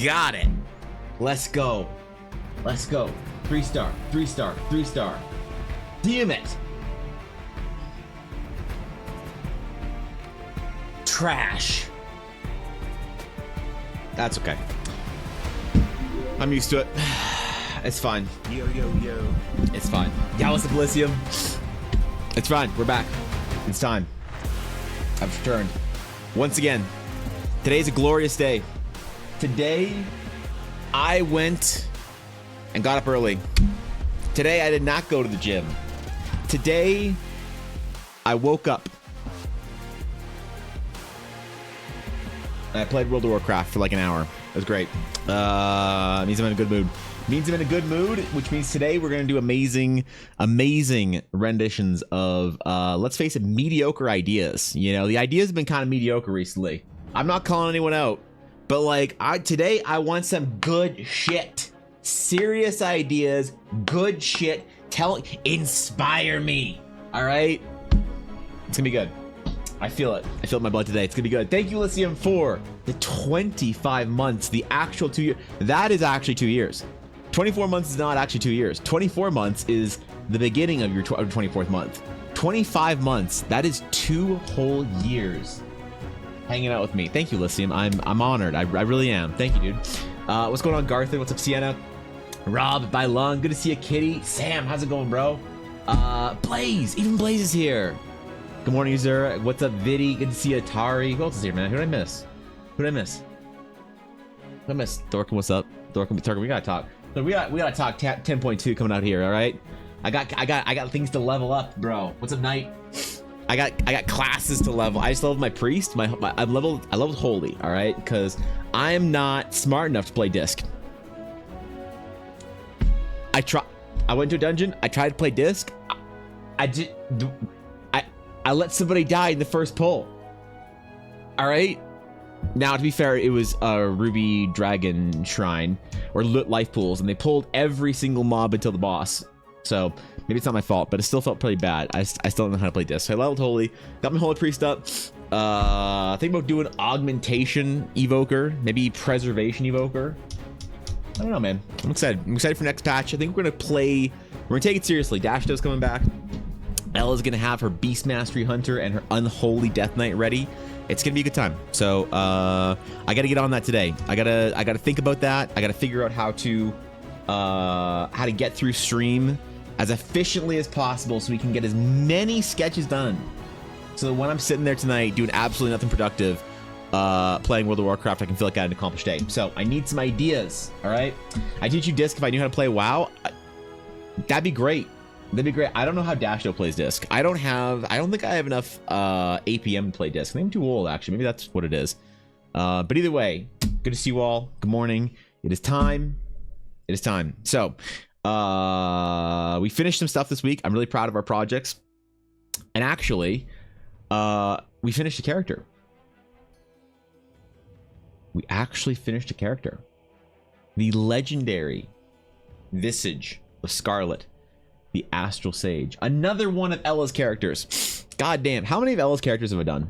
got it. Let's go. Let's go. 3-star, 3-star, 3-star. Damn it. Trash. That's okay. I'm used to it. It's fine. Yo, yo, yo. It's fine. Yeah, what's up, Elysium? It's fine. We're back. It's time. I've returned. Once again, today's a glorious day. Today, I went and got up early. Today, I did not go to the gym. Today, I woke up. I played World of Warcraft for like an hour. It was great. Means I'm in a good mood. Means I'm in a good mood, which means today we're going to do amazing renditions of, let's face it, mediocre ideas. You know, the ideas have been kind of mediocre recently. I'm not calling anyone out, but like, today I want some good shit. Serious ideas, good shit. Inspire me. All right? It's gonna be good. I feel it. I feel it in my blood today. It's gonna be good. Thank you, Elysium, for the 25 months, the actual 2 years. That is actually 2 years. 24 months is not actually 2 years. 24 months is the beginning of your 24th month. 25 months, that is 2 whole years hanging out with me. Thank you, Elysium. I'm honored. I really am. Thank you, dude. What's going on, Garther? What's up, Sienna? Rob, by Lung, good to see you, Kitty. Sam, how's it going, bro? Blaze, even Blaze is here. Good morning, Zura. What's up, Viddy? Good to see you, Atari. Who else is here, man? Who did I miss? Who did I miss? Who did I miss? Thorkin, what's up? Thorkin, we gotta talk. So we gotta talk 10.2 coming out here, all right? I got things to level up, bro. What's up, Knight? I got classes to level. I just leveled my priest. I leveled holy, all right? Because I am not smart enough to play disc. I went to a dungeon. I tried to play disc. I let somebody die in the first pull. All right. Now, to be fair, it was a Ruby Dragon Shrine or life pools, and they pulled every single mob until the boss. So maybe it's not my fault, but it still felt pretty bad. I still don't know how to play disc. So I leveled holy, got my holy priest up. Think about doing augmentation evoker, maybe preservation evoker. I don't know, man. I'm excited. I'm excited for next patch. I think we're gonna take it seriously. Dashto's coming back. Ella's gonna have her Beast Mastery Hunter and her Unholy Death Knight ready. It's gonna be a good time. So I gotta get on that today. I gotta think about that. I gotta figure out how to get through stream as efficiently as possible so we can get as many sketches done. So when I'm sitting there tonight doing absolutely nothing productive, playing World of Warcraft, I can feel like I had an accomplished day. So I need some ideas. All right, I teach you disc if I knew how to play WoW. That'd be great. That'd be great. I don't know how Dashto plays disc. I don't think I have enough APM to play disc. I think I'm too old, actually. Maybe that's what it is. But either way, good to see you all. Good morning. It is time. It is time. So we finished some stuff this week. I'm really proud of our projects. And actually, we finished a character. We actually finished a character. The legendary Visage of Scarlet. The Astral Sage. Another one of Ella's characters. God damn. How many of Ella's characters have I done?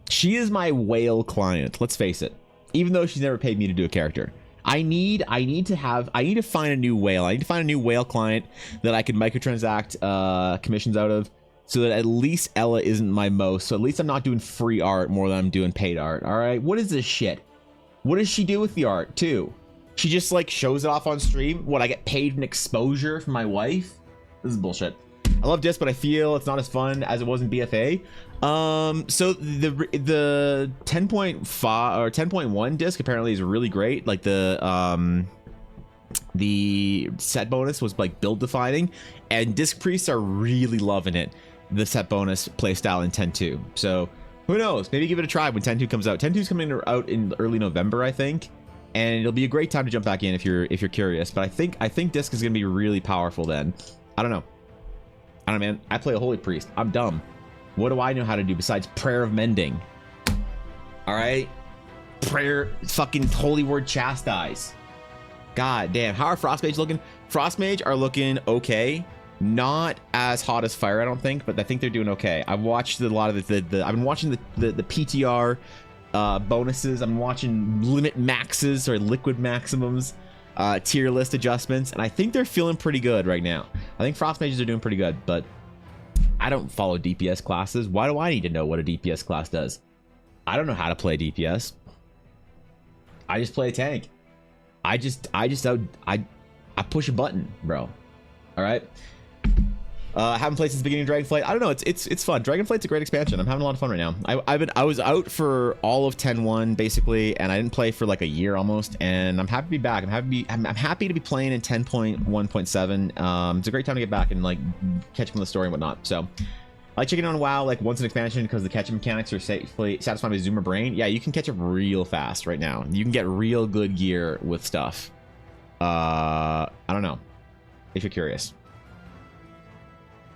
She is my whale client. Let's face it. Even though she's never paid me to do a character. I need to find a new whale. I need to find a new whale client that I can microtransact commissions out of. So that at least Ella isn't my most. So at least I'm not doing free art more than I'm doing paid art. All right. What is this shit? What does she do with the art too? She just like shows it off on stream. What, I get paid an exposure from my wife? This is bullshit. I love disc, but I feel it's not as fun as it was in BFA. So the 10.5 or 10.1 disc apparently is really great. Like the set bonus was like build defining, and disc priests are really loving it. The set bonus playstyle in 10.2. So who knows? Maybe give it a try when 10.2 comes out. 10.2 is coming out in early November, I think. And it'll be a great time to jump back in if you're curious. But I think disc is gonna be really powerful then. I don't know, man. I play a holy priest. I'm dumb. What do I know how to do besides prayer of mending? All right, prayer, fucking holy word chastise. God damn. How are Frostmage looking? Frostmage are looking okay. Not as hot as fire, I don't think, but I think they're doing okay. I've watched a lot of I've been watching the PTR bonuses. I'm watching limit maxes or liquid maximums, tier list adjustments, and I think they're feeling pretty good right now. I think Frost Mages are doing pretty good, but I don't follow DPS classes. Why do I need to know what a DPS class does? I don't know how to play DPS. I just play a tank. I push a button, bro. All right. Haven't played since the beginning of Dragonflight. I don't know. It's fun. Dragonflight's a great expansion. I'm having a lot of fun right now. I was out for all of 10.1 basically, and I didn't play for like a year almost. And I'm happy to be back. I'm happy to be playing in 10.1.7. It's a great time to get back and like catch up on the story and whatnot. So I like checking on WoW like once an expansion because the catch-up mechanics are safely satisfied my Zoomer brain. Yeah, you can catch up real fast right now. You can get real good gear with stuff. I don't know if you're curious.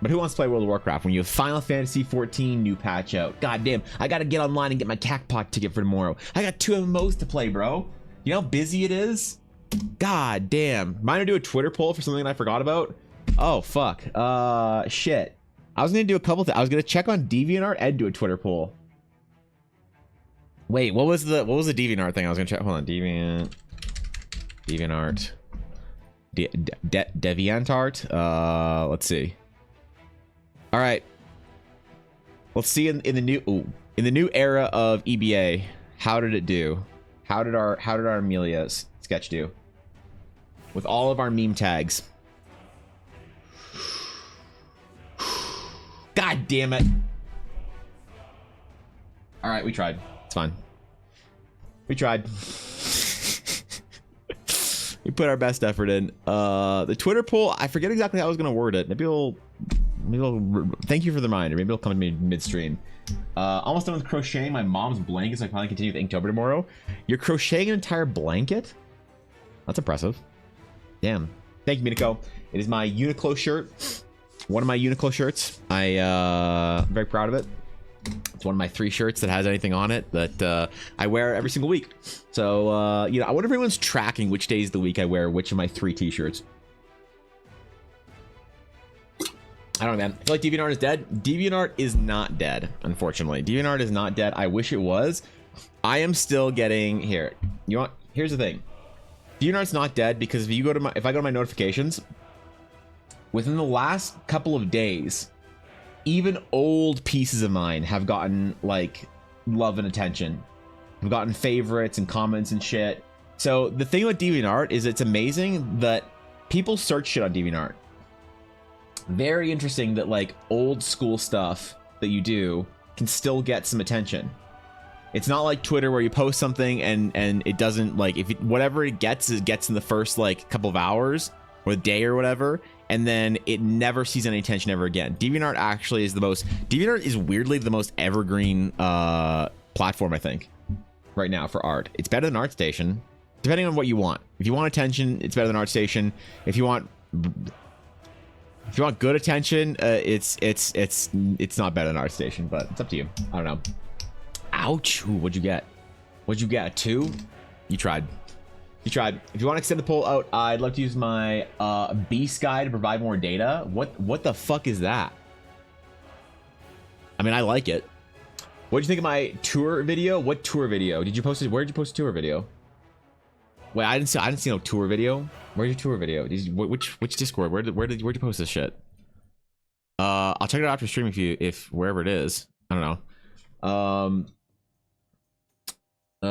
But who wants to play World of Warcraft when you have Final Fantasy 14 new patch out? God damn, I gotta get online and get my Cacpot ticket for tomorrow. I got 2 MMOs to play, bro. You know how busy it is? God damn. Mind to do a Twitter poll for something that I forgot about? Oh, fuck. Shit. I was gonna do a couple things. I was gonna check on DeviantArt and do a Twitter poll. Wait, what was the DeviantArt thing I was gonna check? Hold on, DeviantArt. DeviantArt? Let's see. All right, let's see in the new era of EBA, how did it do? How did our Amelia's sketch do with all of our meme tags? God damn it! All right, we tried. It's fine. We tried. We put our best effort in. The Twitter poll, I forget exactly how I was gonna word it. Maybe I'll thank you for the reminder. Maybe it'll come to me midstream. Almost done with crocheting my mom's blanket, so I finally continue with Inktober tomorrow. You're crocheting an entire blanket? That's impressive. Damn. Thank you, Minako. It is my Uniqlo shirt. One of my Uniqlo shirts. I'm very proud of it. It's one of my 3 shirts that has anything on it that I wear every single week. So, you know, I wonder if everyone's tracking which days of the week I wear which of my 3 t-shirts. I don't know, man. I feel like DeviantArt is dead. DeviantArt is not dead, unfortunately. DeviantArt is not dead. I wish it was. I am still getting here. You want? Here's the thing. DeviantArt's not dead because if I go to my notifications, within the last couple of days, even old pieces of mine have gotten like love and attention. I've gotten favorites and comments and shit. So the thing with DeviantArt is it's amazing that people search shit on DeviantArt. Very interesting that like old school stuff that you do can still get some attention. It's not like Twitter where you post something and it doesn't, like, if whatever it gets in the first like couple of hours or a day or whatever, and then it never sees any attention ever again. DeviantArt actually is DeviantArt is weirdly the most evergreen platform, I think, right now for art. It's better than ArtStation, depending on what you want. If you want attention, it's better than ArtStation. If you want good attention, it's not better than ArtStation, but it's up to you. I don't know. Ouch. Ooh, what'd you get? What'd you get? A 2? You tried. You tried. If you want to extend the poll out, I'd love to use my Beast Guide to provide more data. What the fuck is that? I mean, I like it. What'd you think of my tour video? What tour video? Did you post it? Where did you post a tour video? Wait, I didn't see no tour video. Where's your tour video? Which Discord? Where'd you post this shit? I'll check it out after stream if wherever it is. I don't know.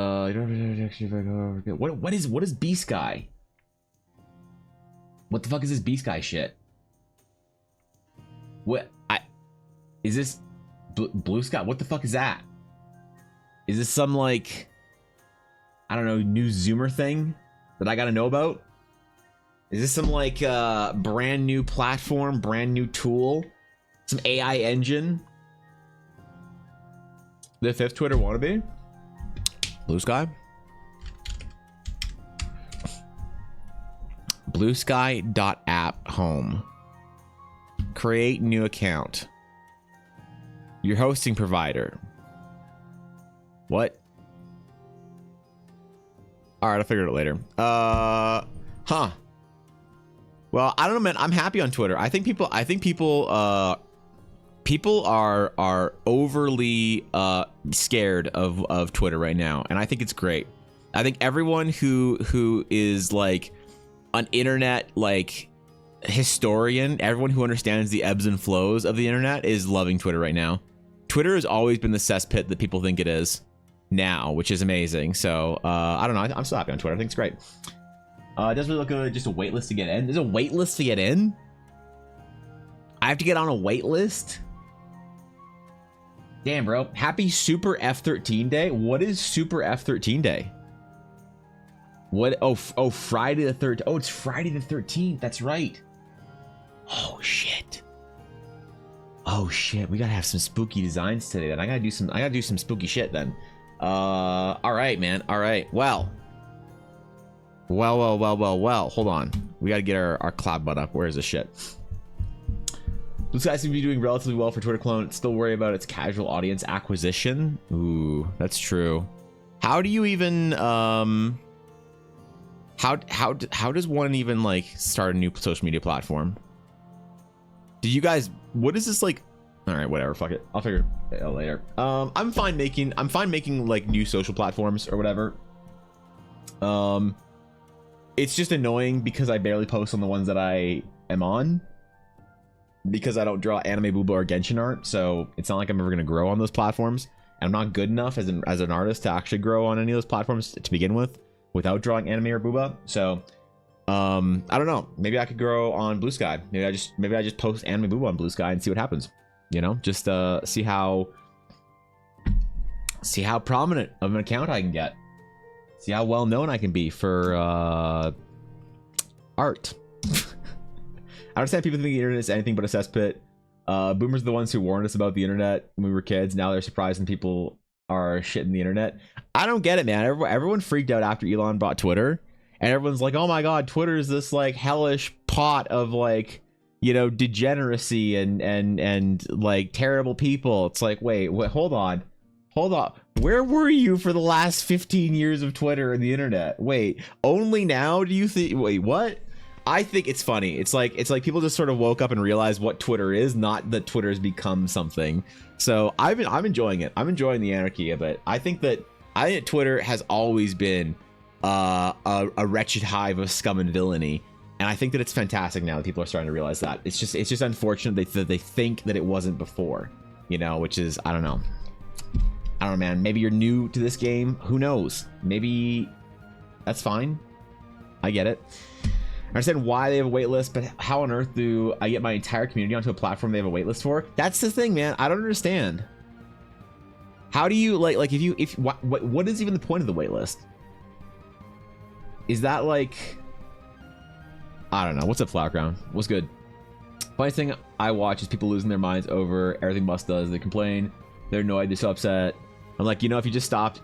What is Beast Guy? What the fuck is this Beast Guy shit? Is this Blue Sky? What the fuck is that? Is this some like, I don't know, new Zoomer thing that I gotta know about? Is this some like brand new platform, brand new tool, some AI engine? The 5th Twitter wannabe? Blue Sky? Bluesky.app home. Create new account. Your hosting provider. What? Alright, I'll figure it out later. Huh. Well, I don't know, man. I'm happy on Twitter. I think people people are overly scared of Twitter right now, and I think it's great. I think everyone who is like an internet like historian, everyone who understands the ebbs and flows of the internet is loving Twitter right now. Twitter has always been the cesspit that people think it is now, which is amazing. So I don't know, I'm so happy on Twitter. I think it's great. It doesn't really look good. Just a wait list to get in. There's a wait list to get in. I have to get on a wait list. Damn, bro. Happy Super F13 Day. What is Super F13 Day? What? Oh, Friday the 13th. Oh, it's Friday the 13th. That's right. Oh shit. Oh shit. We gotta have some spooky designs today. Then I gotta do some spooky shit then. All right, man. All right. Well. Hold on. We gotta get our cloud butt up. Where is this shit? This guy seems to be doing relatively well for Twitter clone. Still worry about its casual audience acquisition. Ooh, that's true. How do you even how does one even like start a new social media platform? Do you guys, what is this like? All right, whatever, fuck it. I'll figure it out later. I'm fine making like new social platforms or whatever. It's just annoying because I barely post on the ones that I am on, because I don't draw anime, booba, or Genshin art, so it's not like I'm ever gonna grow on those platforms. And I'm not good enough as an artist to actually grow on any of those platforms to begin with, without drawing anime or booba. So I don't know. Maybe I could grow on Blue Sky. Maybe I just post anime booba on Blue Sky and see what happens. You know, just see how prominent of an account I can get. See how well known I can be for art. I understand people think the internet is anything but a cesspit. Boomers are the ones who warned us about the internet when we were kids. Now they're surprised when people are shitting the internet. I don't get it, man. Everyone freaked out after Elon bought Twitter, and everyone's like, "Oh my god, Twitter is this like hellish pot of like, you know, degeneracy and like terrible people." It's like, wait, hold on. Where were you for the last 15 years of Twitter and the internet? Wait, only now do you think? Wait, what? I think it's funny. It's like people just sort of woke up and realized what Twitter is, not that Twitter has become something. So I'm enjoying it. I'm enjoying the anarchy of it. I think Twitter has always been a wretched hive of scum and villainy, and I think that it's fantastic now that people are starting to realize that. It's just unfortunate that they think that it wasn't before, you know, which is, I don't know, man. Maybe you're new to this game. Who knows? Maybe that's fine. I get it. I understand why they have a waitlist, but how on earth do I get my entire community onto a platform they have a waitlist for? That's the thing, man. I don't understand. How do you like what is even the point of the waitlist? Is that like, I don't know. What's up, Flower Crown? What's good? Funniest thing I watch is people losing their minds over everything Bus does. They complain, they're annoyed, they're so upset. I'm like, you know, if you just stopped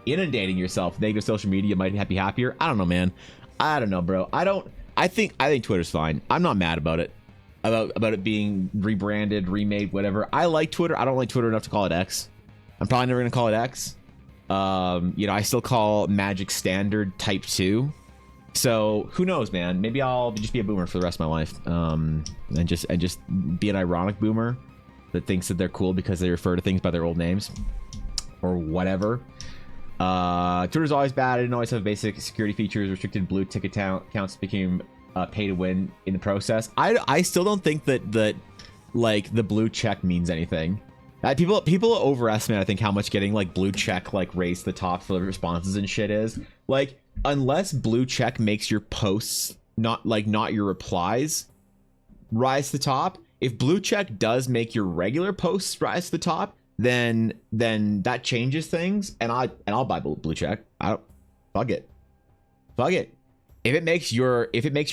inundating yourself with negative social media, you might be happier. I don't know, man. I don't know, bro. I think Twitter's fine. I'm not mad about it. About it being rebranded, remade, whatever. I like Twitter. I don't like Twitter enough to call it X. I'm probably never gonna call it X. You know, I still call Magic Standard Type 2. So who knows, man? Maybe I'll just be a boomer for the rest of my life. And just be an ironic boomer that thinks that they're cool because they refer to things by their old names or whatever. Twitter's always bad. It didn't always have basic security features. Restricted blue ticket counts became pay to win in the process. I still don't think that like the blue check means anything. People overestimate, I think, how much getting like blue check like raised to the top for the responses and shit is. Like, unless blue check makes your posts not your replies rise to the top. If blue check does make your regular posts rise to the top, then that changes things, and I'll buy blue check. I don't, fuck it. If it makes your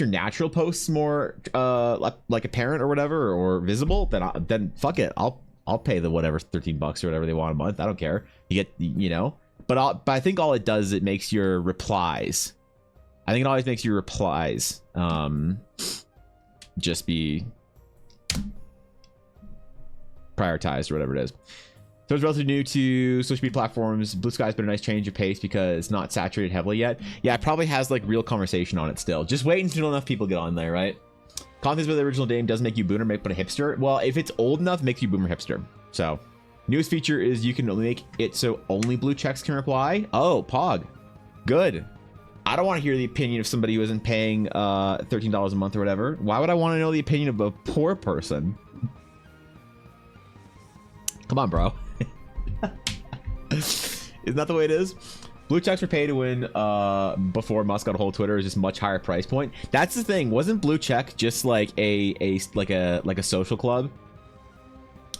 natural posts more like apparent or whatever or visible, then fuck it. I'll pay the whatever $13 or whatever they want a month. I don't care. You get, you know. But I think all it does is it makes your replies. I think it always makes your replies just be prioritized or whatever it is. So it's relatively new to social media platforms. Blue Sky's been a nice change of pace because it's not saturated heavily yet. Yeah, it probably has like real conversation on it still. Just wait until enough people get on there, right? Content about the original game does make you boomer, but a hipster. Well, if it's old enough, it makes you boomer hipster. So, newest feature is you can make it so only blue checks can reply. Oh, Pog. Good. I don't want to hear the opinion of somebody who isn't paying $13 a month or whatever. Why would I want to know the opinion of a poor person? Come on, bro. Isn't that the way it is? Blue checks were pay to win before Musk got a hold of Twitter. Is just much higher price point. That's the thing. Wasn't blue check just like a social club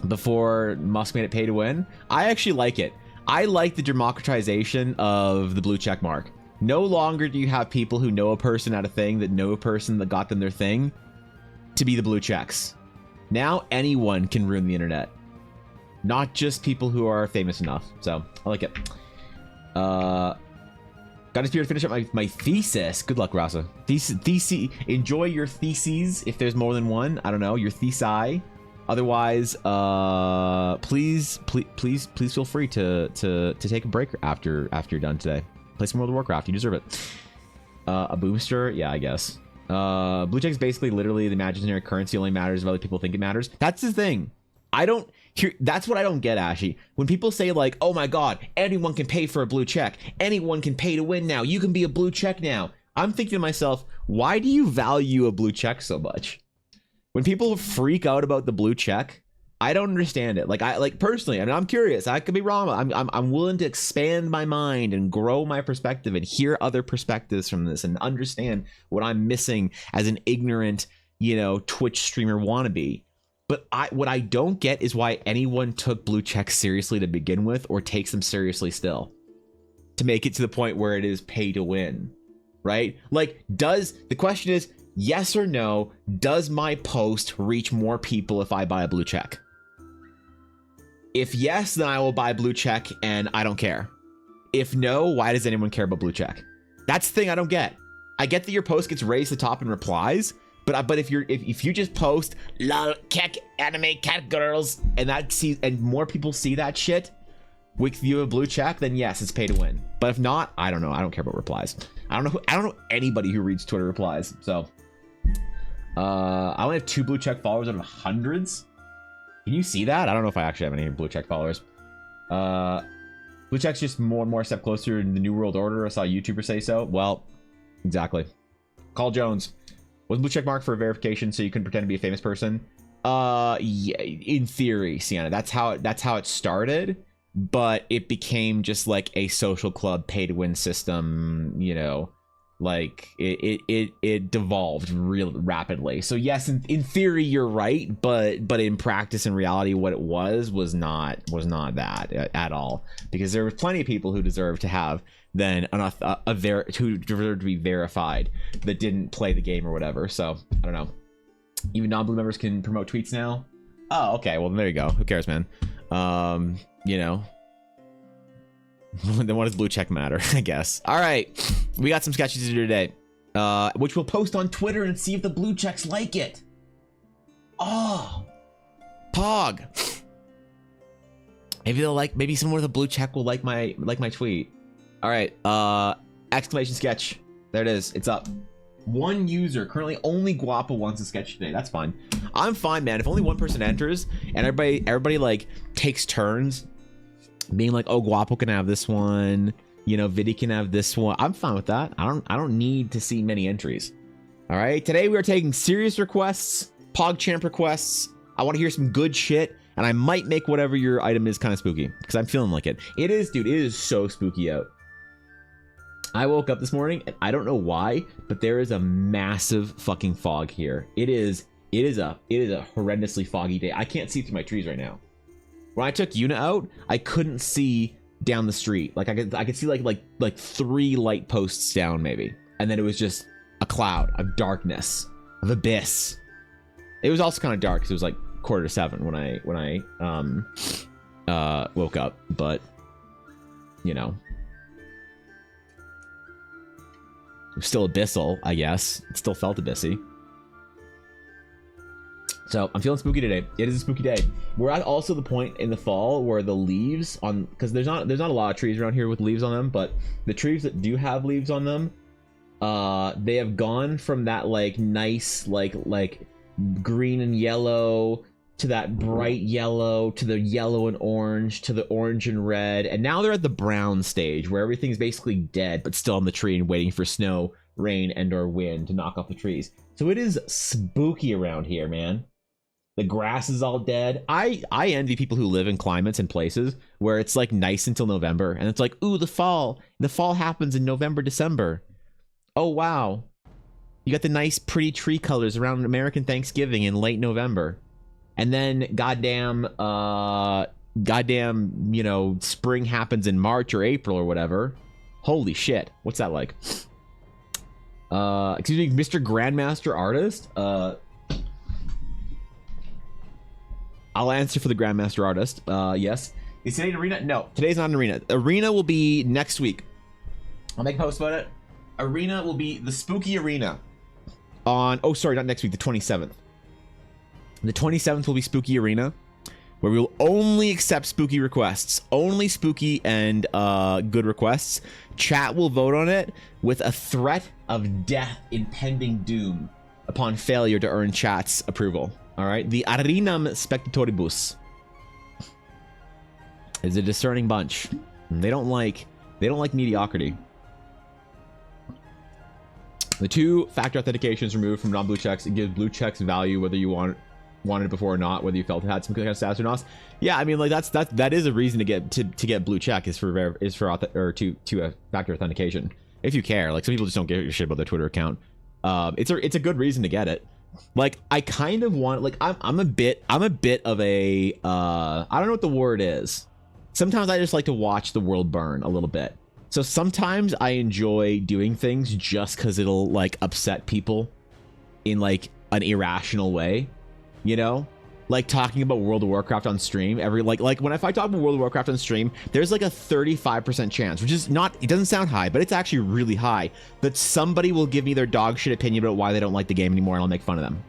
before Musk made it pay to win? I actually like it. I like the democratization of the blue check mark. No longer do you have people who know a person at a thing that know a person that got them their thing to be the blue checks. Now anyone can ruin the internet. Not just people who are famous enough. So, I like it. Got a spirit to finish up my thesis. Good luck, Rasa. Thesis. Enjoy your theses if there's more than one. I don't know. Your thesi. Otherwise, please feel free to take a break after you're done today. Play some World of Warcraft. You deserve it. A booster? Yeah, I guess. Blue check is basically literally the imaginary currency. Only matters if other people think it matters. That's the thing. That's what I don't get, Ashy. When people say like, oh my god, anyone can pay for a blue check. Anyone can pay to win now. You can be a blue check now. I'm thinking to myself, why do you value a blue check so much? When people freak out about the blue check, I don't understand it. Like personally, I mean, I'm curious. I could be wrong. I'm willing to expand my mind and grow my perspective and hear other perspectives from this and understand what I'm missing as an ignorant, Twitch streamer wannabe. But what I don't get is why anyone took blue checks seriously to begin with or takes them seriously still to make it to the point where it is pay to win, right? Like, the question is, yes or no, does my post reach more people if I buy a blue check? If yes, then I will buy blue check and I don't care. If no, why does anyone care about blue check? That's the thing I don't get. I get that your post gets raised to the top in replies, but if you just post lol kek anime cat girls and more people see that shit with you a blue check, then yes, it's pay to win. But if not, I don't know. I don't care about replies. I don't know anybody who reads Twitter replies. So I only have 2 blue check followers out of hundreds. Can you see that? I don't know if I actually have any blue check followers. Blue check's just more and more a step closer in the New World Order. I saw a YouTuber say so. Well, exactly. Call Jones. Was blue check mark for verification so you couldn't pretend to be a famous person? Yeah, in theory, Sienna. That's how it started, but it became just like a social club pay to win system, like it devolved real rapidly. So yes, in theory you're right, but in practice and reality what it was not that at all, because there were plenty of people who deserve to have then who deserve to be verified that didn't play the game or whatever. So I don't know. Even non-blue members can promote tweets now. Oh, okay. Well, there you go. Who cares, man? Then what does blue check matter? I guess. All right, we got some sketches to do today, which we'll post on Twitter and see if the blue checks like it. Oh, Pog. Maybe someone with a blue check will like my tweet. All right, exclamation sketch. There it is. It's up. One user. Currently only Guapo wants a sketch today. That's fine. I'm fine, man. If only one person enters and everybody like takes turns being like, oh, Guapo can have this one, Vidi can have this one. I'm fine with that. I don't need to see many entries. All right. Today we are taking serious requests, PogChamp requests. I want to hear some good shit, and I might make whatever your item is kind of spooky because I'm feeling like it. It is, dude. It is so spooky out. I woke up this morning and I don't know why, but there is a massive fucking fog here. It is a horrendously foggy day. I can't see through my trees right now. When I took Yuna out, I couldn't see down the street. Like I could see like 3 light posts down maybe, and then it was just a cloud of darkness, of abyss. It was also kind of dark because it was like 6:45 when I woke up, but it was still abyssal, I guess. It still felt abyssy. So I'm feeling spooky today. It is a spooky day. We're at also the point in the fall where the leaves on, because there's not a lot of trees around here with leaves on them, but the trees that do have leaves on them, they have gone from that like nice like green and yellow to that bright yellow to the yellow and orange to the orange and red, and now they're at the brown stage where everything's basically dead but still on the tree and waiting for snow, rain, and or wind to knock off the trees. So it is spooky around here, man. The grass is all dead. I envy people who live in climates and places where it's like nice until November, and it's like, ooh, the fall happens in November, December. Oh wow, you got the nice pretty tree colors around American Thanksgiving in late November. And then goddamn, you know, spring happens in March or April or whatever. Holy shit. What's that like? Excuse me, Mr. Grandmaster Artist? I'll answer for the Grandmaster Artist. Yes. Is today an arena? No, today's not an arena. Arena will be next week. I'll make a post about it. Arena will be the spooky arena on, oh, sorry, not next week, the 27th. The 27th will be Spooky Arena, where we will only accept spooky requests. Only spooky and good requests. Chat will vote on it with a threat of death, impending doom, upon failure to earn chat's approval. All right? The Arenam Spectatoribus is a discerning bunch. They don't like mediocrity. The two-factor authentication is removed from non-blue checks. It gives blue checks value whether you wanted it before or not, whether you felt it had some kind of stats or not. Yeah, I mean, like that is a reason to get blue check is for two-factor authentication. If you care, like some people just don't give a shit about their Twitter account. It's a good reason to get it. Like I kind of want, like I'm a bit of a I don't know what the word is. Sometimes I just like to watch the world burn a little bit. So sometimes I enjoy doing things just because it'll like upset people in like an irrational way. You know, like talking about World of Warcraft on stream like when if I talk about World of Warcraft on stream, there's like a 35% chance, which is not, it doesn't sound high, but it's actually really high, that somebody will give me their dog shit opinion about why they don't like the game anymore, and I'll make fun of them.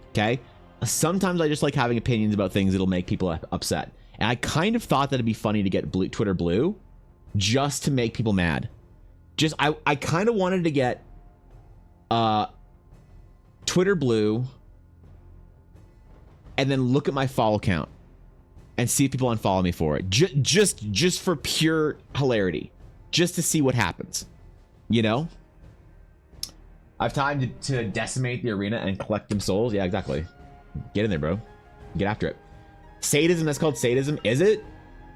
Okay. Sometimes I just like having opinions about things that'll make people upset. And I kind of thought that it'd be funny to get Twitter blue just to make people mad. Just, I kind of wanted to get Twitter blue and then look at my follow count and see if people unfollow me for it. Just for pure hilarity. Just to see what happens. You know? I have time to decimate the arena and collect them souls. Yeah, exactly. Get in there, bro. Get after it. Sadism, that's called sadism. Is it?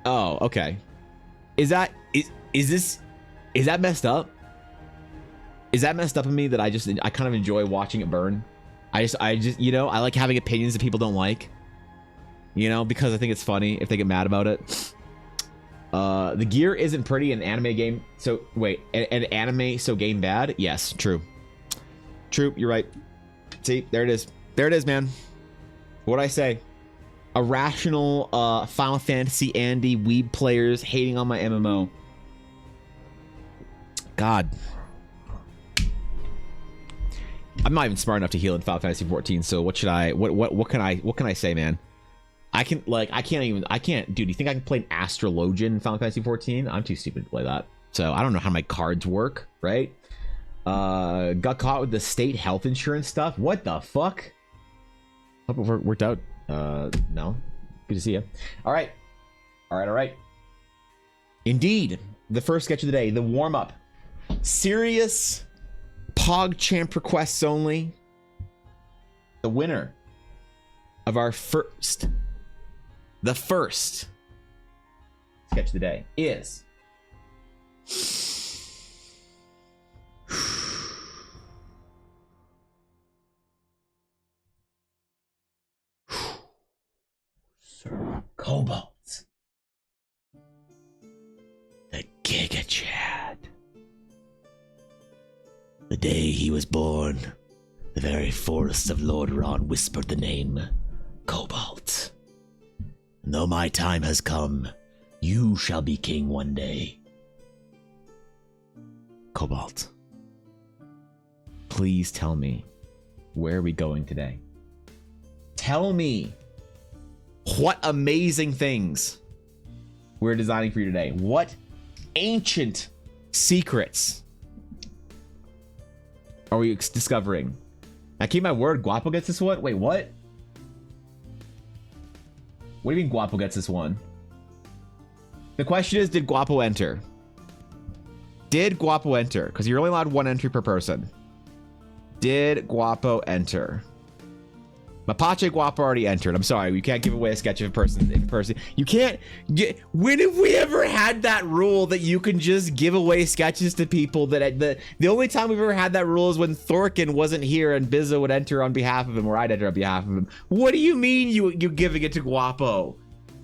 Oh, okay. Is that messed up? Is that messed up in me that I kind of enjoy watching it burn? I just, you know, I like having opinions that people don't like, you know, because I think it's funny if they get mad about it. The gear isn't pretty in an anime game. So wait, an anime so game bad? Yes, true. True, you're right. See, there it is. There it is, man. What'd I say? Irrational Final Fantasy Andy weeb players hating on my MMO. God. I'm not even smart enough to heal in Final Fantasy 14, so what can I say, man? I can't, dude, do you think I can play an Astrologian in Final Fantasy 14? I'm too stupid to play that. So I don't know how my cards work, right? Got caught with the state health insurance stuff. What the fuck? Hope it worked out. No. Good to see you. All right. Indeed. The first sketch of the day, the warm-up. Serious PogChamp requests only. The winner of our first sketch of the day is Sir Cobalt, the Giga Chad. The day he was born, the very forests of Lordaeron whispered the name Cobalt. And though my time has come, you shall be king one day. Cobalt, please tell me, where are we going today? Tell me what amazing things we're designing for you today. What ancient secrets are we discovering I keep my word. Guapo gets this one? Wait, what? What do you mean Guapo gets this one? The question is, did Guapo enter? Did Guapo enter? Because you're only allowed one entry per person. Did Guapo enter? Mapache Guapo already entered. I'm sorry, we can't give away a sketch of a person. You can't. When have we ever had that rule that you can just give away sketches to people? That the only time we've ever had that rule is when Thorkin wasn't here and Bizzo would enter on behalf of him, or I'd enter on behalf of him. What do you mean you giving it to Guapo?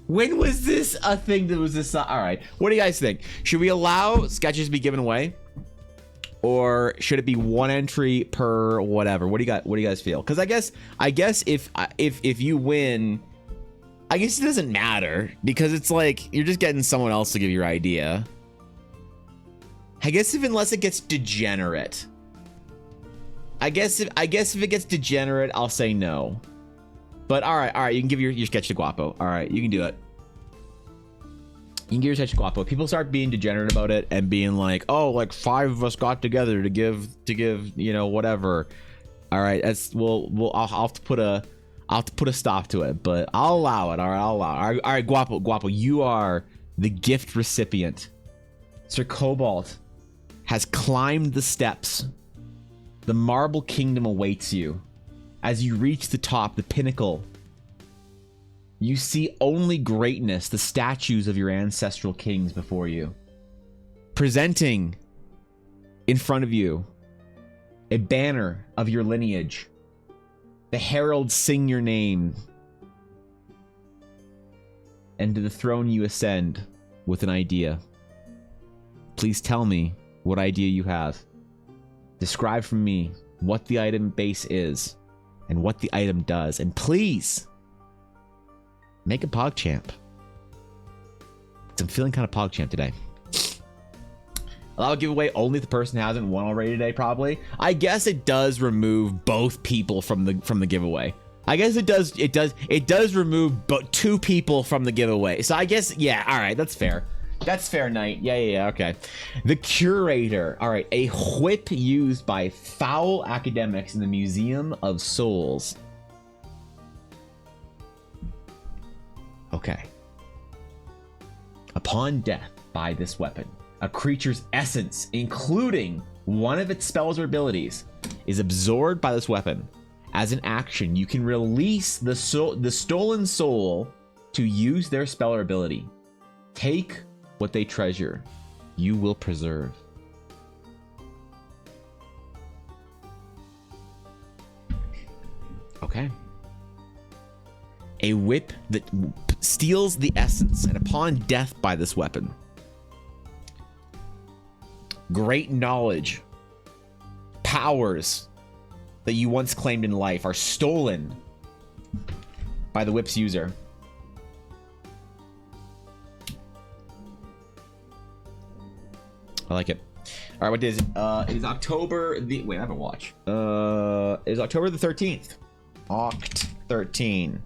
When was this a thing that was this? All right, what do you guys think? Should we allow sketches to be given away? Or should it be one entry per whatever? What do you guys feel? Because I guess if you win, I guess it doesn't matter, because it's like you're just getting someone else to give your idea. I guess unless it gets degenerate. I guess if it gets degenerate, I'll say no. But all right, you can give your sketch to Guapo. All right, you can do it. You can give your sketch to Guapo. People start being degenerate about it and being like, oh, like 5 of us got together to give, you know, whatever. All right, I'll have to put a stop to it, but I'll allow it. All right, I'll allow it. All right, Guapo, you are the gift recipient. Sir Cobalt has climbed the steps. The Marble Kingdom awaits you. As you reach the top, the pinnacle, you see only greatness, the statues of your ancestral kings before you. Presenting in front of you a banner of your lineage. The heralds sing your name. And to the throne you ascend with an idea. Please tell me what idea you have. Describe for me what the item base is and what the item does. And please, make a PogChamp. I'm feeling kind of PogChamp today. Allow a giveaway only if the person hasn't won already today, probably. I guess it does remove both people from the giveaway. I guess it does remove 2 people from the giveaway. So I guess, yeah, all right, that's fair. That's fair, Knight. Yeah, okay. The Curator. All right, a whip used by foul academics in the Museum of Souls. Okay. Upon death by this weapon, a creature's essence, including one of its spells or abilities, is absorbed by this weapon. As an action, you can release the stolen soul to use their spell or ability. Take what they treasure, you will preserve. Okay. A whip that steals the essence, and upon death by this weapon, great knowledge, powers that you once claimed in life are stolen by the whip's user. I like it. All right, what day is it? It is October the... Wait, I have a watch. It is October the 13th. Oct 13.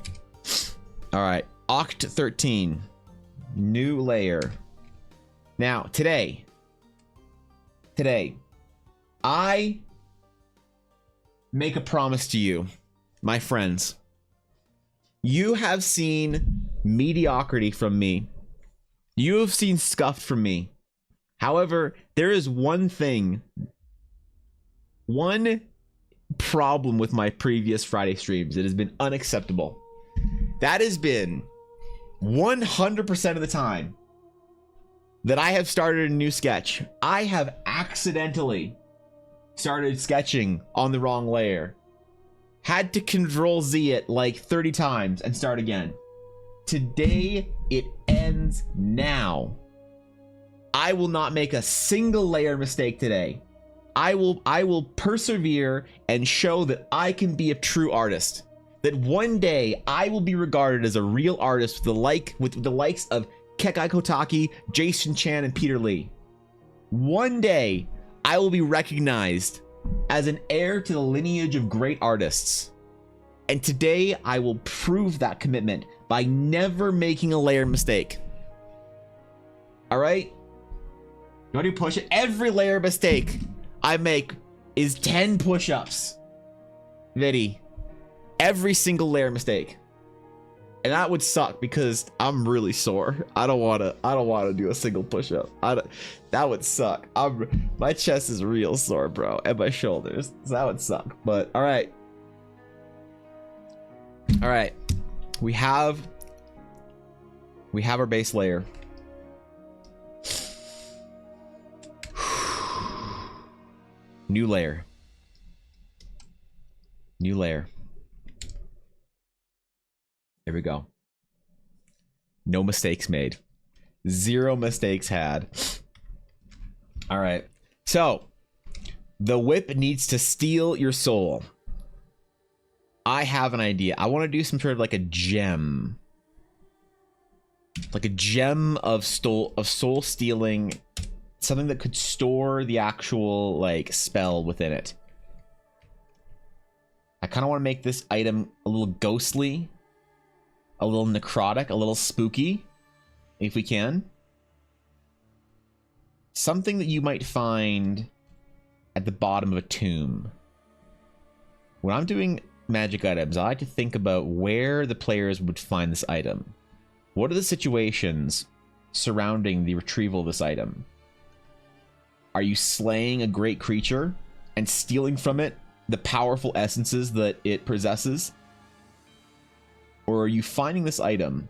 All right, Oct 13. New layer. Now, today, I make a promise to you, my friends. You have seen mediocrity from me. You have seen scuff from me. However, there is one problem with my previous Friday streams that has been unacceptable. That has been 100% of the time that I have started a new sketch, I have accidentally started sketching on the wrong layer. Had to Control Z it like 30 times and start again. Today, it ends now. I will not make a single layer mistake today. I will persevere and show that I can be a true artist. That one day I will be regarded as a real artist with the likes of Kekai Kotaki, Jason Chan, and Peter Lee. One day I will be recognized as an heir to the lineage of great artists. And today I will prove that commitment by never making a layer mistake. All right? You want to push it? Every layer mistake I make is 10 push-ups. Viddy. Every single layer mistake. And that would suck because I'm really sore. I don't wanna do a single push-up. That would suck. My chest is real sore, bro, and my shoulders. So that would suck. But all right. All right. We have our base layer. New layer. New layer. Here we go. No mistakes made. 0 mistakes had. All right. So, the whip needs to steal your soul. I have an idea. I want to do some sort of like a gem. Like a gem of soul stealing. Something that could store the actual like spell within it. I kind of want to make this item a little ghostly. A little necrotic, a little spooky, if we can. Something that you might find at the bottom of a tomb. When I'm doing magic items, I like to think about where the players would find this item. What are the situations surrounding the retrieval of this item? Are you slaying a great creature and stealing from it the powerful essences that it possesses? Or are you finding this item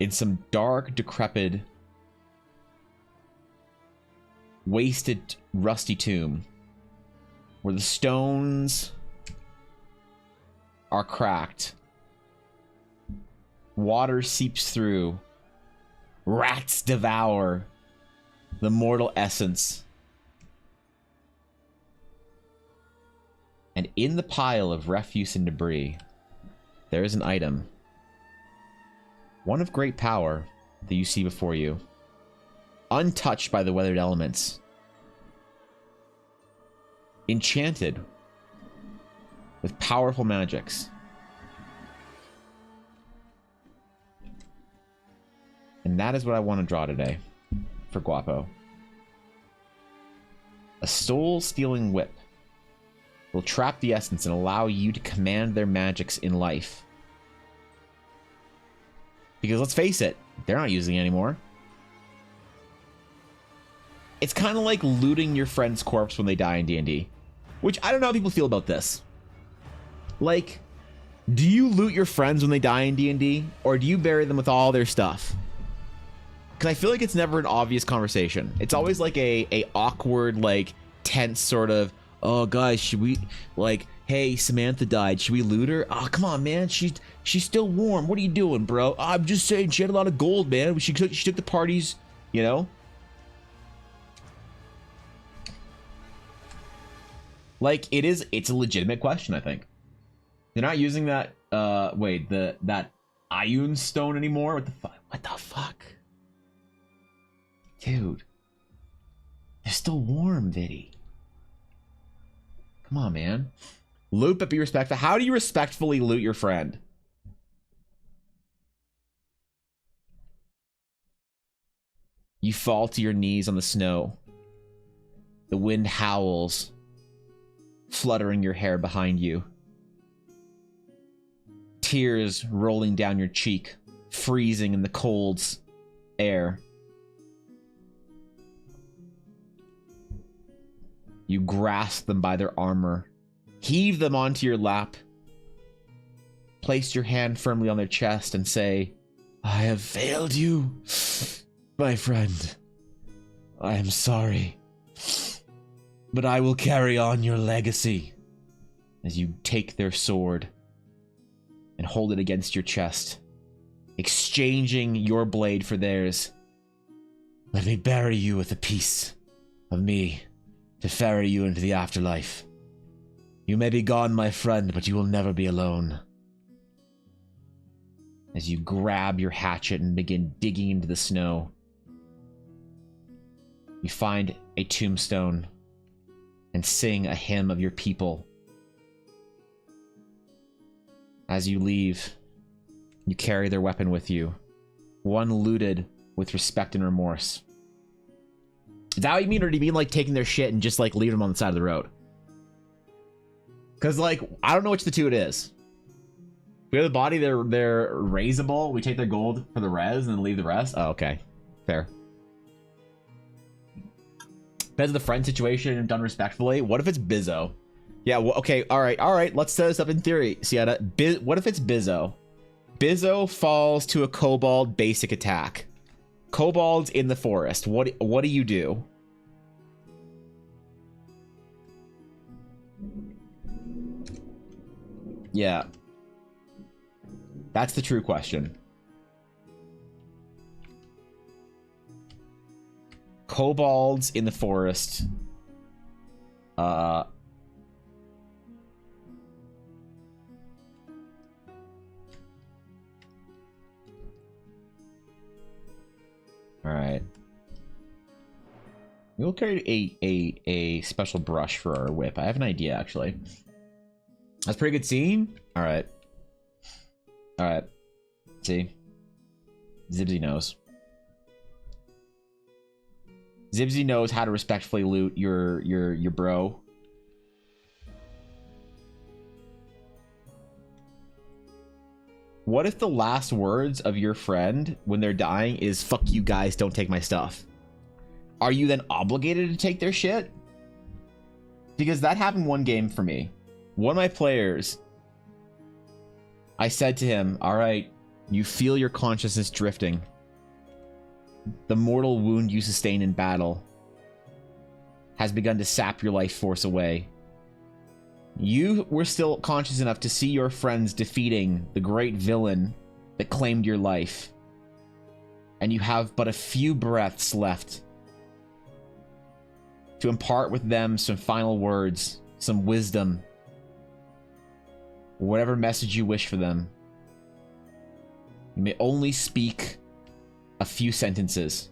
in some dark, decrepit, wasted, rusty tomb where the stones are cracked, water seeps through, rats devour the mortal essence, and in the pile of refuse and debris there is an item, one of great power, that you see before you, untouched by the weathered elements, enchanted with powerful magics. And that is what I want to draw today for Guapo. A soul-stealing whip will trap the essence and allow you to command their magics in life. Because let's face it, they're not using it anymore. It's kind of like looting your friend's corpse when they die in D&D. Which, I don't know how people feel about this. Like, do you loot your friends when they die in D&D? Or do you bury them with all their stuff? Because I feel like it's never an obvious conversation. It's always like a awkward, like, tense sort of, oh, guys, should we, like, hey, Samantha died. Should we loot her? Oh, come on, man. She's still warm. What are you doing, bro? Oh, I'm just saying she had a lot of gold, man. She took the parties, you know? Like, it's a legitimate question, I think. They're not using that, that Ioun stone anymore? What the fuck? Dude. They're still warm, Viddy. Come on, man. Loot, but be respectful. How do you respectfully loot your friend? You fall to your knees on the snow. The wind howls, fluttering your hair behind you. Tears rolling down your cheek, freezing in the cold air. You grasp them by their armor, heave them onto your lap, place your hand firmly on their chest and say, I have failed you, my friend. I am sorry, but I will carry on your legacy. As you take their sword and hold it against your chest, exchanging your blade for theirs. Let me bury you with a piece of me to ferry you into the afterlife. You may be gone, my friend, but you will never be alone. As you grab your hatchet and begin digging into the snow, you find a tombstone and sing a hymn of your people. As you leave, you carry their weapon with you, one looted with respect and remorse. Is that what you mean, or do you mean like taking their shit and just like leaving them on the side of the road? Because, like, I don't know which the two it is. We have the body, they're raisable. We take their gold for the res and then leave the rest. Oh, okay. Fair. Depends on the friend situation and done respectfully. What if it's Bizzo? Yeah, well, okay, all right. Let's set this up in theory. Sienna, what if it's Bizzo? Bizzo falls to a kobold basic attack. Kobold's in the forest. What do you do? Yeah. That's the true question. Kobolds in the forest. All right. We'll carry a special brush for our whip. I have an idea, actually. That's a pretty good scene. All right. All right. See, Zibsy knows. Zibsy knows how to respectfully loot your bro. What if the last words of your friend when they're dying is "fuck you guys, don't take my stuff"? Are you then obligated to take their shit? Because that happened one game for me. One of my players, I said to him, all right, you feel your consciousness drifting. The mortal wound you sustain in battle has begun to sap your life force away. You were still conscious enough to see your friends defeating the great villain that claimed your life. And you have but a few breaths left to impart with them some final words, some wisdom, whatever message you wish for them. You may only speak a few sentences.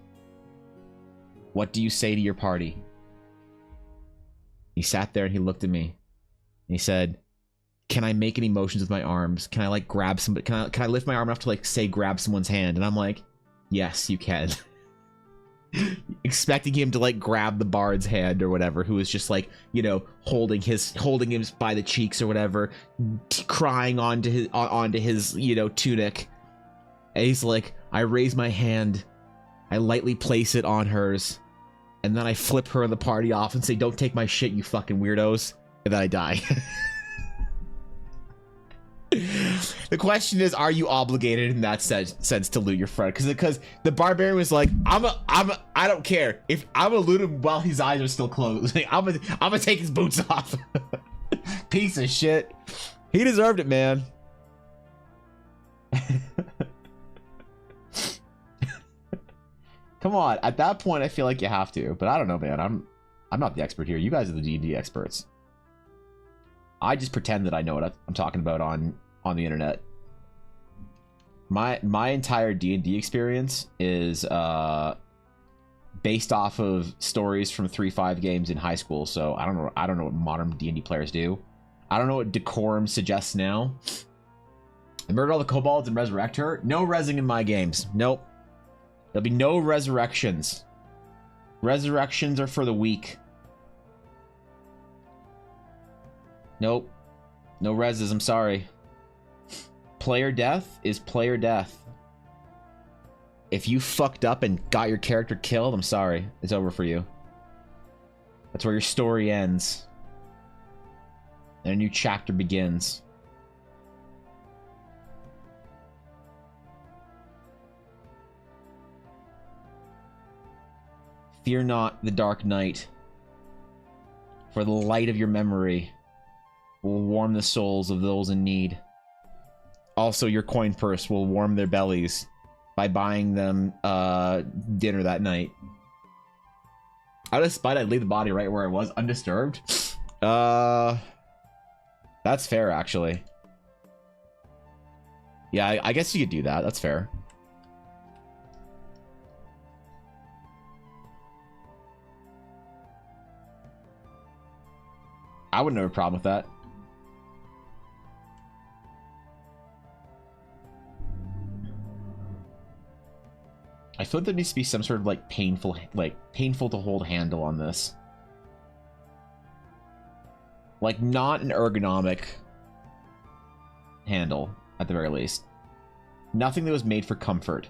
What do you say to your party? He sat there and he looked at me. And he said, can I make any motions with my arms? Can I like grab somebody? Can I lift my arm enough to like say grab someone's hand? And I'm like, yes, you can. Expecting him to like grab the bard's hand or whatever, who was just like, you know, holding him by the cheeks or whatever, crying onto his you know, tunic. And he's like, I raise my hand, I lightly place it on hers, and then I flip her and the party off and say, don't take my shit, you fucking weirdos, and then I die. The question is, are you obligated in that sense to loot your friend? Because the barbarian was like, I don't care if I'm gonna loot him while his eyes are still closed. Like, I'm gonna take his boots off. Piece of shit. He deserved it, man. Come on, at that point, I feel like you have to, but I don't know, man. I'm not the expert here. You guys are the D&D experts. I just pretend that I know what I'm talking about on the internet. My entire D&D experience is based off of stories from 3.5 games in high school. So I don't know what modern D&D players do. I don't know what decorum suggests now. Murder all the kobolds and resurrect her. No rezzing in my games. Nope. There'll be no resurrections. Resurrections are for the weak. Nope. No reses, I'm sorry. Player death is player death. If you fucked up and got your character killed, I'm sorry. It's over for you. That's where your story ends. And a new chapter begins. Fear not the dark night, for the light of your memory will warm the souls of those in need. Also, your coin purse will warm their bellies by buying them dinner that night. Out of spite, I'd leave the body right where it was, undisturbed. That's fair, actually. Yeah, I guess you could do that. That's fair. I wouldn't have a problem with that. I feel like there needs to be some sort of like painful to hold handle on this. Like, not an ergonomic handle, at the very least. Nothing that was made for comfort.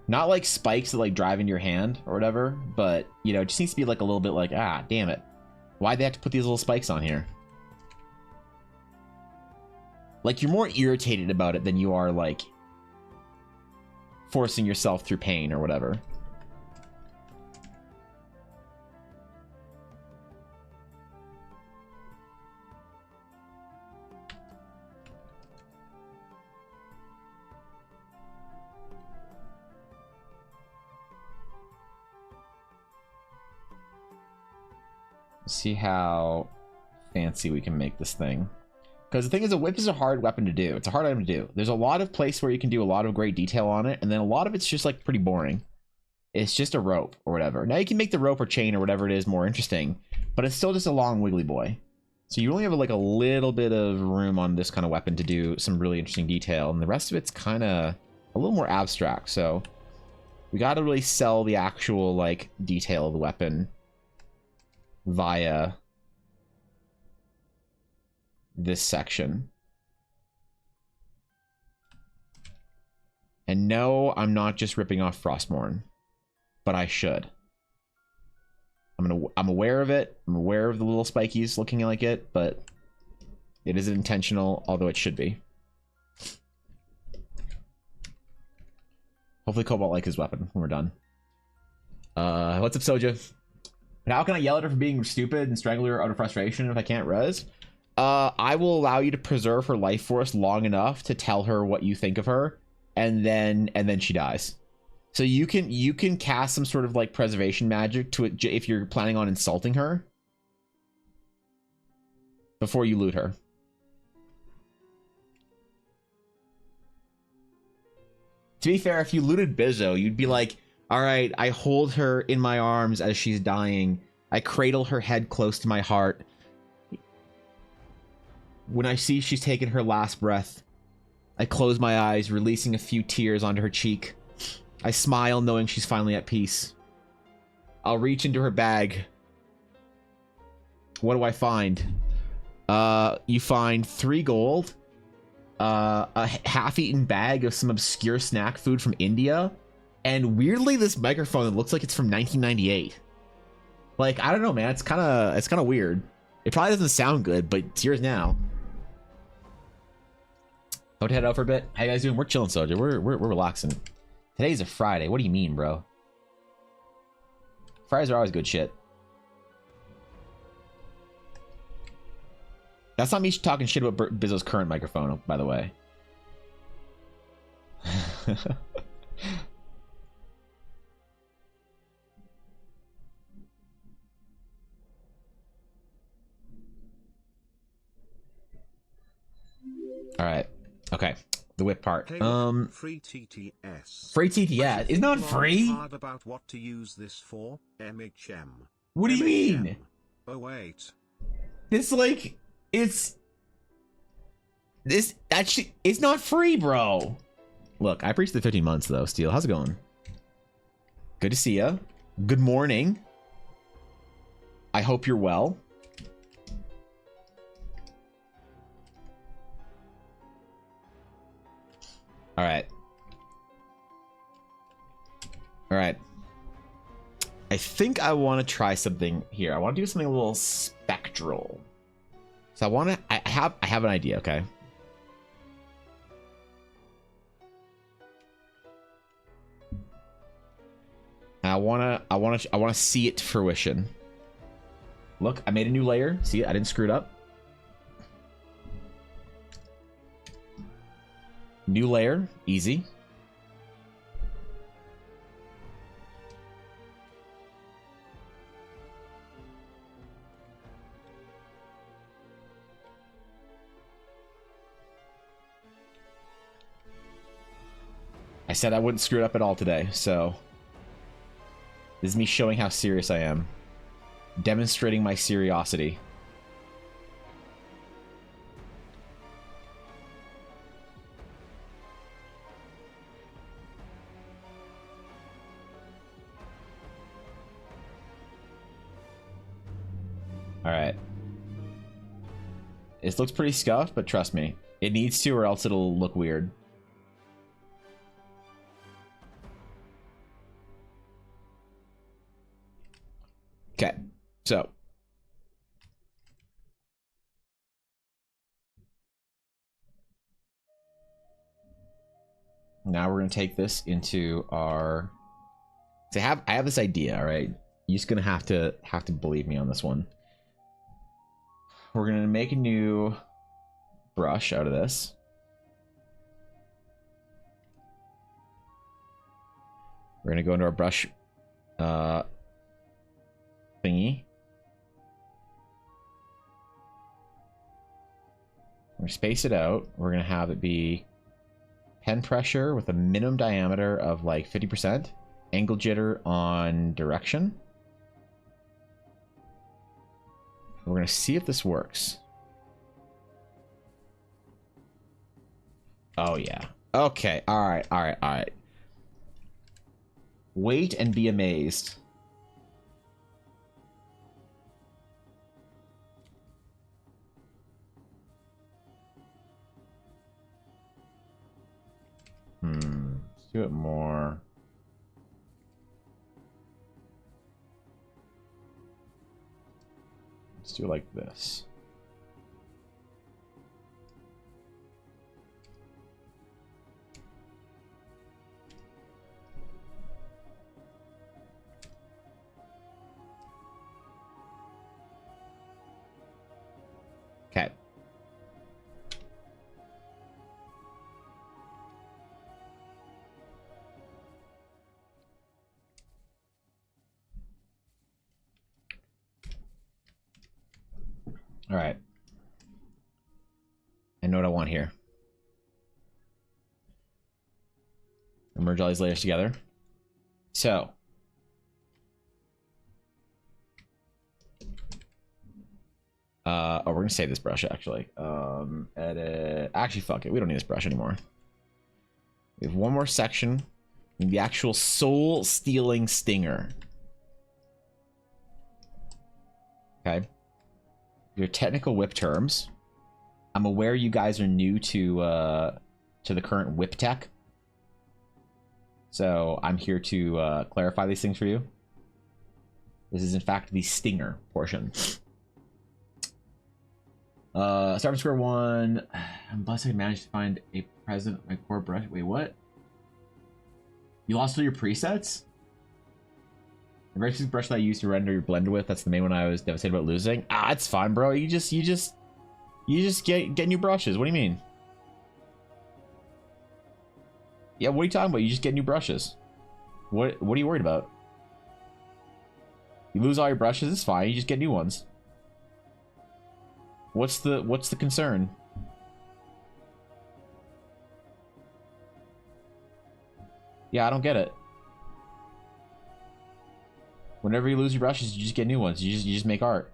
Not like spikes that like drive into your hand or whatever, but, you know, it just needs to be like a little bit like, ah, damn it. Why'd they have to put these little spikes on here? Like, you're more irritated about it than you are, like, forcing yourself through pain or whatever. See how fancy we can make this thing. Because the thing is, a whip is a hard weapon to do. It's a hard item to do. There's a lot of place where you can do a lot of great detail on it, and then a lot of it's just like pretty boring. It's just a rope or whatever. Now you can make the rope or chain or whatever it is more interesting, but it's still just a long wiggly boy. So you only have like a little bit of room on this kind of weapon to do some really interesting detail, and the rest of it's kind of a little more abstract. So we got to really sell the actual like detail of the weapon via this section. And no, I'm not just ripping off Frostmourne, but I should. I'm aware of it. I'm aware of the little spikies looking like it, but it isn't intentional, although it should be. Hopefully Cobalt like his weapon when we're done. What's up, Soja? And how can I yell at her for being stupid and strangle her out of frustration if I can't res? I will allow you to preserve her life force long enough to tell her what you think of her, and then she dies. So you can cast some sort of like preservation magic to it if you're planning on insulting her before you loot her. To be fair, if you looted Bizzo, you'd be like, all right, I hold her in my arms as she's dying. I cradle her head close to my heart. When I see she's taken her last breath, I close my eyes, releasing a few tears onto her cheek. I smile, knowing she's finally at peace. I'll reach into her bag. What do I find? You find 3 gold, a half-eaten bag of some obscure snack food from India, and weirdly this microphone that looks like it's from 1998. Like, I don't know, man. It's kind of weird. It probably doesn't sound good, but it's yours now. I would head out for a bit. How you guys doing? We're chilling, Soldier. We're relaxing. Today's a Friday. What do you mean, bro? Fridays are always good shit. That's not me talking shit about Bizzo's current microphone, by the way. All right. Okay. The whip part. Free TTS. Free TTS. It's not free. Hard about what to use this for. MHM. What do you mean? Oh wait. This like it's not free, bro. Look, I preached the 15 months though. Steel, how's it going? Good to see ya. Good morning. I hope you're well. All right. All right. I think I want to try something here. I want to do something a little spectral. So I have an idea, okay? And I want to see it to fruition. Look, I made a new layer. See, I didn't screw it up. New layer, easy. I said I wouldn't screw it up at all today, so this is me showing how serious I am. Demonstrating my seriosity. All right. This looks pretty scuffed, but trust me, it needs to, or else it'll look weird. Okay, so now we're gonna take this into our. So I have this idea, all right? You're just gonna have to believe me on this one. We're gonna make a new brush out of this. We're gonna go into our brush thingy. We're gonna space it out. We're gonna have it be pen pressure with a minimum diameter of like 50%. Angle jitter on direction. We're gonna see if this works. Oh yeah. Okay. All right. All right. All right. Wait and be amazed. Let's do it more. Let's do it like this. Okay. All right. I know what I want here. Merge all these layers together. So. Oh, we're gonna save this brush actually. Edit. Actually, fuck it. We don't need this brush anymore. We have one more section. The actual soul stealing stinger. Okay. Your technical whip terms. I'm aware you guys are new to the current whip tech. So I'm here to clarify these things for you. This is in fact the stinger portion. Start from square one. Unless I managed to find a present of my core brush. Wait, what? You lost all your presets? The very specific brush that I used to render your blender with, that's the main one I was devastated about losing. Ah, it's fine, bro. You just get new brushes. What do you mean? Yeah, what are you talking about? You just get new brushes. What are you worried about? You lose all your brushes, it's fine. You just get new ones. What's the concern? Yeah, I don't get it. Whenever you lose your brushes, you just get new ones. You just make art.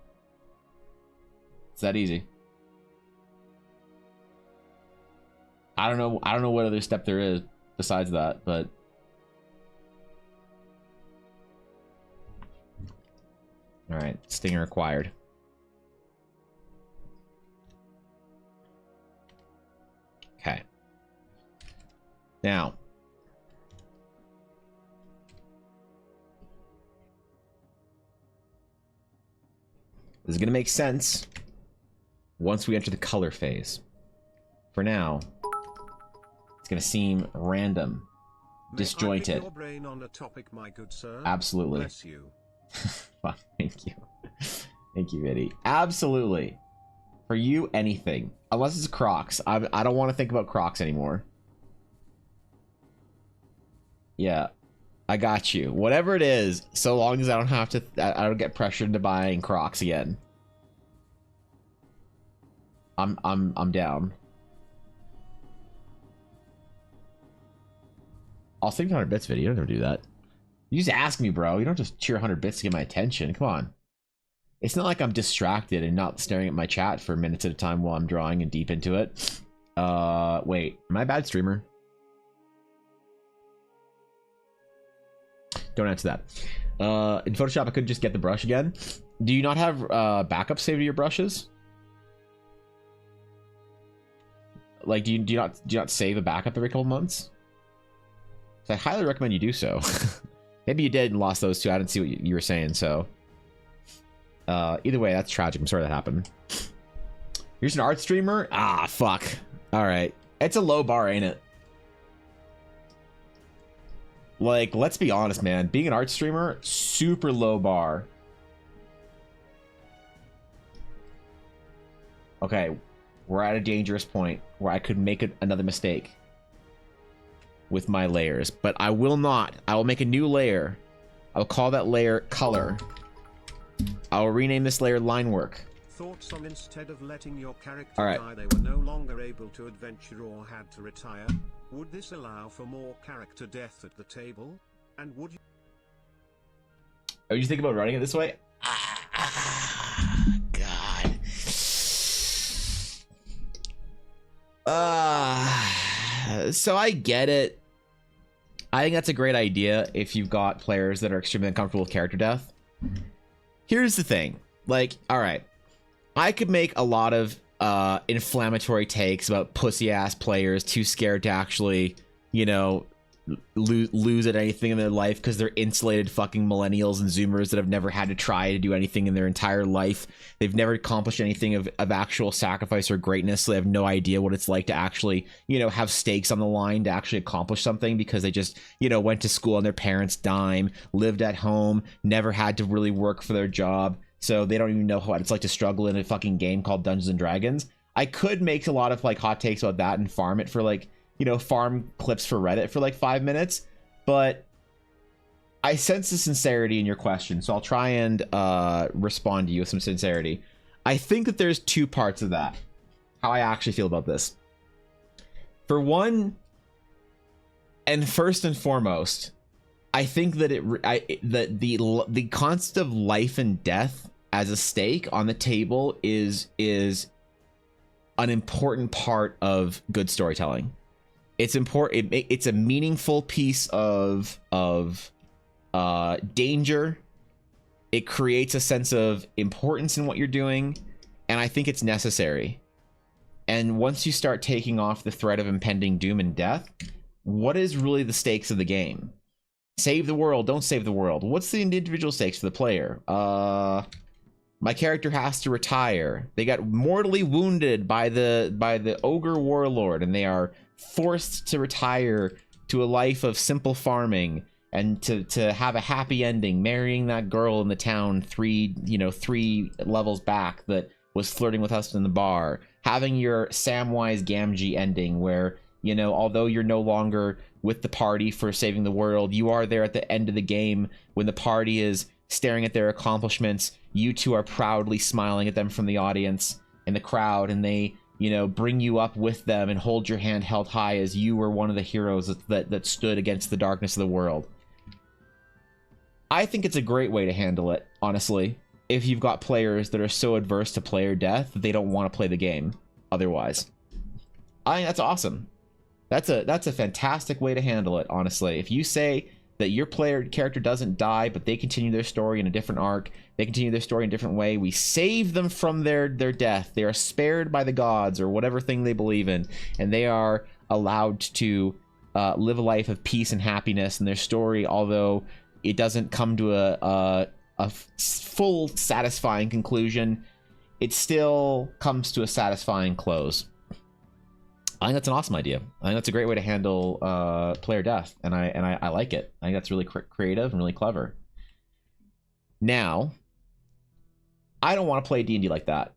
It's that easy. I don't know what other step there is besides that, but all right, stinger acquired. Okay. Now, this is going to make sense once we enter the color phase. For now, it's going to seem random, disjointed. Your brain on a topic, my good sir? Absolutely. Bless you. Thank you. Thank you, Eddie. Absolutely. For you, anything. Unless it's Crocs. I don't want to think about Crocs anymore. Yeah. I got you. Whatever it is, so long as I don't have to, I don't get pressured into buying Crocs again. I'm down. I'll save 100 bits video. You don't have to do that. You just ask me, bro. You don't just cheer 100 bits to get my attention. Come on. It's not like I'm distracted and not staring at my chat for minutes at a time while I'm drawing and deep into it. Wait. Am I a bad streamer? Don't answer that. In Photoshop, I could just get the brush again. Do you not have backup saved to your brushes? Like, do you not save a backup every couple months? So I highly recommend you do so. Maybe you did and lost those two. I didn't see what you were saying. So either way, that's tragic. I'm sorry that happened. Here's an art streamer. Ah, fuck. All right, it's a low bar, ain't it? Like, let's be honest, man. Being an art streamer, super low bar. Okay, we're at a dangerous point where I could make another mistake with my layers, but I will not. I will make a new layer. I'll call that layer color. I'll rename this layer line work. Thoughts on instead of letting your character die, they were no longer able to adventure or had to retire? Would this allow for more character death at the table? And would you... Are you thinking about running it this way? God. So I get it. I think that's a great idea if you've got players that are extremely uncomfortable with character death. Here's the thing. Like, all right, I could make a lot of inflammatory takes about pussy ass players too scared to actually, you know, lose at anything in their life because they're insulated fucking millennials and zoomers that have never had to try to do anything in their entire life. They've never accomplished anything of actual sacrifice or greatness, so they have no idea what it's like to actually, you know, have stakes on the line to actually accomplish something because they just, you know, went to school on their parents' dime, lived at home, never had to really work for their job, so they don't even know what it's like to struggle in a fucking game called Dungeons and Dragons. I could make a lot of like hot takes about that and farm it for like, you know, farm clips for Reddit for like 5 minutes, but I sense the sincerity in your question, so I'll try and respond to you with some sincerity. I think that there's two parts of that, how I actually feel about this. For one, and first and foremost, I think that the concept of life and death as a stake on the table is an important part of good storytelling. It's important. It's a meaningful piece of danger. It creates a sense of importance in what you're doing, and I think it's necessary. And once you start taking off the threat of impending doom and death, what is really the stakes of the game? Save the world, don't save the world. What's the individual stakes for the player? My character has to retire. They got mortally wounded by the ogre warlord, and they are forced to retire to a life of simple farming and to have a happy ending, marrying that girl in the town three levels back that was flirting with us in the bar, having your Samwise Gamgee ending where, you know, although you're no longer with the party for saving the world, you are there at the end of the game when the party is staring at their accomplishments. You two are proudly smiling at them from the audience in the crowd, and they, you know, bring you up with them and hold your hand held high as you were one of the heroes that stood against the darkness of the world. I think it's a great way to handle it, honestly, if you've got players that are so adverse to player death that they don't want to play the game otherwise. I think that's awesome. That's a fantastic way to handle it, honestly. If you say that your character doesn't die, but they continue their story in a different arc, they continue their story in a different way, we save them from their death, they are spared by the gods or whatever thing they believe in, and they are allowed to live a life of peace and happiness, and their story, although it doesn't come to a full satisfying conclusion, it still comes to a satisfying close. I think that's an awesome idea. I think that's a great way to handle player death, and I like it. I think that's really creative and really clever. Now, I don't want to play D&D like that.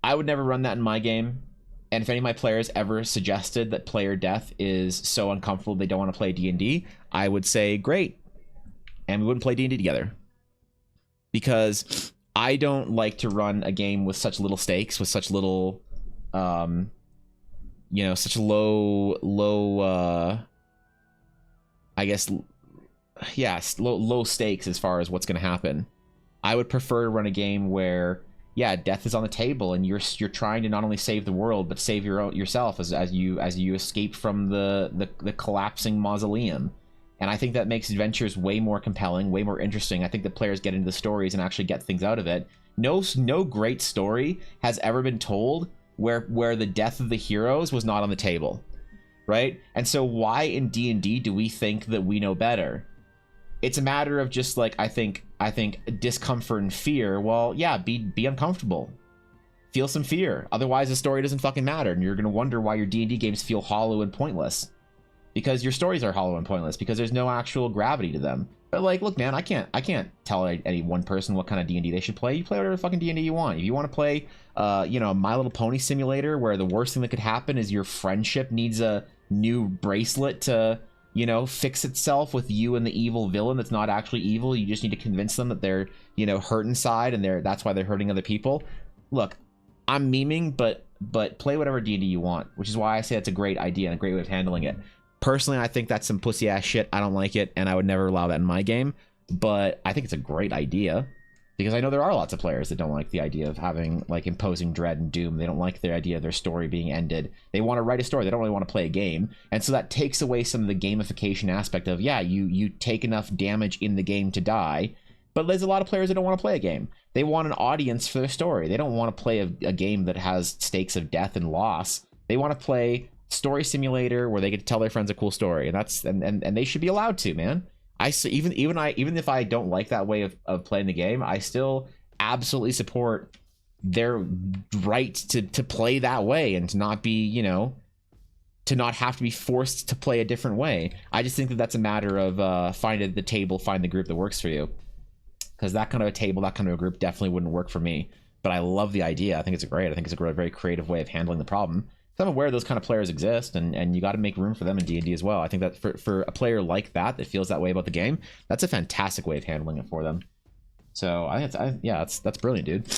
I would never run that in my game. And if any of my players ever suggested that player death is so uncomfortable they don't want to play D&D, I would say great, and we wouldn't play D&D together. Because I don't like to run a game with such little stakes, with such little you know, such low I guess, yeah, low stakes as far as what's going to happen. I would prefer to run a game where, yeah, death is on the table, and you're trying to not only save the world but save yourself as you escape from the collapsing mausoleum. And I think that makes adventures way more compelling, way more interesting. I think the players get into the stories and actually get things out of it. No great story has ever been told where the death of the heroes was not on the table, right? And so why in D&D do we think that we know better? It's a matter of just like, I think discomfort and fear. Well, yeah, be uncomfortable. Feel some fear. Otherwise the story doesn't fucking matter, and you're going to wonder why your D&D games feel hollow and pointless. Because your stories are hollow and pointless, because there's no actual gravity to them. But like, look, man, I can't tell any one person what kind of D&D they should play. You play whatever fucking D&D you want. If you want to play, My Little Pony Simulator, where the worst thing that could happen is your friendship needs a new bracelet to, fix itself with you and the evil villain that's not actually evil. You just need to convince them that they're, hurt inside, and that's why they're hurting other people. Look, I'm memeing, but play whatever D&D you want, which is why I say it's a great idea and a great way of handling it. Personally, I think that's some pussy ass shit. I don't like it, and I would never allow that in my game. But I think it's a great idea, because I know there are lots of players that don't like the idea of having like imposing dread and doom. They don't like the idea of their story being ended. They want to write a story. They don't really want to play a game, and so that takes away some of the gamification aspect of, yeah, you take enough damage in the game to die. But there's a lot of players that don't want to play a game. They want an audience for their story. They don't want to play a game that has stakes of death and loss. They want to play story simulator where they get to tell their friends a cool story, and that's and they should be allowed to, man. I see, even if I don't like that way of playing the game, I still absolutely support their right to play that way and to not be, to not have to be forced to play a different way. I just think that that's a matter of find the group that works for you, because that kind of a table, that kind of a group definitely wouldn't work for me. But I love the idea. I think it's great. I think it's a very creative way of handling the problem. I'm aware those kind of players exist, and you got to make room for them in D&D as well. I think that for a player like that feels that way about the game, that's a fantastic way of handling it for them. So I think that's brilliant, dude.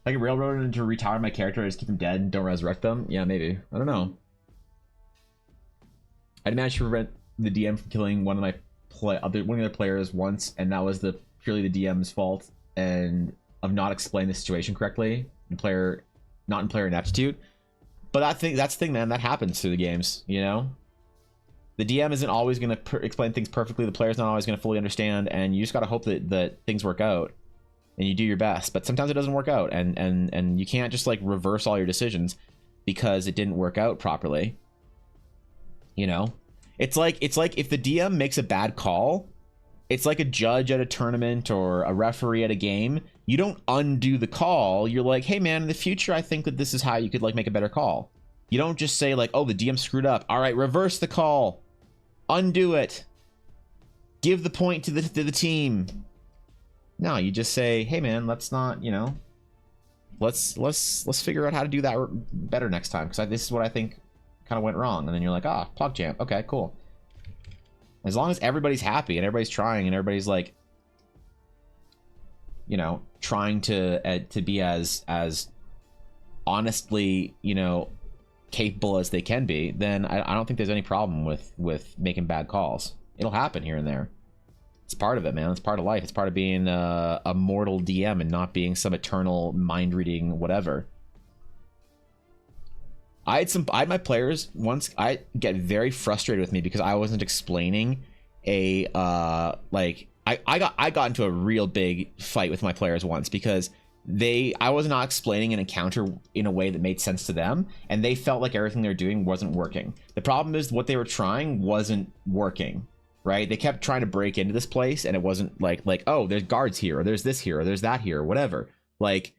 I can railroad them to retire my character, I just keep them dead and don't resurrect them. Yeah, maybe. I don't know. I'd managed to prevent the DM from killing one of the players once, and that was purely the DM's fault and of not explaining the situation correctly. Not in player ineptitude. But that's the thing, man. That happens through the games, The DM isn't always going to explain things perfectly. The player's not always going to fully understand, and you just got to hope that things work out, and you do your best. But sometimes it doesn't work out, and you can't just like reverse all your decisions because it didn't work out properly. It's like if the DM makes a bad call, it's like a judge at a tournament or a referee at a game. You don't undo the call. You're like, hey man, in the future, I think that this is how you could like make a better call. You don't just say like, oh, the DM screwed up. All right, reverse the call, undo it, give the point to the team. No, you just say, hey man, let's not, let's figure out how to do that better next time, because this is what I think kind of went wrong. And then you're like, PogChamp, okay, cool. As long as everybody's happy and everybody's trying and everybody's like, trying to be as honestly, capable as they can be, then I don't think there's any problem with making bad calls. It'll happen here and there. It's part of it, man. It's part of life. It's part of being a mortal DM and not being some eternal mind-reading whatever. I had my players once. I get very frustrated with me because I wasn't explaining I got into a real big fight with my players once because I was not explaining an encounter in a way that made sense to them, and they felt like everything they were doing wasn't working. The problem is what they were trying wasn't working, right? They kept trying to break into this place, and it wasn't like oh, there's guards here, or there's this here, or there's that here, or whatever. Like,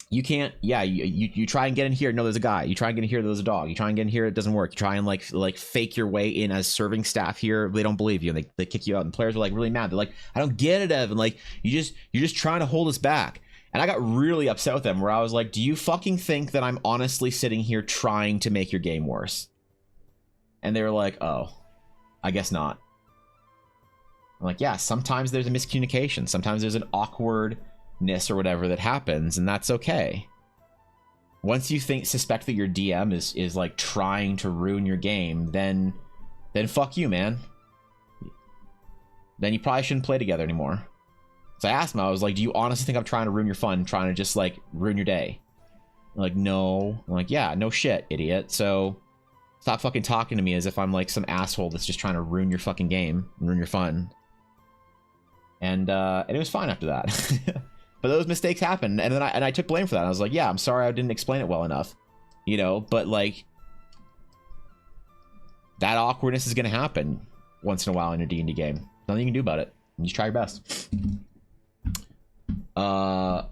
you can't, you try and get in here, no, there's a guy. You try and get in here, there's a dog. You try and get in here, it doesn't work. You try and like fake your way in as serving staff here, they don't believe you, and they kick you out. And players are like really mad. They're like, I don't get it, Evan. Like, you're just trying to hold us back. And I got really upset with them, where I was like, do you fucking think that I'm honestly sitting here trying to make your game worse? And they were like, oh, I guess not. I'm like, yeah, sometimes there's a miscommunication. Sometimes there's an awkwardness or whatever that happens, and that's okay. Once you suspect that your DM is like trying to ruin your game, then fuck you, man. Then you probably shouldn't play together anymore. So I asked him, I was like, do you honestly think I'm trying to ruin your fun, trying to just like ruin your day? I'm like, no. I'm like, yeah, no shit, idiot. So Stop fucking talking to me as if I'm like some asshole that's just trying to ruin your fucking game, ruin your fun. And it was fine after that. But those mistakes happened, and then I took blame for that. I was like, yeah, I'm sorry I didn't explain it well enough, you know. But like, that awkwardness is gonna happen once in a while in a D&D game. Nothing you can do about it. You just try your best. That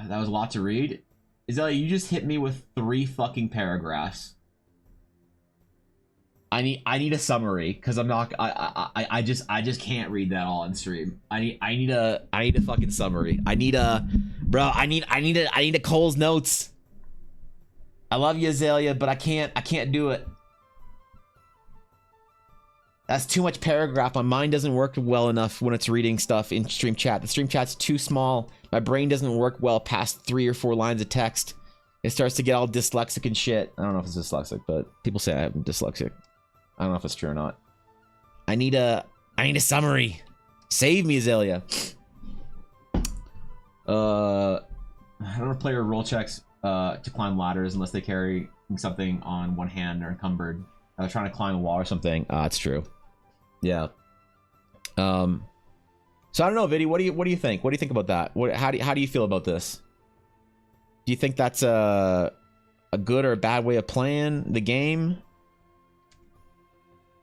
was a lot to read. Azalea, you just hit me with 3 fucking paragraphs. I need a summary because I'm not. I just can't read that all on stream. I need a fucking summary. I need a Cole's notes. I love you, Azalea, but I can't do it. That's too much paragraph. My mind doesn't work well enough when it's reading stuff in stream chat. The stream chat's too small. My brain doesn't work well past 3 or 4 lines of text. It starts to get all dyslexic and shit. I don't know if it's dyslexic, but people say I'm dyslexic. I don't know if it's true or not. I need a summary. Save me, Azalea. I don't know, player roll checks to climb ladders unless they carry something on one hand or encumbered. Trying to climb a wall or something. It's true. Yeah. So I don't know, Viddy. What do you think? What do you think about that? How do you feel about this? Do you think that's a good or a bad way of playing the game?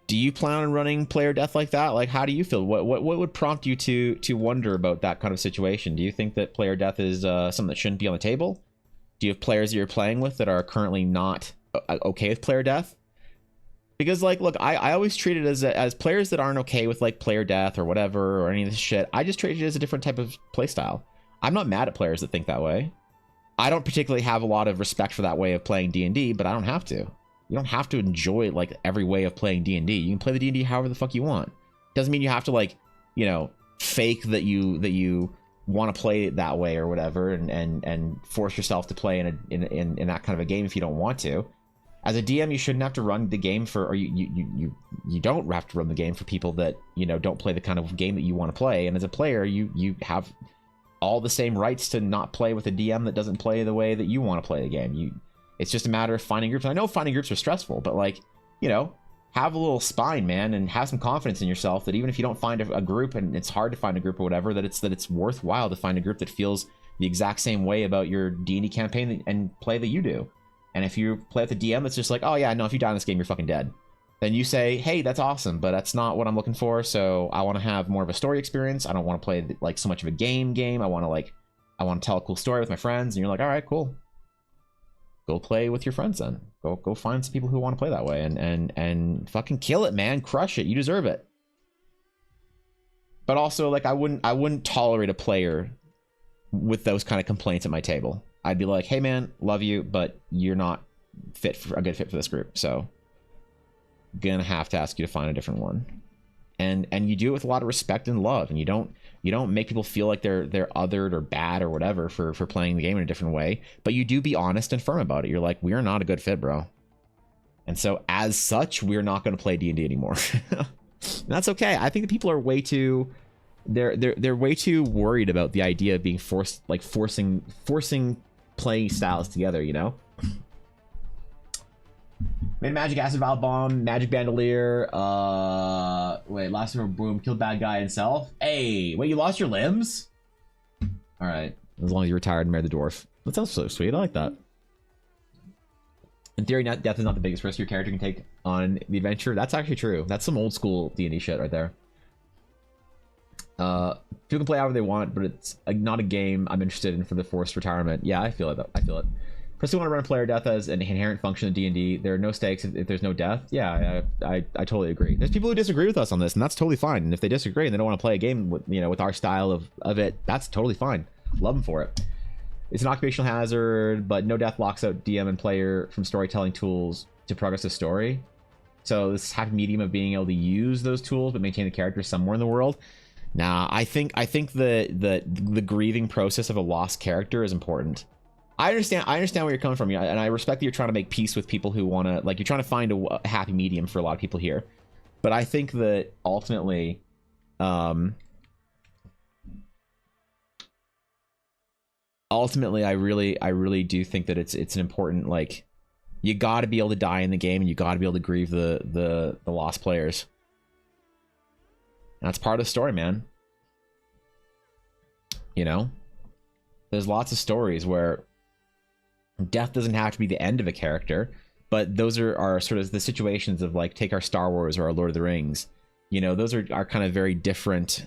Do you plan on running player death like that? Like, how do you feel? What would prompt you to wonder about that kind of situation? Do you think that player death is something that shouldn't be on the table? Do you have players that you're playing with that are currently not okay with player death? Because, like, look, I always treat it as players that aren't okay with, like, player death or whatever or any of this shit. I just treat it as a different type of playstyle. I'm not mad at players that think that way. I don't particularly have a lot of respect for that way of playing D&D, but I don't have to. You don't have to enjoy, like, every way of playing D&D. You can play the D&D however the fuck you want. Doesn't mean you have to, like, you know, fake that you want to play it that way or whatever and force yourself to play in that kind of a game if you don't want to. As a DM, you shouldn't have to run the game for, or you don't have to run the game for people that, you know, don't play the kind of game that you want to play. And as a player, you have all the same rights to not play with a DM that doesn't play the way that you want to play the game. It's just a matter of finding groups. I know finding groups are stressful, but, like, you know, have a little spine, man, and have some confidence in yourself that even if you don't find a group, and it's hard to find a group or whatever, that it's worthwhile to find a group that feels the exact same way about your D&D campaign and play that you do. And if you play with a DM that's just like, oh yeah, no, if you die in this game, you're fucking dead. Then you say, hey, that's awesome, but that's not what I'm looking for. So I want to have more of a story experience. I don't want to play like so much of a game. I want to tell a cool story with my friends. And you're like, all right, cool. Go play with your friends then. Go find some people who want to play that way and fucking kill it, man. Crush it. You deserve it. But also, like, I wouldn't tolerate a player with those kind of complaints at my table. I'd be like, hey man, love you, but you're not a good fit for this group. So gonna have to ask you to find a different one. And you do it with a lot of respect and love, and you don't make people feel like they're othered or bad or whatever for playing the game in a different way. But you do be honest and firm about it. You're like, we're not a good fit, bro. And so as such, we're not going to play D&D anymore. That's okay. I think that people are way too they're way too worried about the idea of being forcing playing styles together, you know? Made magic acid valve bomb, magic bandolier, wait, last one boom, killed bad guy himself. Hey, wait, you lost your limbs? Alright. As long as you retired and married the dwarf. That sounds so sweet, I like that. In theory, death is not the biggest risk your character can take on the adventure. That's actually true. That's some old school D&D shit right there. People can play however they want, but it's not a game I'm interested in for the forced retirement. Yeah, I feel it though. I feel it. Personally want to run a player death as an inherent function of D&D. There are no stakes if there's no death. Yeah, I totally agree. There's people who disagree with us on this, and that's totally fine. And if they disagree and they don't want to play a game with, you know, with our style of it, that's totally fine. Love them for it. It's an occupational hazard, but no death locks out DM and player from storytelling tools to progress the story. So this happy medium of being able to use those tools but maintain the character somewhere in the world. Nah, I think the grieving process of a lost character is important. I understand where you're coming from, and I respect that you're trying to make peace with people who want to, like, you're trying to find a happy medium for a lot of people here. But I think that ultimately, I really do think that it's an important, like, You got to be able to die in the game, and you got to be able to grieve the lost players. And that's part of the story, man. You know, there's lots of stories where death doesn't have to be the end of a character, but those are sort of the situations of, like, take our Star Wars or our Lord of the Rings. You know, those are kind of very different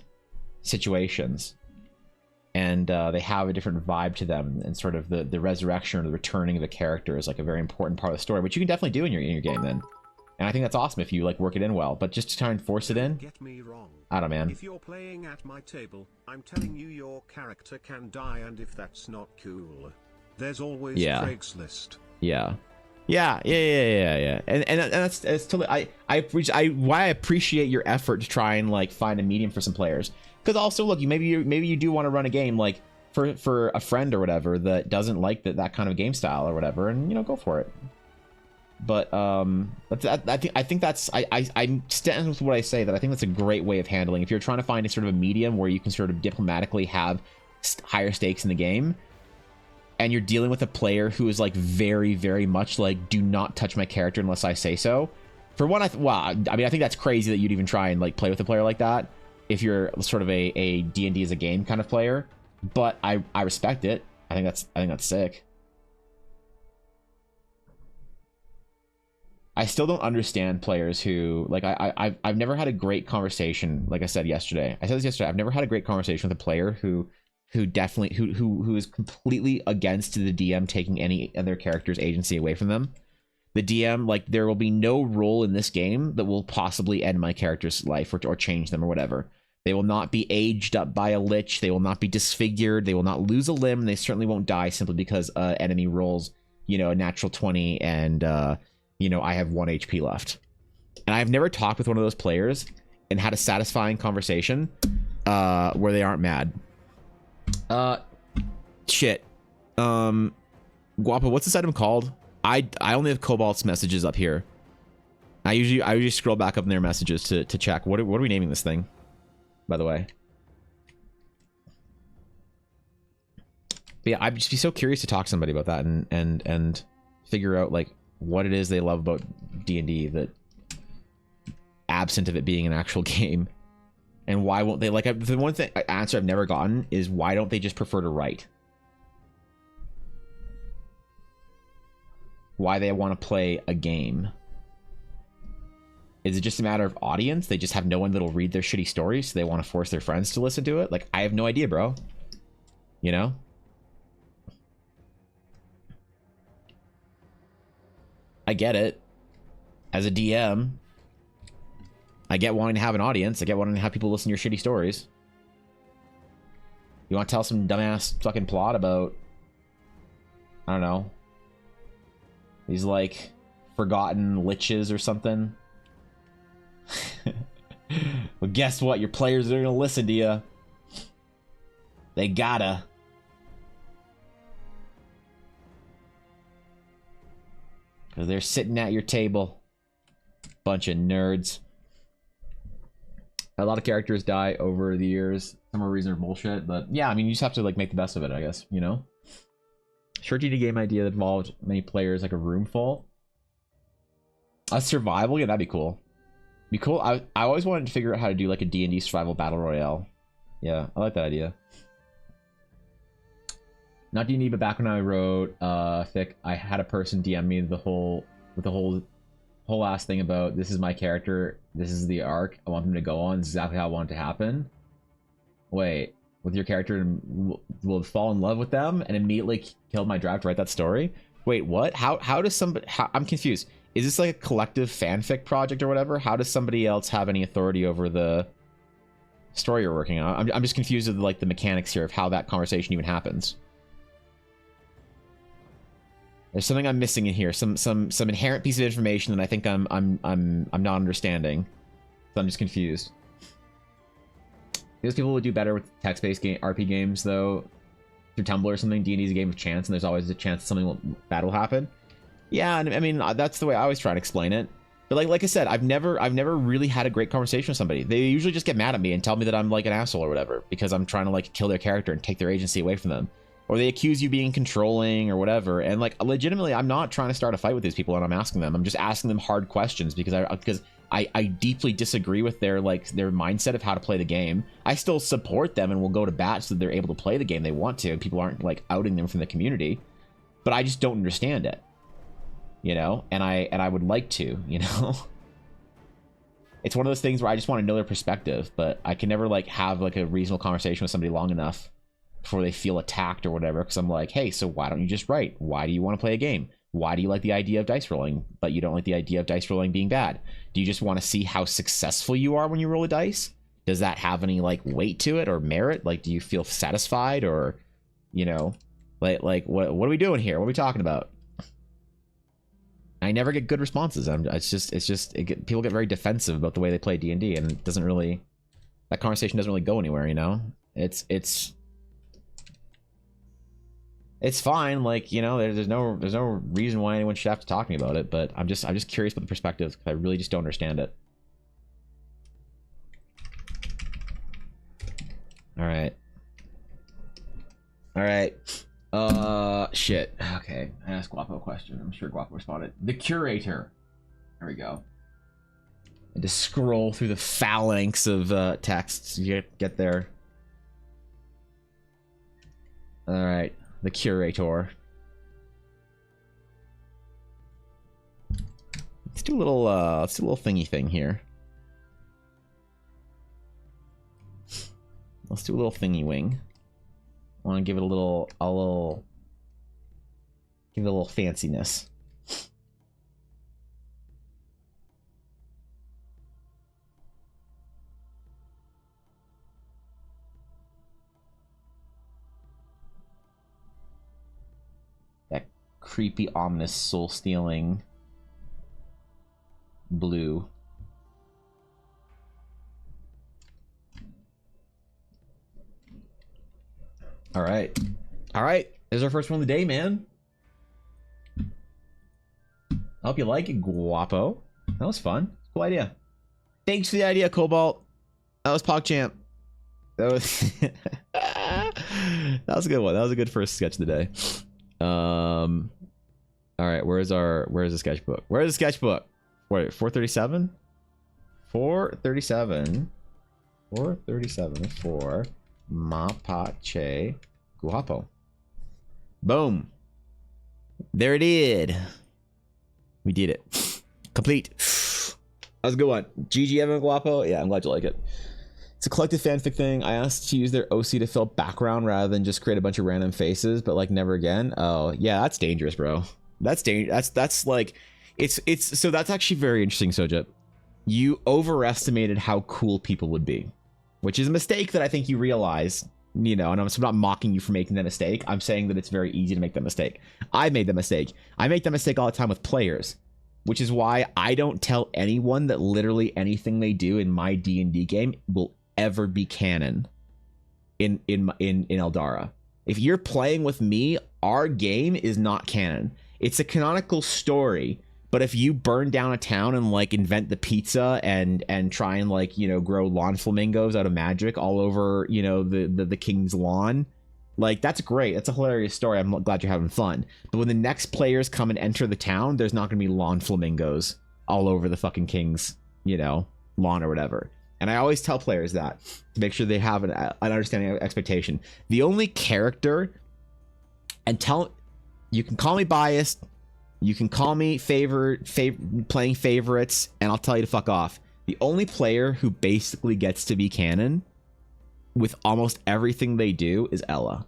situations, and they have a different vibe to them, and sort of the resurrection or the returning of the character is like a very important part of the story, which you can definitely do in your game then. And I think that's awesome if you like work it in well, but just to try and force it in, Get me wrong. I don't know, man. If you're playing at my table, I'm telling you your character can die, and if that's not cool, there's always Craigslist. Yeah. And that's totally why I appreciate your effort to try and like find a medium for some players. Because also, look, maybe you do want to run a game like for a friend or whatever that doesn't like that kind of game style or whatever, and, you know, go for it. But I think that's I stand with what I say, that I think that's a great way of handling. If you're trying to find a sort of a medium where you can sort of diplomatically have higher stakes in the game, and you're dealing with a player who is like very, very much like, do not touch my character unless I say so. For one, I think that's crazy that you'd even try and like play with a player like that if you're sort of a D&D as a game kind of player. But I respect it. I think that's sick. I still don't understand players who, like, I've never had a great conversation. Like I said yesterday, I've never had a great conversation with a player who definitely who is completely against the DM taking any of their character's agency away from them. The DM, like, there will be no role in this game that will possibly end my character's life or change them or whatever. They will not be aged up by a lich. They will not be disfigured. They will not lose a limb. They certainly won't die simply because enemy rolls, you know, a natural 20 and you know, I have 1 HP left. And I've never talked with one of those players and had a satisfying conversation where they aren't mad. Shit. Guapo, what's this item called? I only have Cobalt's messages up here. I usually scroll back up in their messages to check. What are we naming this thing, by the way? But yeah, I'd just be so curious to talk to somebody about that and figure out like what it is they love about D&D that absent of it being an actual game. And why won't they, like, the one thing answer I've never gotten is why don't they just prefer to write? Why they want to play a game? Is it just a matter of audience? They just have no one that'll read their shitty stories, so they want to force their friends to listen to it? Like, I have no idea, bro. You know? I get it. As a DM, I get wanting to have an audience. I get wanting to have people listen to your shitty stories. You want to tell some dumbass fucking plot about, I don't know, these like forgotten liches or something? Well, guess what? Your players are gonna listen to you. They gotta. Because they're sitting at your table. Bunch of nerds. A lot of characters die over the years. Some reason or bullshit, but yeah, I mean, you just have to like make the best of it, I guess, you know? Short D&D game idea that involved many players, like a room full. A survival? Yeah, that'd be cool. Be cool. I always wanted to figure out how to do like a D&D survival battle royale. Yeah, I like that idea. Not D&D, but back when I wrote Fic, I had a person DM me the whole ass thing about, this is my character, this is the arc I want them to go on, this is exactly how I want it to happen. Wait, with your character will fall in love with them and immediately killed my drive to write that story? Wait, what? How does somebody... I'm confused. Is this like a collective fanfic project or whatever? How does somebody else have any authority over the story you're working on? I'm just confused with like the mechanics here of how that conversation even happens. There's something I'm missing in here. Some inherent piece of information that I think I'm not understanding. So I'm just confused. Those people would do better with text-based RP games though. Through Tumblr or something. D&D is a game of chance, and there's always a chance that bad will happen. Yeah, and I mean that's the way I always try to explain it. But like I said, I've never really had a great conversation with somebody. They usually just get mad at me and tell me that I'm like an asshole or whatever because I'm trying to like kill their character and take their agency away from them. or they accuse you being controlling or whatever. And like legitimately, I'm not trying to start a fight with these people, and I'm asking them. I'm just asking them hard questions because I deeply disagree with their mindset of how to play the game. I still support them and will go to bat so that they're able to play the game they want to, and people aren't like outing them from the community. But I just don't understand it, you know. And I would like to, you know. It's one of those things where I just want to know their perspective, but I can never like have like a reasonable conversation with somebody long enough before they feel attacked or whatever, because I'm like, hey, so why don't you just write? Why do you want to play a game? Why do you like the idea of dice rolling, but you don't like the idea of dice rolling being bad? Do you just want to see how successful you are when you roll a dice? Does that have any like weight to it or merit? Like, do you feel satisfied, or, you know, like what are we doing here? What are we talking about? I never get good responses. People get very defensive about the way they play D&D, and it doesn't really, that conversation doesn't really go anywhere, you know? It's fine, like, you know, there's no reason why anyone should have to talk to me about it, but I'm just curious about the perspective, because I really just don't understand it. All right. Shit. Okay, I asked Guapo a question. I'm sure Guapo responded. The curator. There we go. And to scroll through the phalanx of texts, you get there. All right. The curator. Let's do a little thingy thing here. Let's do a little thingy wing. I want to give it a little fanciness. That creepy, ominous, soul-stealing blue. All right. This is our first one of the day, man. I hope you like it, Guapo. That was fun. Cool idea. Thanks for the idea, Cobalt. That was PogChamp. That was that was a good one. That was a good first sketch of the day. All right, where's the sketchbook? Where's the sketchbook? Wait, 437? 437 for Mapache Guapo. Boom. There it is. We did it. Complete. That was a good one. GG Evan Guapo. Yeah, I'm glad you like it. It's a collective fanfic thing. I asked to use their OC to fill background rather than just create a bunch of random faces, but like never again. Oh, yeah, that's dangerous, bro. That's dangerous. That's like, it's so that's actually very interesting, Soja. You overestimated how cool people would be, which is a mistake that I think you realize, you know, and I'm not mocking you for making that mistake. I'm saying that it's very easy to make that mistake. I made that mistake. I make that mistake all the time with players, which is why I don't tell anyone that literally anything they do in my D&D game will ever be canon in Eldara. If you're playing with me, our game is not canon. It's a canonical story, but if you burn down a town and like invent the pizza and try and like, you know, grow lawn flamingos out of magic all over, you know, the king's lawn, like that's great. That's a hilarious story. I'm glad you're having fun. But when the next players come and enter the town, there's not going to be lawn flamingos all over the fucking king's, you know, lawn or whatever. And I always tell players that to make sure they have an understanding of expectation. The only character, and you can call me biased, you can call me playing favorites, and I'll tell you to fuck off. The only player who basically gets to be canon with almost everything they do is Ella,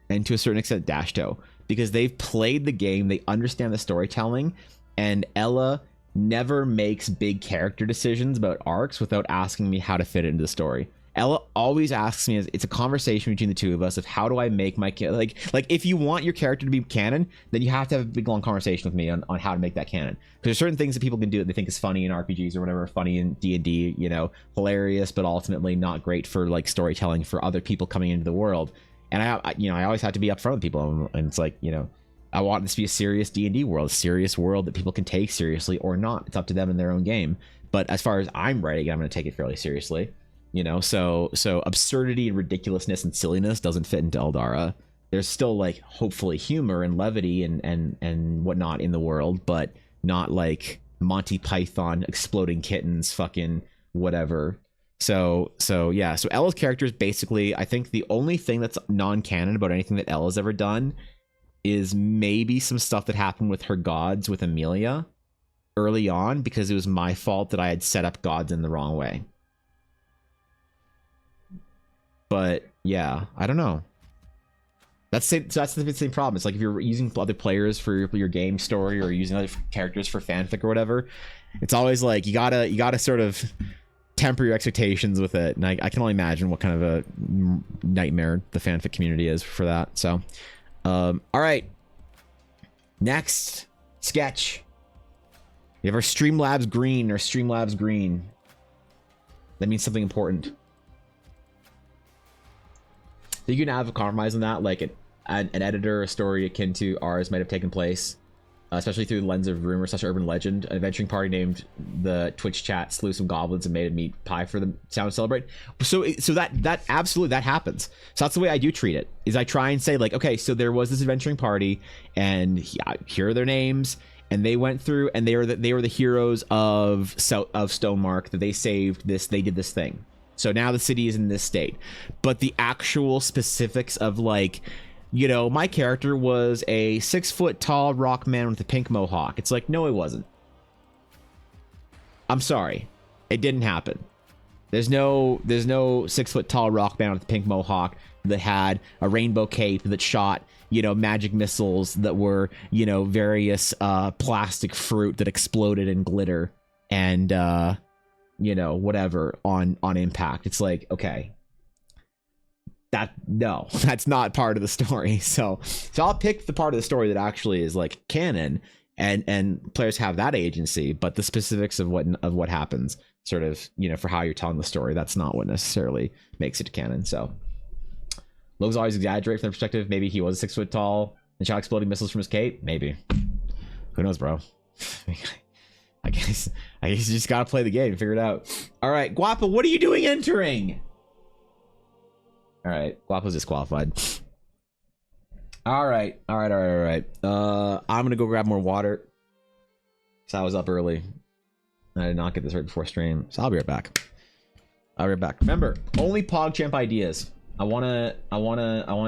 and to a certain extent Dashto, because they've played the game, they understand the storytelling, and Ella never makes big character decisions about arcs without asking me how to fit it into the story. Ella always asks me, it's a conversation between the two of us of how do I make my like if you want your character to be canon, then you have to have a big long conversation with me on how to make that canon. Because there's certain things that people can do that they think is funny in RPGs or whatever, funny in D&D, you know, hilarious, but ultimately not great for like storytelling for other people coming into the world. And I always have to be upfront with people, and it's like, you know, I want this to be a serious D&D world, a serious world that people can take seriously or not. It's up to them in their own game. But as far as I'm writing, I'm going to take it fairly seriously. You know, so absurdity and ridiculousness and silliness doesn't fit into Eldara. there's still like hopefully humor and levity and whatnot in the world, but not like Monty Python exploding kittens fucking whatever. So yeah, so Ella's character is basically, I think the only thing that's non-canon about anything that Ella's ever done is maybe some stuff that happened with her gods with Amelia early on, because it was my fault that I had set up gods in the wrong way. But yeah, I don't know. That's the same problem. It's like if you're using other players for your game story or using other characters for fanfic or whatever, it's always like you gotta sort of temper your expectations with it. And I can only imagine what kind of a nightmare the fanfic community is for that. So, all right, next sketch. We have our Streamlabs green or Streamlabs green. That means something important. So you can have a compromise on that, like an editor, a story akin to ours might have taken place, especially through the lens of rumor / urban legend. An adventuring party named the Twitch chat slew some goblins and made a meat pie for them to celebrate. So that absolutely that happens. So that's the way I do treat it. Is I try and say like, okay, so there was this adventuring party, and here are their names, and they went through, and they were the heroes of Stonemark, that they saved this, they did this thing. So now the city is in this state. But the actual specifics of like, you know, my character was a 6-foot tall rock man with a pink mohawk. It's like, no, it wasn't. I'm sorry. It didn't happen. There's no 6-foot tall rock man with a pink mohawk that had a rainbow cape that shot, you know, magic missiles that were, you know, various plastic fruit that exploded in glitter and you know, whatever on impact. It's like, okay, that's not part of the story. So I'll pick the part of the story that actually is like canon, and players have that agency, but the specifics of what happens sort of, you know, for how you're telling the story, that's not what necessarily makes it canon. So Lowe's always exaggerate from the perspective. Maybe he was 6 foot tall and shot exploding missiles from his cape. Maybe. Who knows, bro? I guess you just gotta play the game and figure it out. All right, Guapo, what are you doing entering? All right, Guapo's disqualified. All right. I'm gonna go grab more water. So I was up early. I did not get this right before stream, so I'll be right back. Remember, only PogChamp ideas. I wanna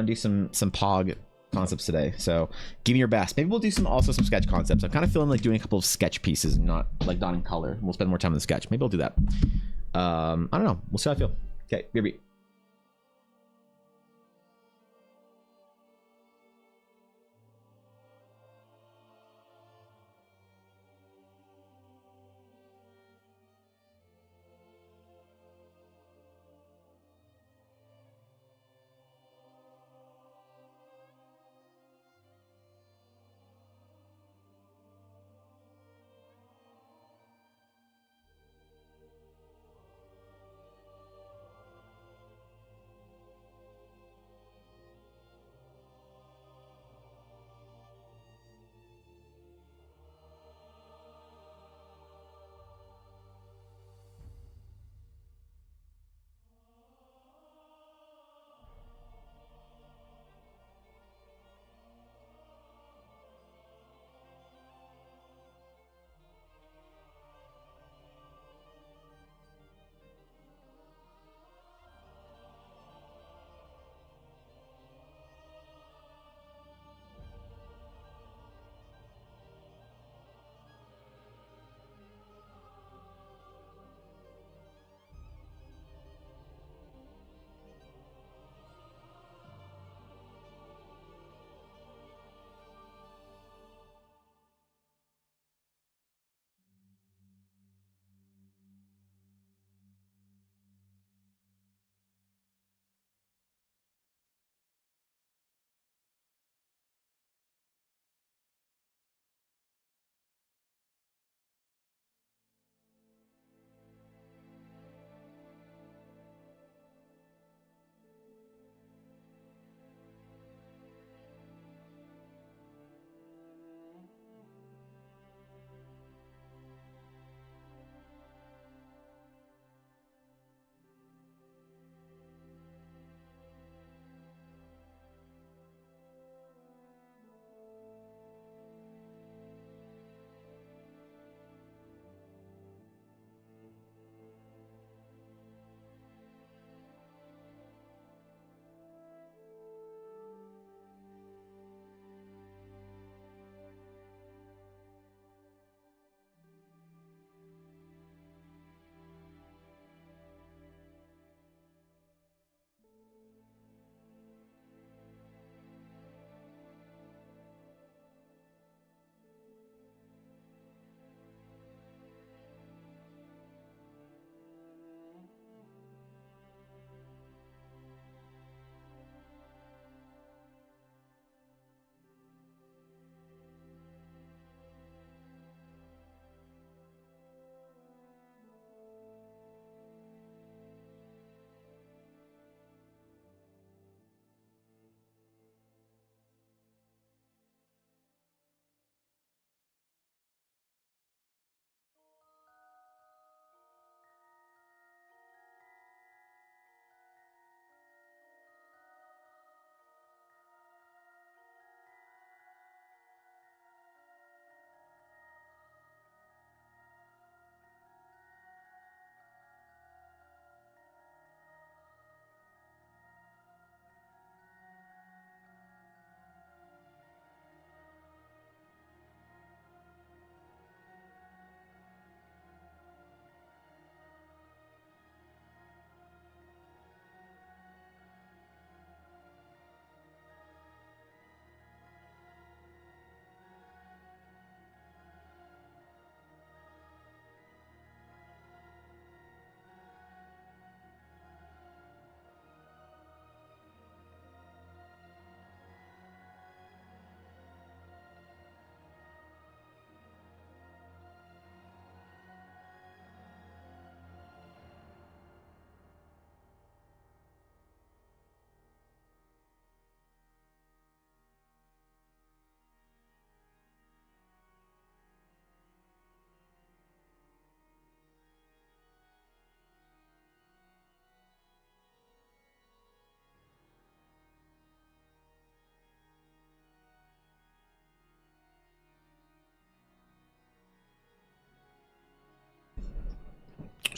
do some Pog concepts today, so give me your best. Maybe we'll do some sketch concepts. I'm kind of feeling like doing a couple of sketch pieces, not in color. We'll spend more time on the sketch. Maybe I'll do that. I don't know, we'll see how I feel. Okay, BRB.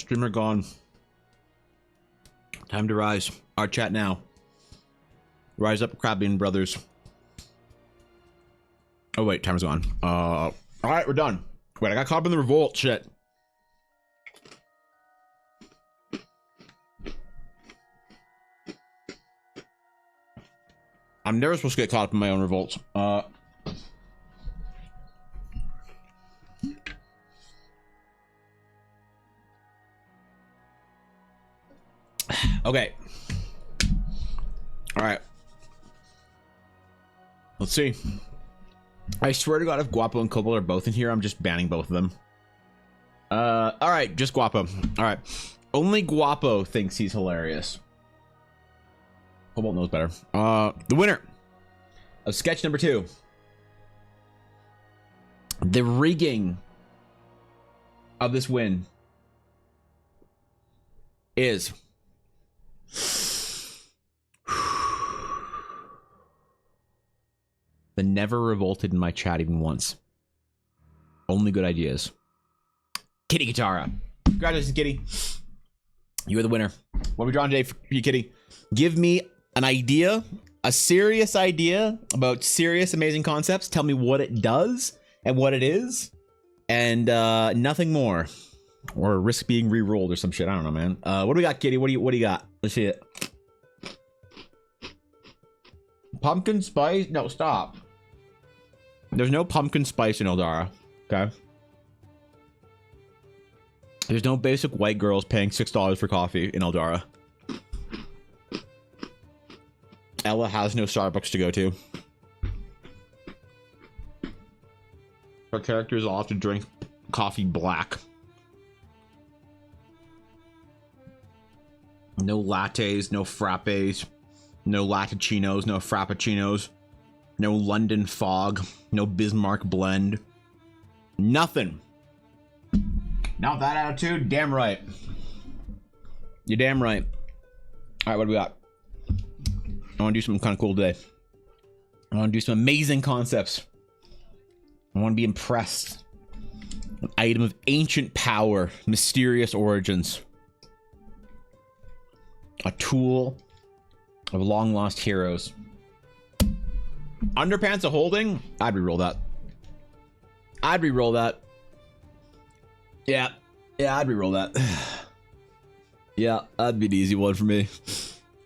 Streamer gone. Time to rise. Our chat now. Rise up, Crabbean brothers. Oh wait, time's gone. All right, we're done. Wait, I got caught up in the revolt shit. I'm never supposed to get caught up in my own revolts. Okay. All right. Let's see. I swear to God, if Guapo and Cobalt are both in here, I'm just banning both of them. All right, just Guapo. All right. Only Guapo thinks he's hilarious. Cobalt knows better. The winner of sketch number 2. The rigging of this win is the never revolted in my chat even once. Only good ideas. Kitty Guitarra. Congratulations, Kitty. You are the winner. What are we drawing today for you, Kitty? Give me an idea, a serious idea about serious, amazing concepts. Tell me what it does and what it is, and nothing more. Or risk being re-rolled or some shit. I don't know, man. What do we got, Kitty? What do you got? Let's see it. Pumpkin spice? No, stop. There's no pumpkin spice in Eldara. Okay. There's no basic white girls paying $6 for coffee in Eldara. Ella has no Starbucks to go to. Her characters all have to drink coffee black. No lattes, no frappes, no lattichinos, no frappuccinos, no London fog, no Bismarck blend. Nothing. Not that attitude? Damn right. You're damn right. All right, what do we got? I want to do something kind of cool today. I want to do some amazing concepts. I want to be impressed. An item of ancient power, mysterious origins. A tool of long lost heroes. Underpants of holding? I'd re-roll that. I'd re-roll that. Yeah, I'd re-roll that. Yeah, that'd be an easy one for me.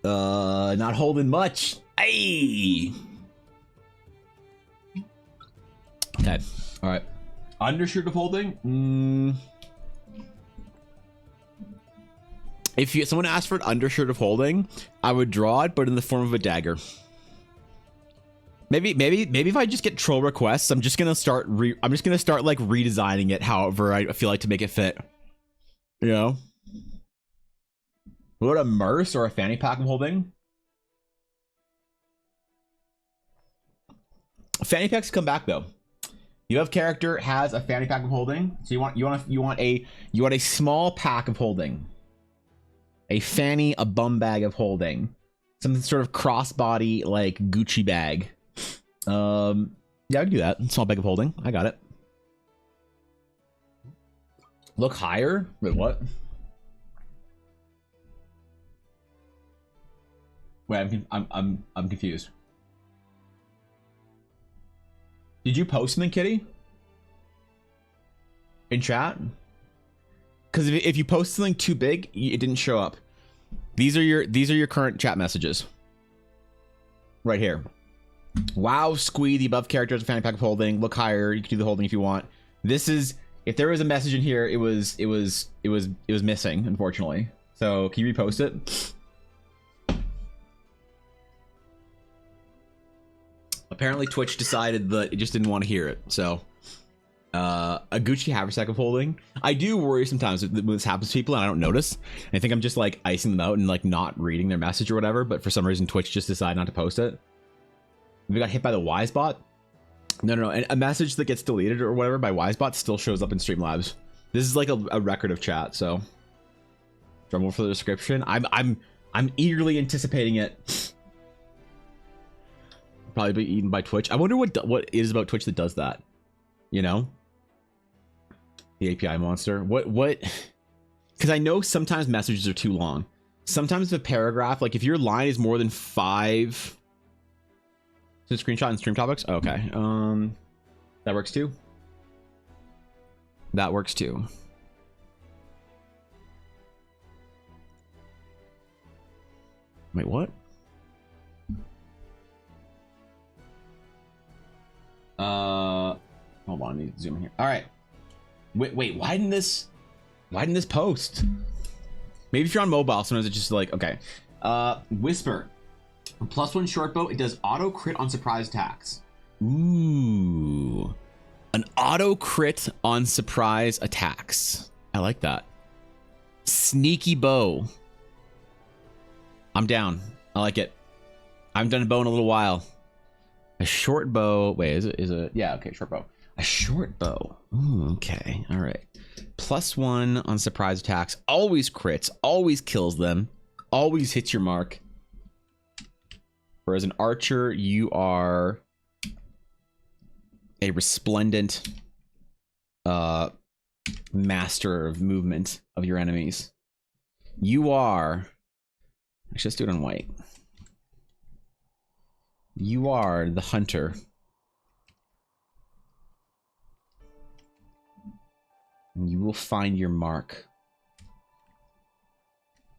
Not holding much. Hey. Okay. All right. Undershirt of holding. If someone asked for an undershirt of holding, I would draw it, but in the form of a dagger. Maybe if I just get troll requests, I'm just gonna start like redesigning it however I feel like to make it fit. You know? What a merce or a fanny pack I'm holding? Fanny packs come back though. You have character has a fanny pack of holding, so you want a small pack of holding, a fanny, a bum bag of holding, some sort of crossbody like Gucci bag. Yeah, I can do that. Small bag of holding. I got it. Look higher? Wait, what? Wait, I'm confused. Did you post something, Kitty? In chat? Because if you post something too big, it didn't show up. These are your current chat messages. Right here. Wow, Squee, the above character has a fanny pack of holding. Look higher. You can do the holding if you want. This is, if there was a message in here, it was missing, unfortunately. So can you repost it? Apparently Twitch decided that it just didn't want to hear it. So a Gucci haversack of holding. I do worry sometimes when this happens to people and I don't notice. I think I'm just like icing them out and like not reading their message or whatever, but for some reason Twitch just decided not to post it. We got hit by the Wisebot. No. And a message that gets deleted or whatever by Wisebot still shows up in Streamlabs. This is like a record of chat, so drum roll for the description. I'm eagerly anticipating it. Probably be eaten by Twitch. I wonder what it is about Twitch that does that. You know? The API monster. What Because I know sometimes messages are too long. Sometimes a paragraph, like if your line is more than 5. So screenshot and stream topics. Okay. That works too. That works too. Wait, what? Hold on, I need to zoom in here. All right. Wait, why didn't this post? Maybe if you're on mobile, sometimes it's just like, okay. Whisper. +1 short bow, it does auto crit on surprise attacks. Ooh. An auto crit on surprise attacks. I like that. Sneaky bow. I'm down. I like it. I haven't done a bow in a little while. A short bow. Wait, is it? Yeah, okay, short bow. A short bow. Ooh, okay, all right. +1 on surprise attacks. Always crits. Always kills them. Always hits your mark. Whereas an archer, you are a resplendent master of movement of your enemies. You are... Actually, let's do it on white. You are the hunter. You will find your mark.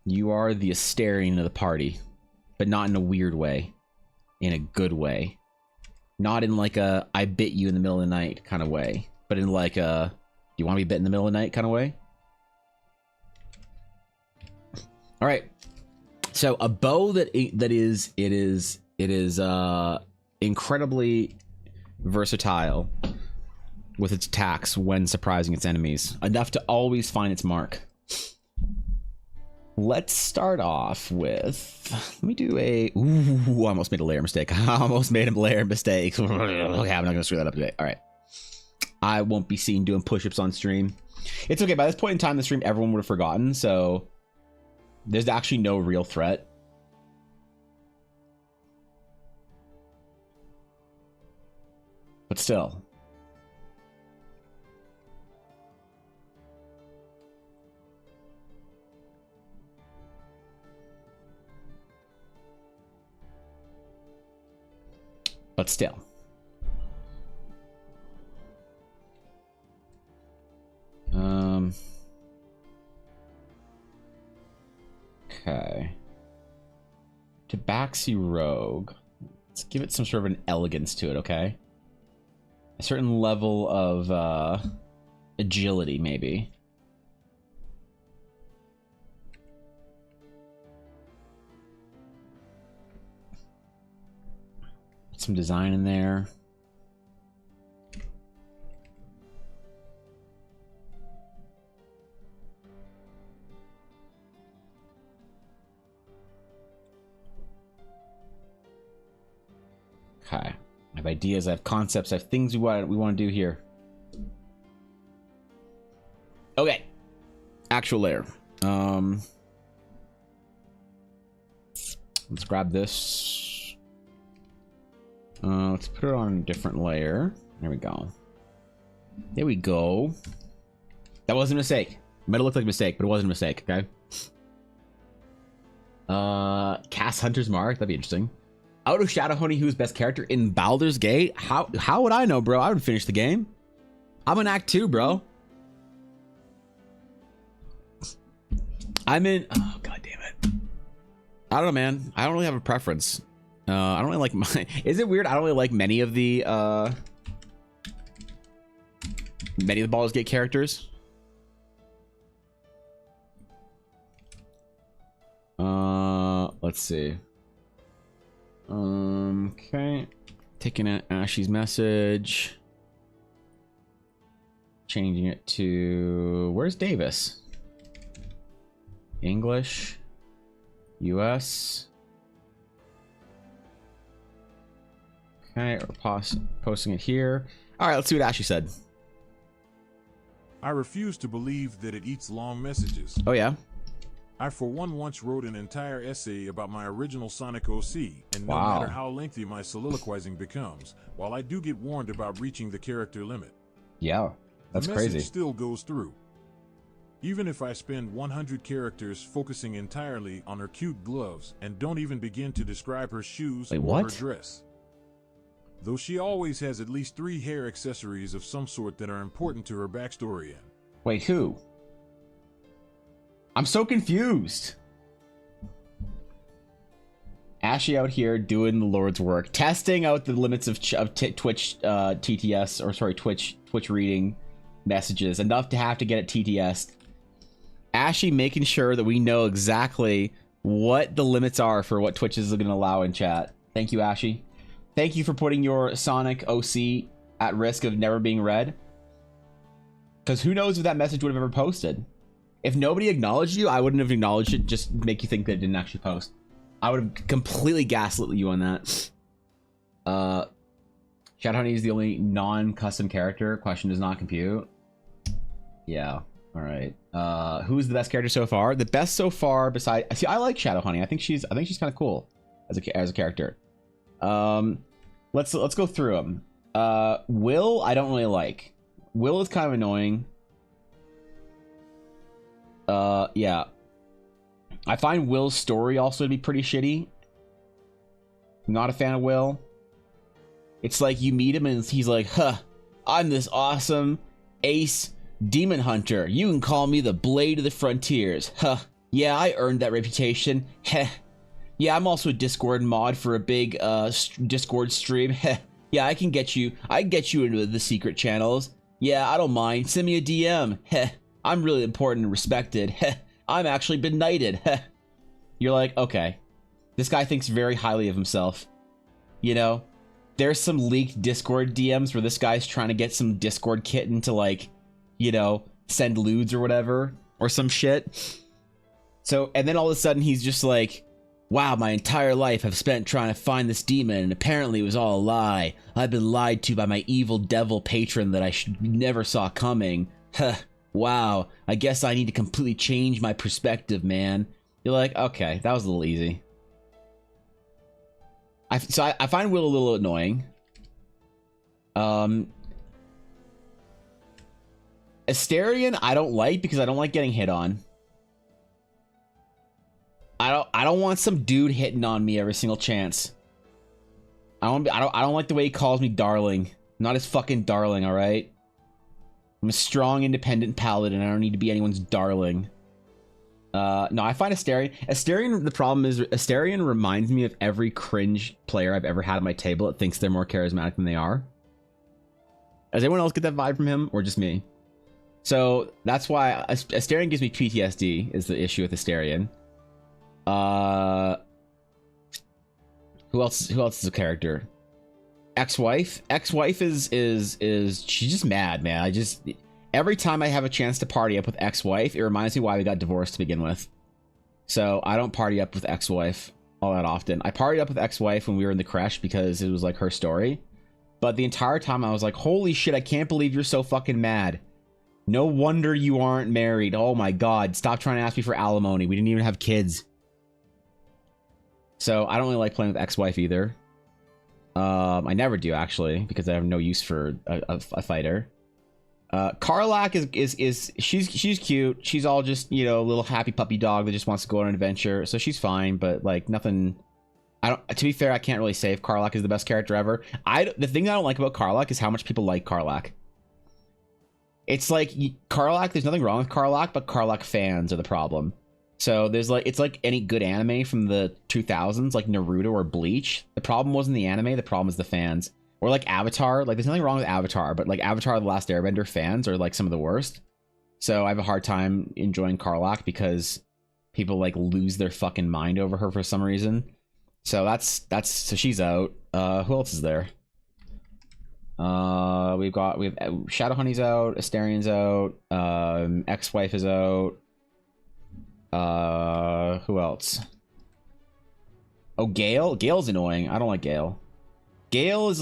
You are the Asterian of the party, but not in a weird way. In a good way. Not in like a I bit you in the middle of the night kind of way, but in like a do you want to be bit in the middle of the night kind of way? All right. So a bow that is incredibly versatile with its attacks when surprising its enemies, enough to always find its mark. Let's start off with, let me do a, ooh, I almost made a layer mistake. I almost made a layer mistake. Okay, I'm not going to screw that up today. All right. I won't be seen doing push-ups on stream. It's okay. By this point in time in the stream, everyone would have forgotten. So there's actually no real threat. But still. But still. Okay. Tabaxi Rogue. Let's give it some sort of an elegance to it, okay? A certain level of agility, maybe. Put some design in there. Okay. I have ideas, I have concepts, I have things we want to do here. Okay. Actual layer. Let's grab this. Let's put it on a different layer. There we go. There we go. That wasn't a mistake. It might have looked like a mistake, but it wasn't a mistake, okay? Cast Hunter's Mark, that'd be interesting. Out of Shadowhoney, who's best character in Baldur's Gate? How would I know, bro? I would finish the game. I'm in Act 2, bro. I'm in... Oh, god damn it. I don't know, man. I don't really have a preference. I don't really like my... Is it weird? I don't really like many of the Baldur's Gate characters. Let's see. Okay. Taking it Ashy's message. Changing it to... Where's Davis? English. US. Okay, we're posting it here. All right, let's see what Ashy said. I refuse to believe that it eats long messages. Oh, yeah? I, for one, once wrote an entire essay about my original Sonic OC, and no Wow. matter how lengthy my soliloquizing becomes, while I do get warned about reaching the character limit, Yeah, that's the message crazy. still goes through. Even if I spend 100 characters focusing entirely on her cute gloves and don't even begin to describe her shoes or her dress. Though she always has at least 3 hair accessories of some sort that are important to her backstory. Wait, who? I'm so confused. Ashy out here doing the Lord's work, testing out the limits of Twitch TTS, or sorry, Twitch reading messages, enough to have to get it TTS. Ashy making sure that we know exactly what the limits are for what Twitch is going to allow in chat. Thank you, Ashy. Thank you for putting your Sonic OC at risk of never being read. Because who knows if that message would have ever posted. If nobody acknowledged you, I wouldn't have acknowledged it, just make you think that it didn't actually post. I would have completely gaslit you on that. Shadow Honey is the only non-custom character. Question does not compute. Yeah. All right. Who's the best character so far? The best so far, besides, see, I like Shadow Honey. I think she's kind of cool as a character. Let's go through them. Will, I don't really like. Will is kind of annoying. Yeah. I find Will's story also to be pretty shitty. Not a fan of Will. It's like you meet him and he's like, huh, I'm this awesome ace demon hunter. You can call me the Blade of the Frontiers. Huh. Yeah, I earned that reputation. Heh. Yeah, I'm also a Discord mod for a big Discord stream. Heh. Yeah, I can get you into the secret channels. Yeah, I don't mind. Send me a DM. Heh. I'm really important and respected. Heh. I'm actually been knighted. Heh. You're like, okay. This guy thinks very highly of himself. You know? There's some leaked Discord DMs where this guy's trying to get some Discord kitten to, like, you know, send lewds or whatever. Or some shit. So, and then all of a sudden he's just like, wow, my entire life I've spent trying to find this demon, and apparently it was all a lie. I've been lied to by my evil devil patron that I never saw coming. Huh. Wow, I guess I need to completely change my perspective, man. You're like, okay, that was a little easy. I find Will a little annoying. Asterion, I don't like because I don't like getting hit on. I don't want some dude hitting on me every single chance. I don't like the way he calls me darling. I'm not his fucking darling, all right? I'm a strong, independent paladin. I don't need to be anyone's darling. No, I find Asterion, the problem is Asterion reminds me of every cringe player I've ever had at my table that thinks they're more charismatic than they are. Does anyone else get that vibe from him, or just me? So that's why Asterion gives me PTSD, is the issue with Asterion. Who else is a character? Ex-wife is she's just mad, man. Every time I have a chance to party up with ex-wife, it reminds me why we got divorced to begin with. So I don't party up with ex-wife all that often. I partied up with ex-wife when we were in the creche because it was like her story, but the entire time I was like, holy shit, I can't believe you're so fucking mad. No wonder you aren't married. Oh my god, stop trying to ask me for alimony. We didn't even have kids. So I don't really like playing with ex-wife either. I never do, actually, because I have no use for a fighter. Karlach is she's cute. She's all just, you know, a little happy puppy dog that just wants to go on an adventure. So she's fine, but like nothing. To be fair, I can't really say if Karlach is the best character ever. The thing I don't like about Karlach is how much people like Karlach. It's like Karlach, there's nothing wrong with Karlach, but Karlach fans are the problem. So it's like any good anime from the 2000s, like Naruto or Bleach. The problem wasn't the anime, the problem is the fans. Or like Avatar, like there's nothing wrong with Avatar, but like Avatar The Last Airbender fans are like some of the worst. So I have a hard time enjoying Karlach because people like lose their fucking mind over her for some reason. So so she's out. Who else is there? We have Shadow Honey's out, Asterion's out, ex-wife is out. Who else? Oh, Gale? Gale's annoying. I don't like Gale. Gale's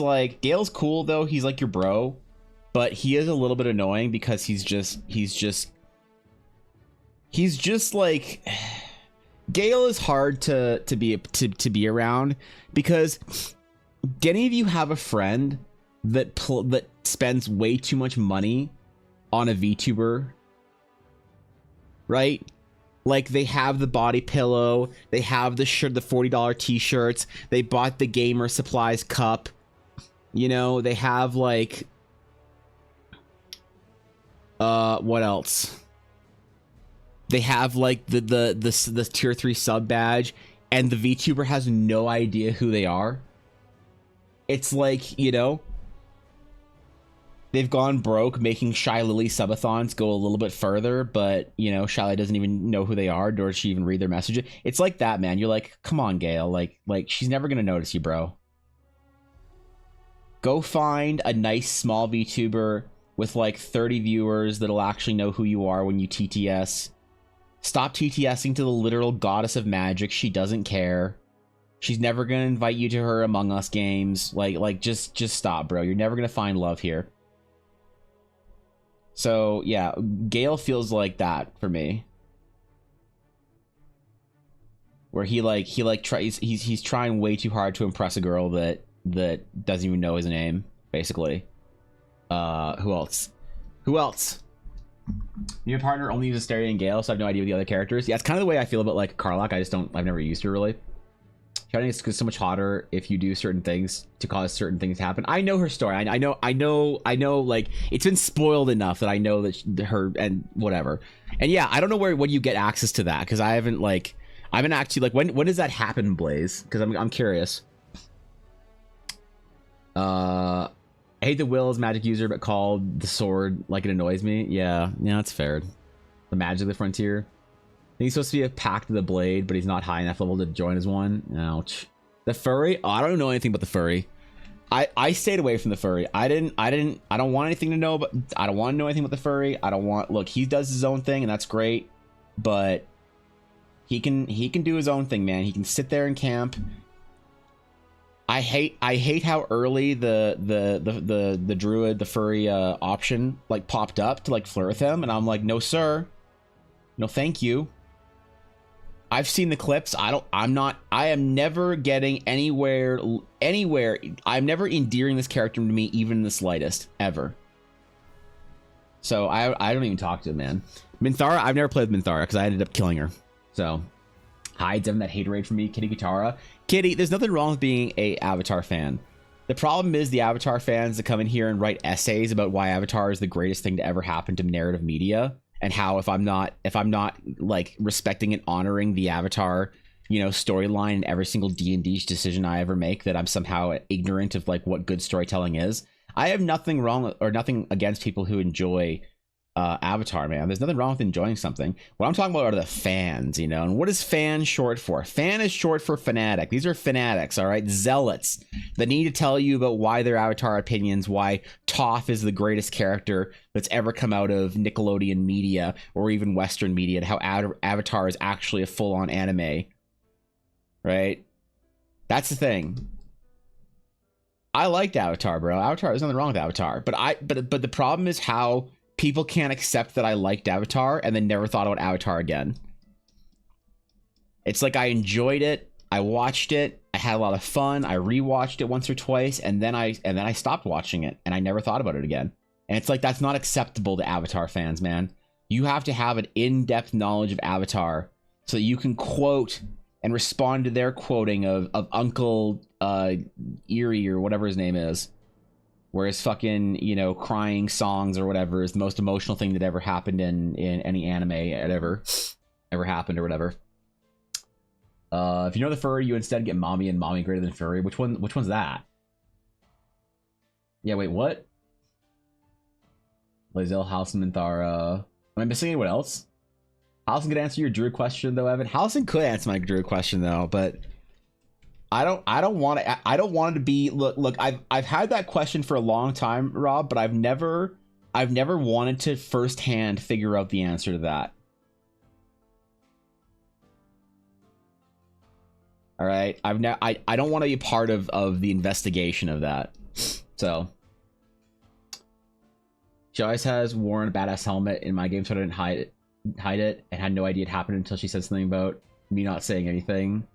cool though. He's like your bro, but he is a little bit annoying because he's just like Gale is hard to be around because do any of you have a friend that spends way too much money on a VTuber right? Like, they have the body pillow, they have the shirt, the $40 t-shirts, they bought the gamer supplies cup, you know, they have like, what else? They have like the tier 3 sub badge, and the VTuber has no idea who they are. It's like, you know, they've gone broke making Shy Lily subathons go a little bit further, but, you know, Shy Lily doesn't even know who they are, nor does she even read their messages. It's like that, man. You're like, come on, Gale. Like she's never gonna notice you, bro. Go find a nice small VTuber with like 30 viewers that'll actually know who you are when you TTS. Stop TTSing to the literal goddess of magic. She doesn't care. She's never gonna invite you to her Among Us games. Like just stop, bro. You're never gonna find love here. So yeah, Gale feels like that for me. Where he's trying way too hard to impress a girl that doesn't even know his name, basically. Who else? Your partner only uses Asteria and Gale, so I have no idea what the other characters. Yeah, it's kind of the way I feel about like Karlach. I've never used her really. Shouting is so much hotter if you do certain things to cause certain things to happen. I know her story. I know. Like, it's been spoiled enough that I know that her and whatever. And yeah, I don't know when you get access to that, because I haven't actually like when does that happen, Blaze? Because I'm curious. I hate the Will as magic user, but called the sword like it annoys me. Yeah, that's fair. The magic of the frontier. I think he's supposed to be a pact of the blade, but he's not high enough level to join as one. Ouch. The furry? Oh, I don't know anything about the furry. I stayed away from the furry. I don't want anything to know, but I don't want to know anything about the furry. Look, he does his own thing and that's great, but he can do his own thing, man. He can sit there and camp. I hate how early the druid, the furry option like popped up to like flirt with him, and I'm like, no sir, no thank you. I've seen the clips. I am never getting anywhere. I'm never endearing this character to me even the slightest ever. So I don't even talk to him, man. Minthara, I've never played with Minthara because I ended up killing her. So hides him that hate raid from me. Kitty Guitara. Kitty, there's nothing wrong with being a Avatar fan. The problem is the Avatar fans that come in here and write essays about why Avatar is the greatest thing to ever happen to narrative media, and how if I'm not like respecting and honoring the Avatar, you know, storyline in every single D&D decision I ever make, that I'm somehow ignorant of like what good storytelling is. I have nothing wrong or nothing against people who enjoy Avatar, man. There's nothing wrong with enjoying something. What I'm talking about are the fans, you know. And what is fan short for? Fan is short for fanatic. These are fanatics, all right? Zealots that need to tell you about why their Avatar opinions, why Toph is the greatest character that's ever come out of Nickelodeon media or even Western media, and how Avatar is actually a full-on anime, right? That's the thing. I liked Avatar, bro. Avatar, there's nothing wrong with Avatar, but the problem is how people can't accept that I liked Avatar and then never thought about Avatar again. It's like I enjoyed it, I watched it, I had a lot of fun, I rewatched it once or twice, and then I stopped watching it and I never thought about it again. And it's like, that's not acceptable to Avatar fans, man. You have to have an in-depth knowledge of Avatar so that you can quote and respond to their quoting of Uncle Eerie or whatever his name is. Whereas fucking, you know, crying songs or whatever is the most emotional thing that ever happened in any anime ever happened or whatever. If you know the furry, you instead get mommy and mommy greater than furry. Which one's that? Yeah, wait, what? Lazel, Halson, Minthara. Am I missing anyone else? Halson could answer your druid question though, Evan. Halson could answer my druid question though, but I don't want it to be look I've had that question for a long time, Rob, but I've never wanted to firsthand figure out the answer to that. All right, I don't want to be a part of the investigation of that. So she always has worn a badass helmet in my game, so I didn't hide it and had no idea it happened until she said something about me not saying anything.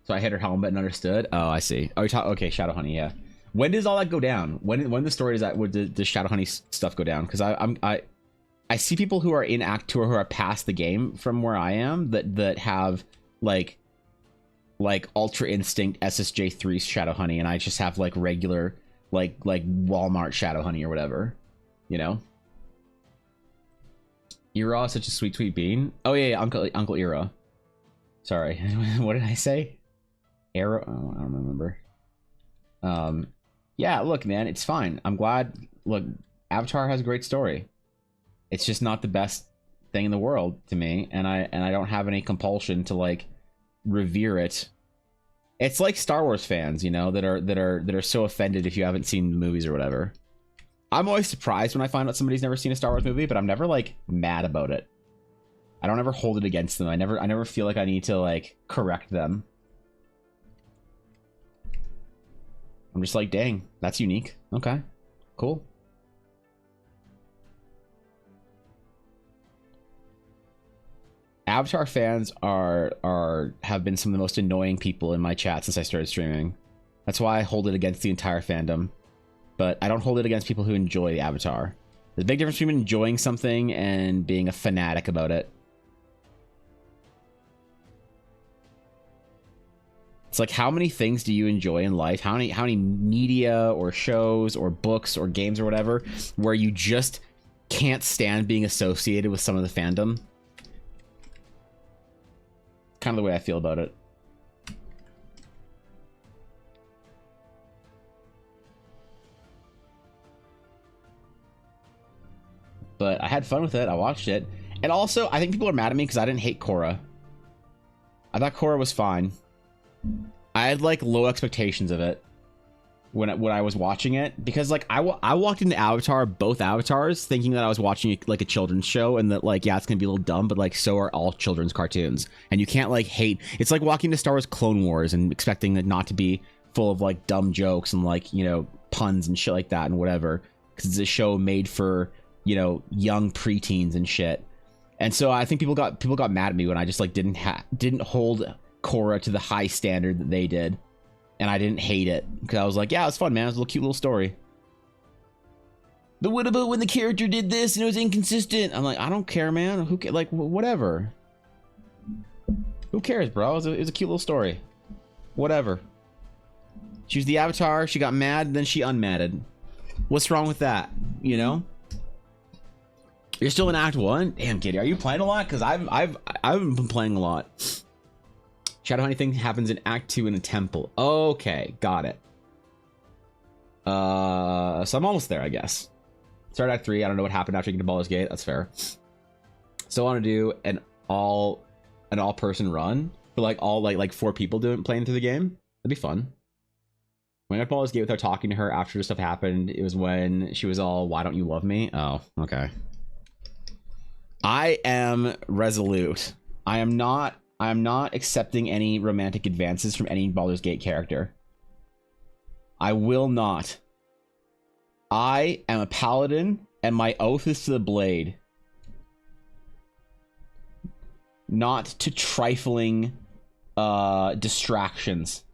So I hit her helmet and understood. Oh, I see. Oh, okay, Shadow Honey, yeah. When does all that go down? When the story is that does Shadow Honey stuff go down? Because I see people who are in Act 2 or who are past the game from where I am that have like Ultra Instinct SSJ3 Shadow Honey, and I just have like regular like Walmart Shadow Honey or whatever, you know. Era is such a sweet bean. Oh yeah, Uncle Era. Sorry, what did I say? Era? Oh, I don't remember. Yeah, look, man, it's fine. I'm glad. Look, Avatar has a great story. It's just not the best thing in the world to me, and I don't have any compulsion to like revere it. It's like Star Wars fans, you know, that are so offended if you haven't seen the movies or whatever. I'm always surprised when I find out somebody's never seen a Star Wars movie, but I'm never like mad about it. I don't ever hold it against them. I never feel like I need to like correct them. I'm just like, dang, that's unique. Okay, cool. Avatar fans have been some of the most annoying people in my chat since I started streaming. That's why I hold it against the entire fandom. But I don't hold it against people who enjoy the Avatar. There's a big difference between enjoying something and being a fanatic about it. It's like, how many things do you enjoy in life? How many media or shows or books or games or whatever where you just can't stand being associated with some of the fandom? Kind of the way I feel about it. But I had fun with it. I watched it. And also, I think people are mad at me because I didn't hate Korra. I thought Korra was fine. I had like low expectations of it when I was watching it, because like I walked into Avatar, both Avatars, thinking that I was watching like a children's show, and that like, yeah, it's gonna be a little dumb, but like so are all children's cartoons, and you can't like hate. It's like walking to Star Wars Clone Wars and expecting it not to be full of like dumb jokes and like, you know, puns and shit like that and whatever, because it's a show made for, you know, young preteens and shit. And so I think people got mad at me when I just like didn't hold Korra to the high standard that they did. And I didn't hate it because I was like, yeah, it's fun, man. It's a little cute little story. But what about when the character did this and it was inconsistent? I'm like, I don't care, man. Who like whatever. Who cares, bro? It was a cute little story. Whatever. She was the Avatar. She got mad, then she unmatted. What's wrong with that? You know? You're still in Act 1? Damn, Kitty, are you playing a lot? Because I've been playing a lot. Shadow Honey thing happens in Act 2 in a temple. Okay, got it. So I'm almost there, I guess. Start Act 3. I don't know what happened after you get to Baldur's Gate. That's fair. So I want to do an all-person run for like all like 4 people playing through the game. That'd be fun. When I got to Baldur's Gate without talking to her after stuff happened, it was when she was all, "Why don't you love me?" Oh, okay. I am resolute. I am not accepting any romantic advances from any Baldur's Gate character. I will not. I am a paladin, and my oath is to the blade. Not to trifling distractions.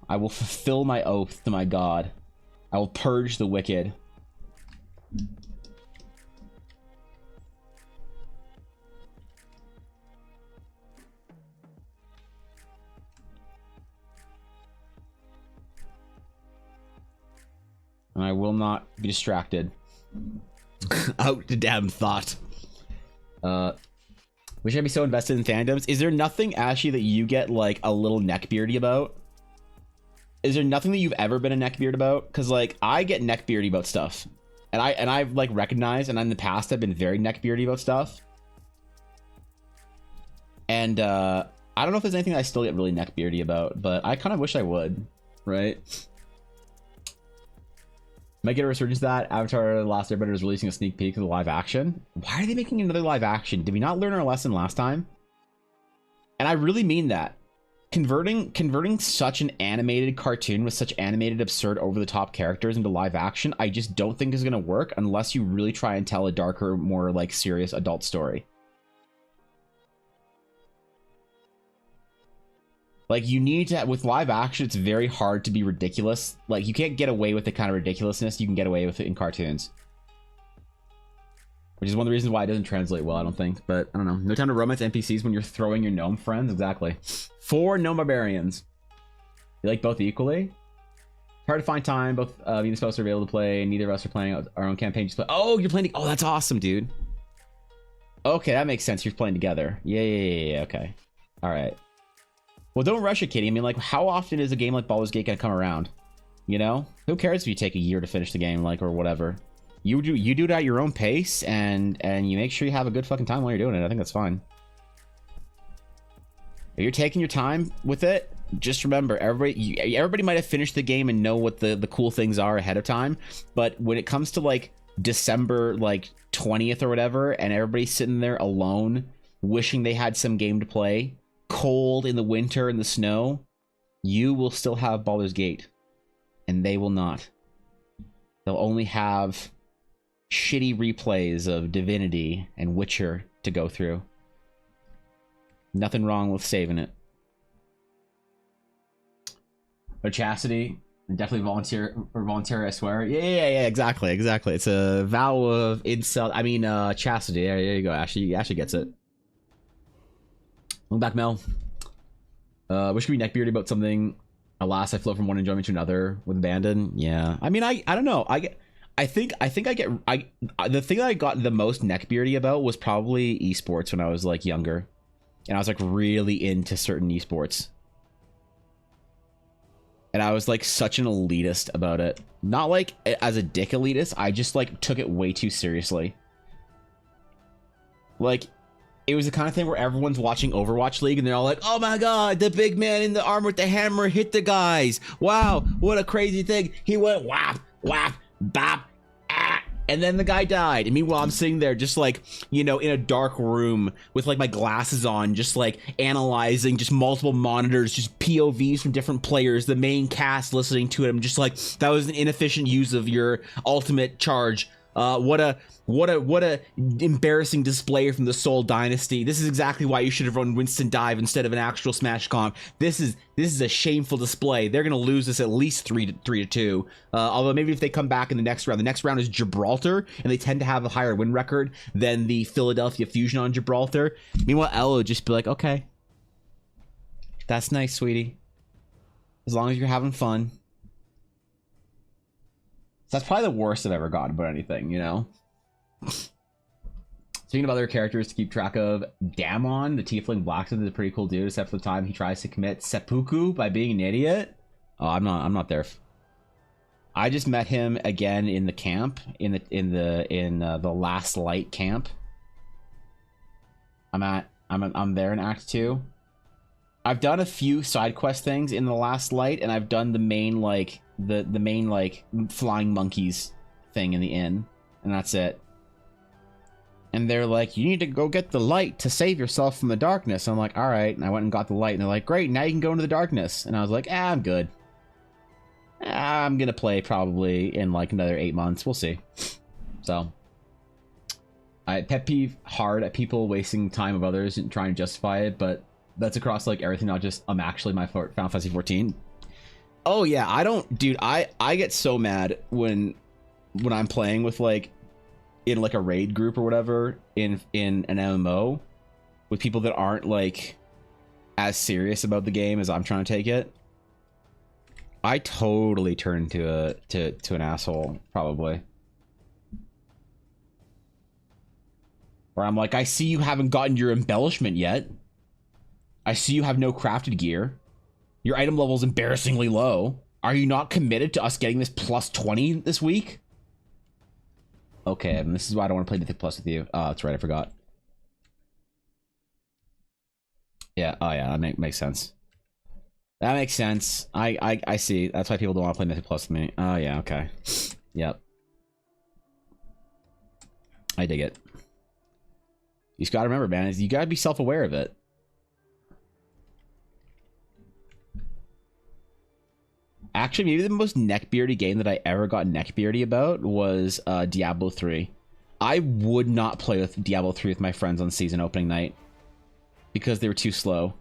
I will fulfill my oath to my god. I will purge the wicked. And I will not be distracted. Out the damn thought. Wish I'd be so invested in fandoms. Is there nothing, Ashy, that you get like a little neckbeardy about? Is there nothing that you've ever been a neckbeard about? Because like I get neckbeardy about stuff, and I've like recognized, and in the past I've been very neckbeardy about stuff. And I don't know if there's anything that I still get really neckbeardy about, but I kind of wish I would, right? Might get a resurgence of that. Avatar: The Last Airbender is releasing a sneak peek of the live action. Why are they making another live action? Did we not learn our lesson last time? And I really mean that. Converting such an animated cartoon with such animated, absurd, over-the-top characters into live action, I just don't think is going to work unless you really try and tell a darker, more like serious adult story. Like, you need to, with live action, it's very hard to be ridiculous. Like, you can't get away with the kind of ridiculousness you can get away with it in cartoons. Which is one of the reasons why it doesn't translate well, I don't think. But, I don't know. No time to romance NPCs when you're throwing your gnome friends. Exactly. 4 gnome barbarians. You like both equally? Hard to find time. Both of you supposed to be able to play. Neither of us are playing our own campaign. Just play. Oh, you're playing. Oh, that's awesome, dude. Okay, that makes sense. You're playing together. Yeah. Okay. All right. Well, don't rush it, Kitty. I mean, like, how often is a game like Baldur's Gate gonna come around? You know? Who cares if you take a year to finish the game, like, or whatever? You do it at your own pace, and you make sure you have a good fucking time while you're doing it. I think that's fine. If you're taking your time with it, just remember, everybody might have finished the game and know what the cool things are ahead of time, but when it comes to, like, December, like, 20th or whatever, and everybody's sitting there alone, wishing they had some game to play, cold in the winter in the snow, you will still have Baldur's Gate, and they will not. They'll only have shitty replays of Divinity and Witcher to go through. Nothing wrong with saving it. But Chastity, definitely voluntary, I swear. Yeah, exactly. It's a vow of incel. I mean, Chastity. There you go. Ashley gets it. Welcome back, Mel. Wish could be neckbeardy about something. Alas, I flow from one enjoyment to another with abandon. Yeah. I mean, I don't know. The thing that I got the most neckbeardy about was probably esports when I was, like, younger. And I was, like, really into certain esports. And I was, like, such an elitist about it. Not, like, as a dick elitist. I just, like, took it way too seriously. Like, it was the kind of thing where everyone's watching Overwatch League and they're all like, oh my god, the big man in the armor with the hammer hit the guys. Wow, what a crazy thing. He went whap, whap, bop, ah. And then the guy died. And meanwhile, I'm sitting there just, like, you know, in a dark room with, like, my glasses on, just, like, analyzing just multiple monitors, just POVs from different players, the main cast listening to it. I'm just like, that was an inefficient use of your ultimate charge. What a embarrassing display from the Soul Dynasty. This is exactly why you should have run Winston Dive instead of an actual Smash comp. This is a shameful display. They're gonna lose this at least 3-2. Although maybe if they come back in the next round is Gibraltar, and they tend to have a higher win record than the Philadelphia Fusion on Gibraltar. Meanwhile, Ella would just be like, okay, that's nice, sweetie. As long as you're having fun. So that's probably the worst I've ever gotten about anything, you know? Speaking of other characters to keep track of, Damon, the Tiefling Blacksmith, is a pretty cool dude, except for the time he tries to commit seppuku by being an idiot. Oh, I'm not there. I just met him again in the camp, in the Last Light camp. I'm there in Act 2. I've done a few side quest things in the Last Light, and I've done the main, like, the main, like, flying monkeys thing in the inn, and that's it. And they're like, you need to go get the light to save yourself from the darkness. I'm like, all right. And I went and got the light, and they're like, great, now you can go into the darkness. And I was like, I'm good. I'm gonna play probably in, like, another 8 months. We'll see. So I pet peeve hard at people wasting time of others and trying to justify it, but that's across, like, everything, not just I'm actually my Final Fantasy 14. Oh yeah, I get so mad when I'm playing with, like, in, like, a raid group or whatever in an MMO with people that aren't, like, as serious about the game as I'm trying to take it. I totally turn to an asshole, probably. Where I'm like, I see you haven't gotten your embellishment yet. I see you have no crafted gear. Your item level is embarrassingly low. Are you not committed to us getting this plus 20 this week? Okay, and this is why I don't want to play Mythic Plus with you. Oh, that's right, I forgot. Yeah, oh yeah, that makes sense. That makes sense. I see. That's why people don't want to play Mythic Plus with me. Oh yeah, okay. Yep. I dig it. You just gotta remember, man, is you gotta be self-aware of it. Actually, maybe the most neckbeardy game that I ever got neckbeardy about was Diablo 3. I would not play with Diablo 3 with my friends on season opening night because they were too slow.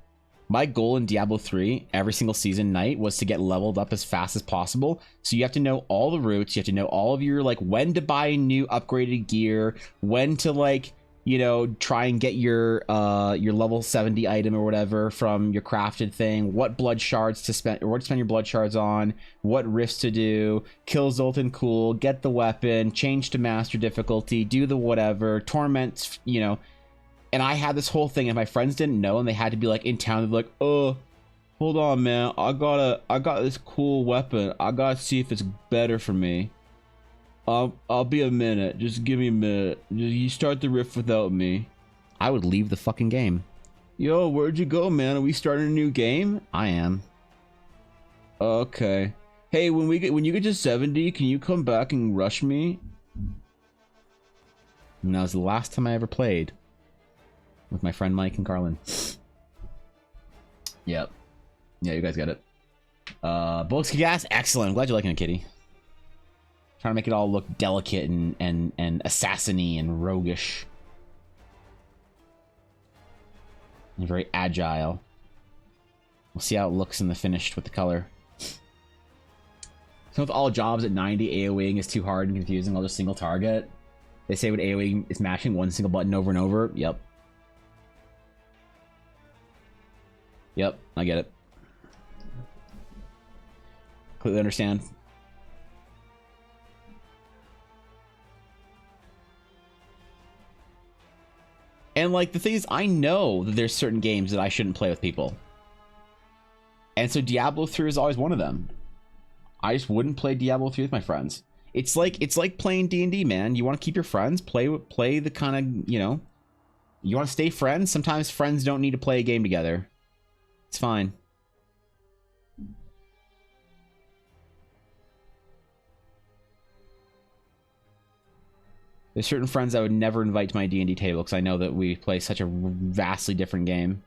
My goal in Diablo 3 every single season night was to get leveled up as fast as possible. So you have to know all the routes. You have to know all of your, like, when to buy new upgraded gear, when to, like, you know, try and get your level 70 item or whatever from your crafted thing, what blood shards to spend, or what to spend your blood shards on, what rifts to do, kill Zoltan cool, get the weapon, change to master difficulty, do the whatever, torment, you know. And I had this whole thing, and my friends didn't know, and they had to be like in town. They're like, "Oh, hold on, man. I got this cool weapon. I gotta see if it's better for me. I'll be a minute. Just give me a minute. You start the rift without me." I would leave the fucking game. Yo, where'd you go, man? Are we starting a new game? I am. Okay. Hey, when you get to 70, can you come back and rush me? And that was the last time I ever played with my friend Mike and Carlin. Yep. Yeah, you guys got it. Bullets gas, excellent. I'm glad you're liking it, Kitty. Trying to make it all look delicate and assassiny and roguish. And very agile. We'll see how it looks in the finished with the color. So with all jobs at 90, AoEing is too hard and confusing. I'll just single target. They say with AoE is mashing one single button over and over. Yep. Yep, I get it. Completely understand. And like the thing is, I know that there's certain games that I shouldn't play with people. And so Diablo 3 is always one of them. I just wouldn't play Diablo 3 with my friends. It's like playing D&D, man. You want to keep your friends, play the kind of, you know, you want to stay friends. Sometimes friends don't need to play a game together. It's fine. There's certain friends I would never invite to my D&D table because I know that we play such a vastly different game.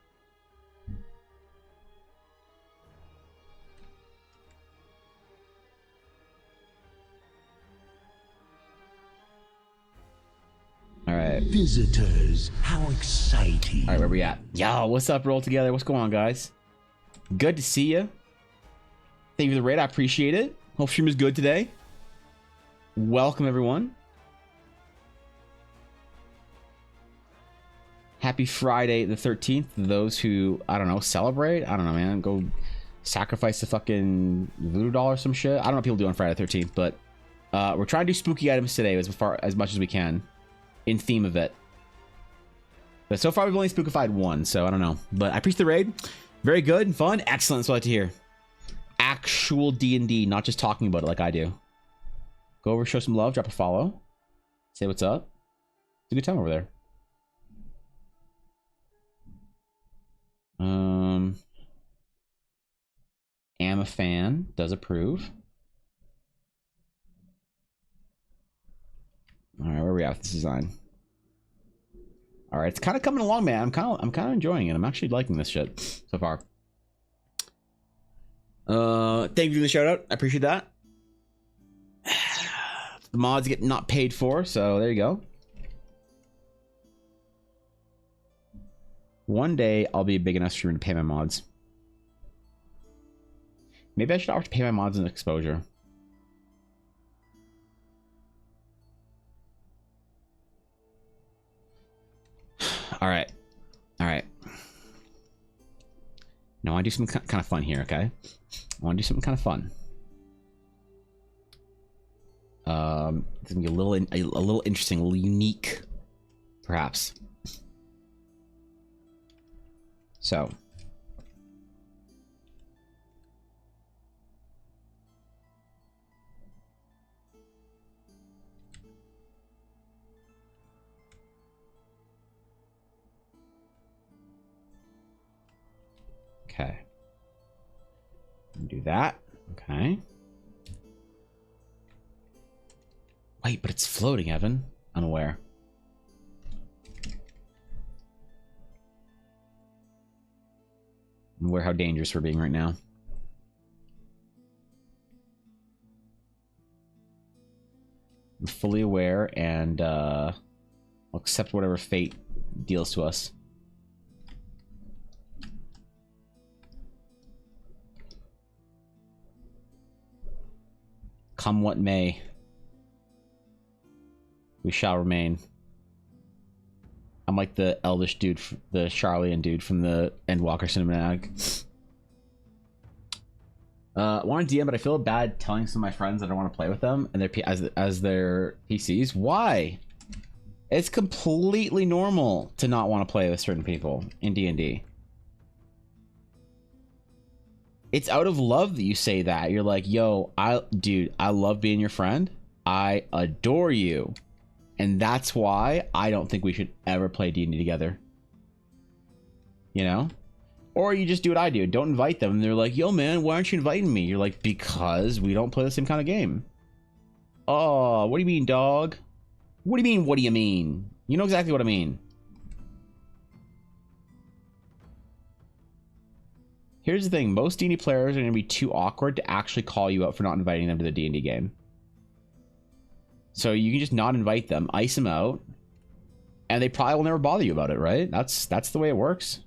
All right. Visitors, how exciting. All right, where we at? Yo, what's up, Roll Together? What's going on, guys? Good to see you. Thank you for the raid. I appreciate it. Hope stream is good today. Welcome, everyone. Happy Friday the 13th to those who, I don't know, celebrate. I don't know, man. Go sacrifice the fucking voodoo doll or some shit. I don't know what people do on Friday the 13th, but we're trying to do spooky items today as much as we can in theme of it. But so far we've only spookified one, so I don't know. But I appreciate the raid. Very good and fun. Excellent. That's what I like to hear. Actual D&D, not just talking about it like I do. Go over, show some love, drop a follow. Say what's up. It's a good time over there. Am a fan. Does approve. All right, where are we at with this design? All right, it's kind of coming along, man. I'm kind of enjoying it. I'm actually liking this shit so far. Thank you for the shout out. I appreciate that. The mods get not paid for, so there you go. One day I'll be a big enough streamer to pay my mods. Maybe I should offer to pay my mods in exposure. All right. All right. Now I want to do something kind of fun here, okay? I want to do something kind of fun. It's gonna be a little interesting, a little unique, perhaps. So. Okay. Do that. Okay. Wait, but it's floating, Evan. Unaware. I'm aware how dangerous we're being right now. I'm fully aware, and I'll accept whatever fate deals to us. Come what may, we shall remain. I'm like the eldish dude, the Charlian dude from the Endwalker cinematic. Want to DM, but I feel bad telling some of my friends that I want to play with them and their as their PCs. Why? It's completely normal to not want to play with certain people in D&D. It's out of love that you say that. You're like, yo, dude, I love being your friend. I adore you. And that's why I don't think we should ever play D&D together. You know? Or you just do what I do. Don't invite them. And they're like, yo, man, why aren't you inviting me? You're like, because we don't play the same kind of game. Oh, what do you mean, dog? What do you mean, what do you mean? You know exactly what I mean. Here's the thing. Most D&D players are going to be too awkward to actually call you out for not inviting them to the D&D game. So you can just not invite them, ice them out, and they probably will never bother you about it, right? That's the way it works.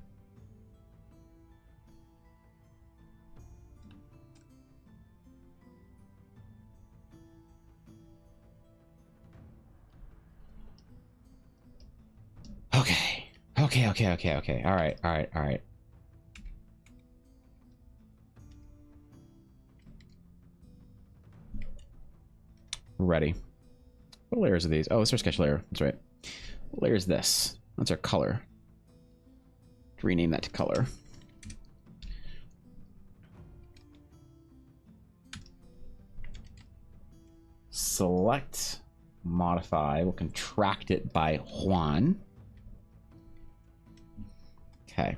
Okay. All right. Ready. What layers are these? Oh, it's our sketch layer. That's right. What layer is this? That's our color. Rename that to color. Select, modify. We'll contract it by Juan. Okay.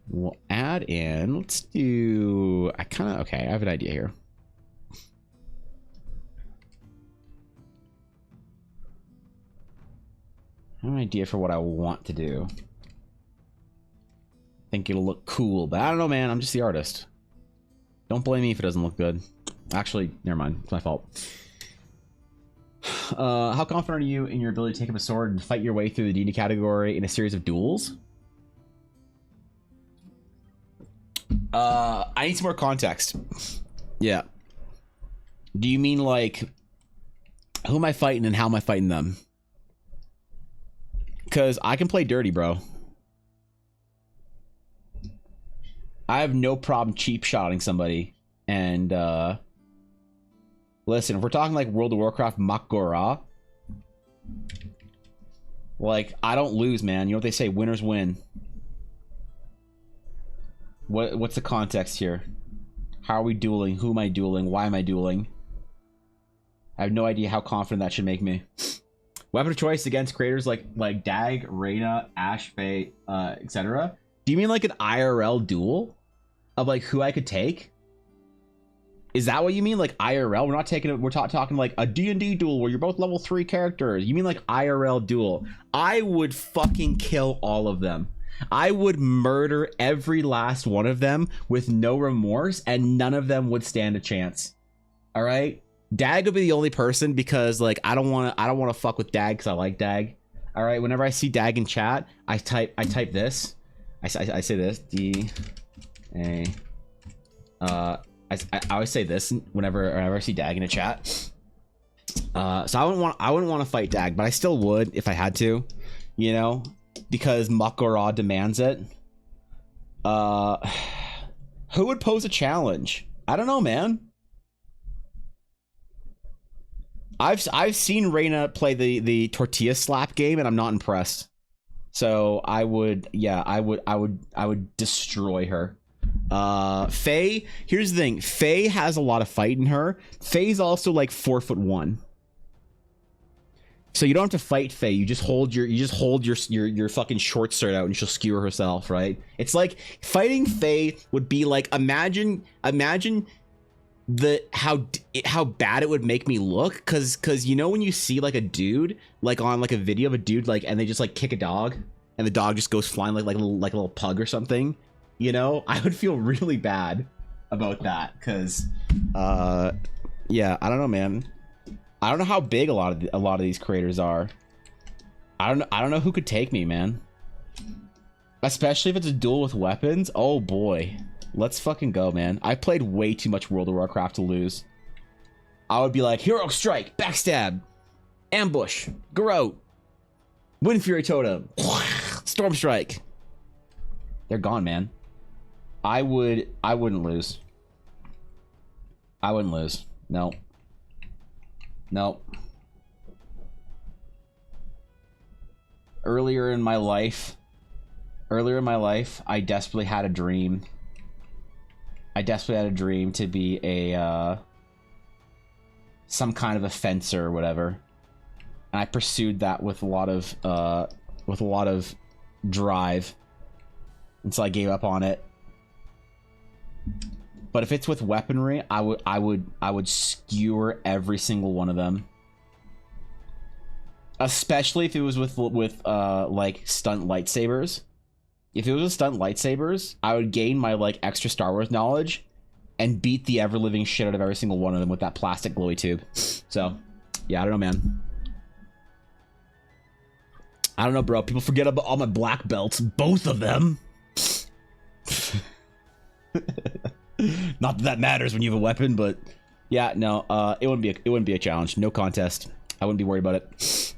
We'll add in, let's do, okay, I have an idea here. I have an idea for what I want to do. I think it'll look cool, but I don't know, man. I'm just the artist. Don't blame me if it doesn't look good. Actually, never mind. It's my fault. How confident are you in your ability to take up a sword and fight your way through the D&D category in a series of duels? I need some more context. Yeah. Do you mean like who am I fighting and how am I fighting them? Because I can play dirty, bro. I have no problem cheap shotting somebody. And listen, if we're talking like World of Warcraft Mak'gora, like I don't lose, man. You know what they say, winners win. What's the context here? How are we dueling? Who am I dueling? Why am I dueling? I have no idea how confident that should make me. Weapon of choice against creators like Dag, Reyna, Ash, Faye, etc. Do you mean like an IRL duel of like who I could take? Is that what you mean? Like IRL? We're not taking it. We're talking like a D&D duel where you're both level 3 characters. You mean like IRL duel? I would fucking kill all of them. I would murder every last one of them with no remorse, and none of them would stand a chance. All right, Dag would be the only person because like I don't want to fuck with Dag because I like Dag. All right, whenever I see Dag in chat, I type this. I say this D-A. I always say this whenever I see Dag in a chat. So I wouldn't want to fight Dag, but I still would if I had to, you know, because Mak'gora demands it. Who would pose a challenge? I don't know, man. I've seen Reyna play the tortilla slap game, and I'm not impressed. So I would destroy her. Faye, here's the thing. Faye has a lot of fight in her. Faye's also like 4'1". So you don't have to fight Faye. You just hold your fucking short sword out and she'll skewer herself, right? It's like fighting Faye would be like imagine how bad it would make me look, cause you know when you see like a dude like on like a video of a dude like and they just like kick a dog and the dog just goes flying like a little pug or something, you know, I would feel really bad about that because yeah, I don't know, man. I don't know how big a lot of these creators are. I don't know who could take me, man. Especially if it's a duel with weapons. Oh boy. Let's fucking go, man. I played way too much World of Warcraft to lose. I would be like, Hero Strike, Backstab, Ambush, Garrote, Wind Fury Totem, Storm Strike. They're gone, man. I wouldn't lose. I wouldn't lose. No. No. Earlier in my life, I desperately had a dream. I desperately had a dream to be a some kind of a fencer or whatever, and I pursued that with a lot of drive until I gave up on it. But if it's with weaponry, I would skewer every single one of them. Especially if it was with like stunt lightsabers. If it was with stunt lightsabers, I would gain my like extra Star Wars knowledge and beat the ever living shit out of every single one of them with that plastic glowy tube. So, yeah, I don't know, man. I don't know, bro. People forget about all my black belts, both of them. Not that that matters when you have a weapon, but yeah, no, it wouldn't be a challenge. No contest. I wouldn't be worried about it.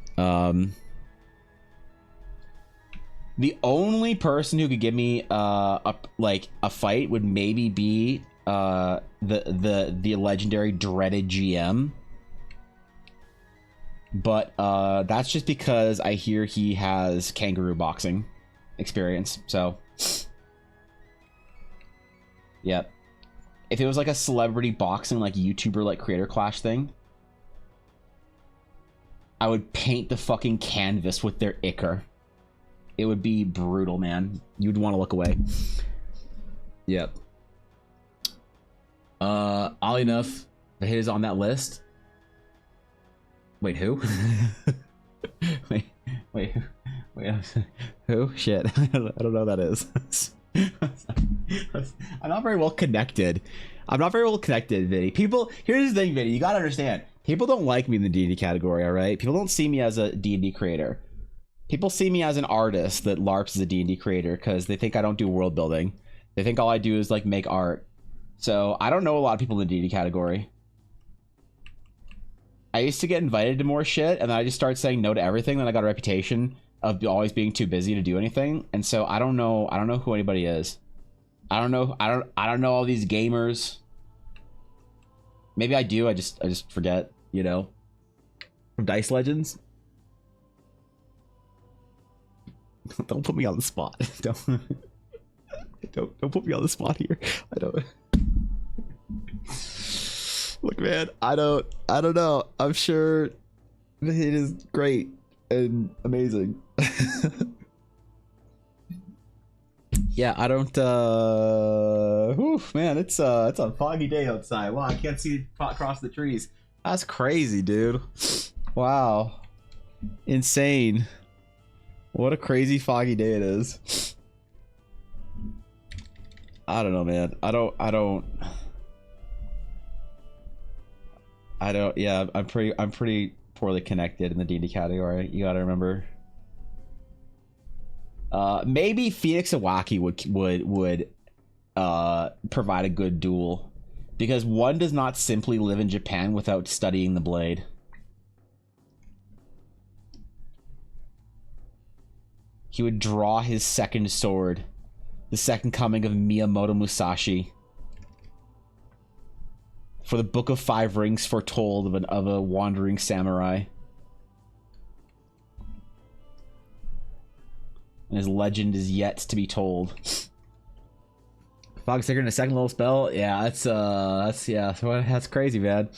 The only person who could give me a fight would maybe be the legendary dreaded GM. But that's just because I hear he has kangaroo boxing experience. So yep. If it was like a celebrity boxing, like YouTuber, like creator clash thing, I would paint the fucking canvas with their ichor. It would be brutal, man. You'd want to look away. Yep. Oddly enough, the hit is on that list. Wait, who? wait, who? Shit, I don't know who that is. I'm not very well connected. Vinny. People, here's the thing, Vinny. You gotta understand. People don't like me in the D&D category, all right? People don't see me as a D&D creator. People see me as an artist that LARPs as a D&D creator because they think I don't do world building. They think all I do is like make art. So I don't know a lot of people in the D&D category. I used to get invited to more shit, and then I just started saying no to everything. Then I got a reputation of always being too busy to do anything, and so I don't know who anybody is. I don't know all these gamers. Maybe I do. I just forget. You know, from Dice Legends. Don't put me on the spot. Don't put me on the spot here. I don't. Look, man, I don't know. I'm sure it is great and amazing. Yeah, I don't man, it's a foggy day outside. Wow, I can't see across the trees. That's crazy, dude. Wow. Insane. What a crazy foggy day it is. I don't know, man. I don't. Yeah, I'm pretty poorly connected in the D&D category. You gotta remember. Maybe Phoenix Iwaki would provide a good duel, because one does not simply live in Japan without studying the blade. He would draw his second sword, the second coming of Miyamoto Musashi, for the Book of Five Rings foretold of a wandering samurai. And his legend is yet to be told. Fog Sticker and a second level spell? Yeah, that's crazy, man.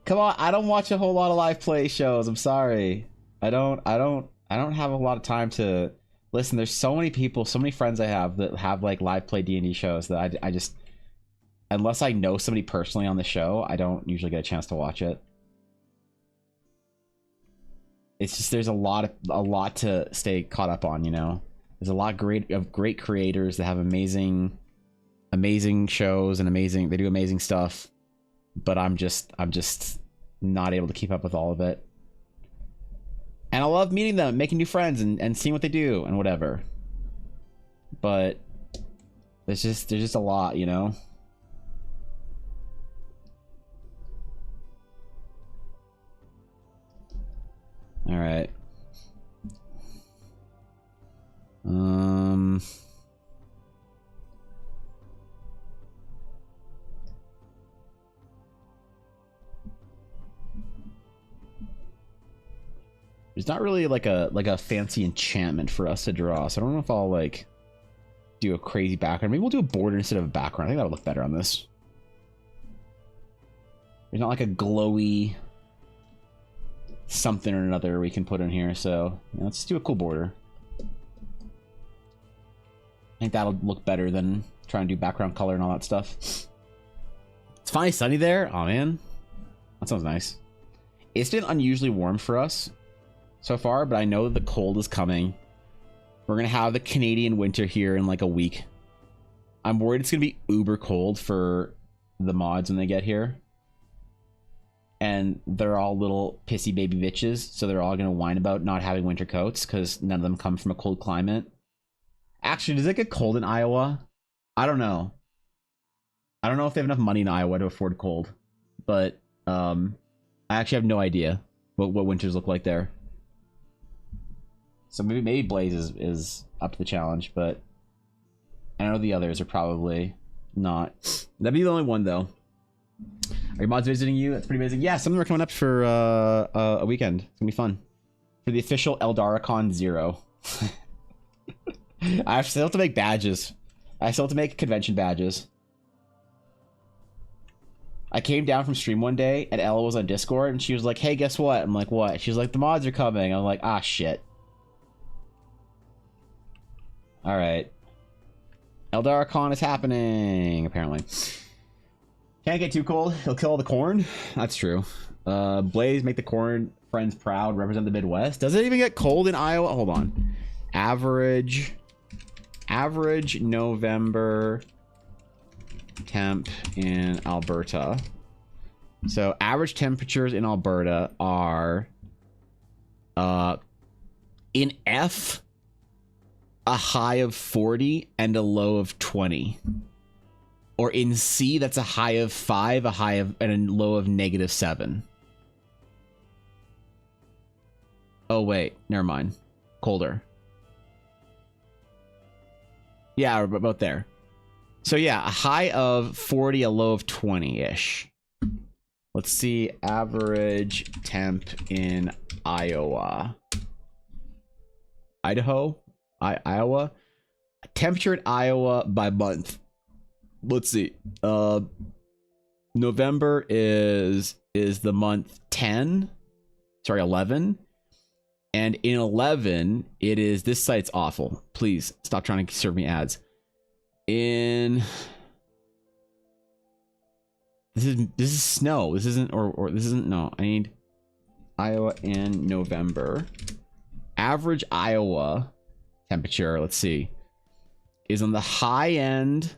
Come on, I don't watch a whole lot of live play shows. I'm sorry. I don't have a lot of time to listen. There's so many people, so many friends I have that have like live play D&D shows that I just, unless I know somebody personally on the show, I don't usually get a chance to watch it. It's just there's a lot to stay caught up on, you know. There's a lot of great creators that have amazing shows and they do amazing stuff, but I'm just not able to keep up with all of it. And I love meeting them, making new friends, and seeing what they do and whatever. But there's just a lot, you know? All right. There's not really like a fancy enchantment for us to draw, so I don't know if I'll like do a crazy background. Maybe we'll do a border instead of a background. I think that would look better on this. There's not like a glowy something or another we can put in here, so let's just do a cool border. I think that'll look better than trying to do background color and all that stuff. It's finally sunny there. Oh man, that sounds nice. It's been unusually warm for us so far, but I know that the cold is coming. We're gonna have the Canadian winter here in like a week. I'm worried it's gonna be uber cold for the mods when they get here. And they're all little pissy baby bitches, so they're all gonna whine about not having winter coats because none of them come from a cold climate. Actually, does it get cold in Iowa? I don't know. I don't know if they have enough money in Iowa to afford cold, but I actually have no idea what winters look like there. So maybe Blaze is up to the challenge, but I know the others are probably not. That'd be the only one though. Are your mods visiting you? That's pretty amazing. Yeah, some of them are coming up for a weekend. It's gonna be fun. For the official Eldaracon 0. I still have to make badges. I still have to make convention badges. I came down from stream one day and Ella was on Discord and she was like, hey, guess what? I'm like, what? She was like, the mods are coming. I'm like, ah, shit. Alright. Eldaracon is happening, apparently. Can't get too cold. He'll kill all the corn. That's true. Blaze, make the corn friends proud. Represent the Midwest. Does it even get cold in Iowa? Hold on. Average November temp in Alberta. So average temperatures in Alberta are in F a high of 40 and a low of 20. Or in C, that's a high of 5, a high of and a low of -7. Oh wait, never mind. Colder. Yeah, about there. So yeah, a high of 40, a low of 20-ish. Let's see, average temp in Iowa. Idaho? Iowa? Temperature in Iowa by month. Let's see. November is the month 10. Sorry, 11. And in 11, it is, this site's awful. Please stop trying to serve me ads. This is snow. This isn't, or this isn't, no. I need Iowa in November. Average Iowa temperature, let's see, is on the high end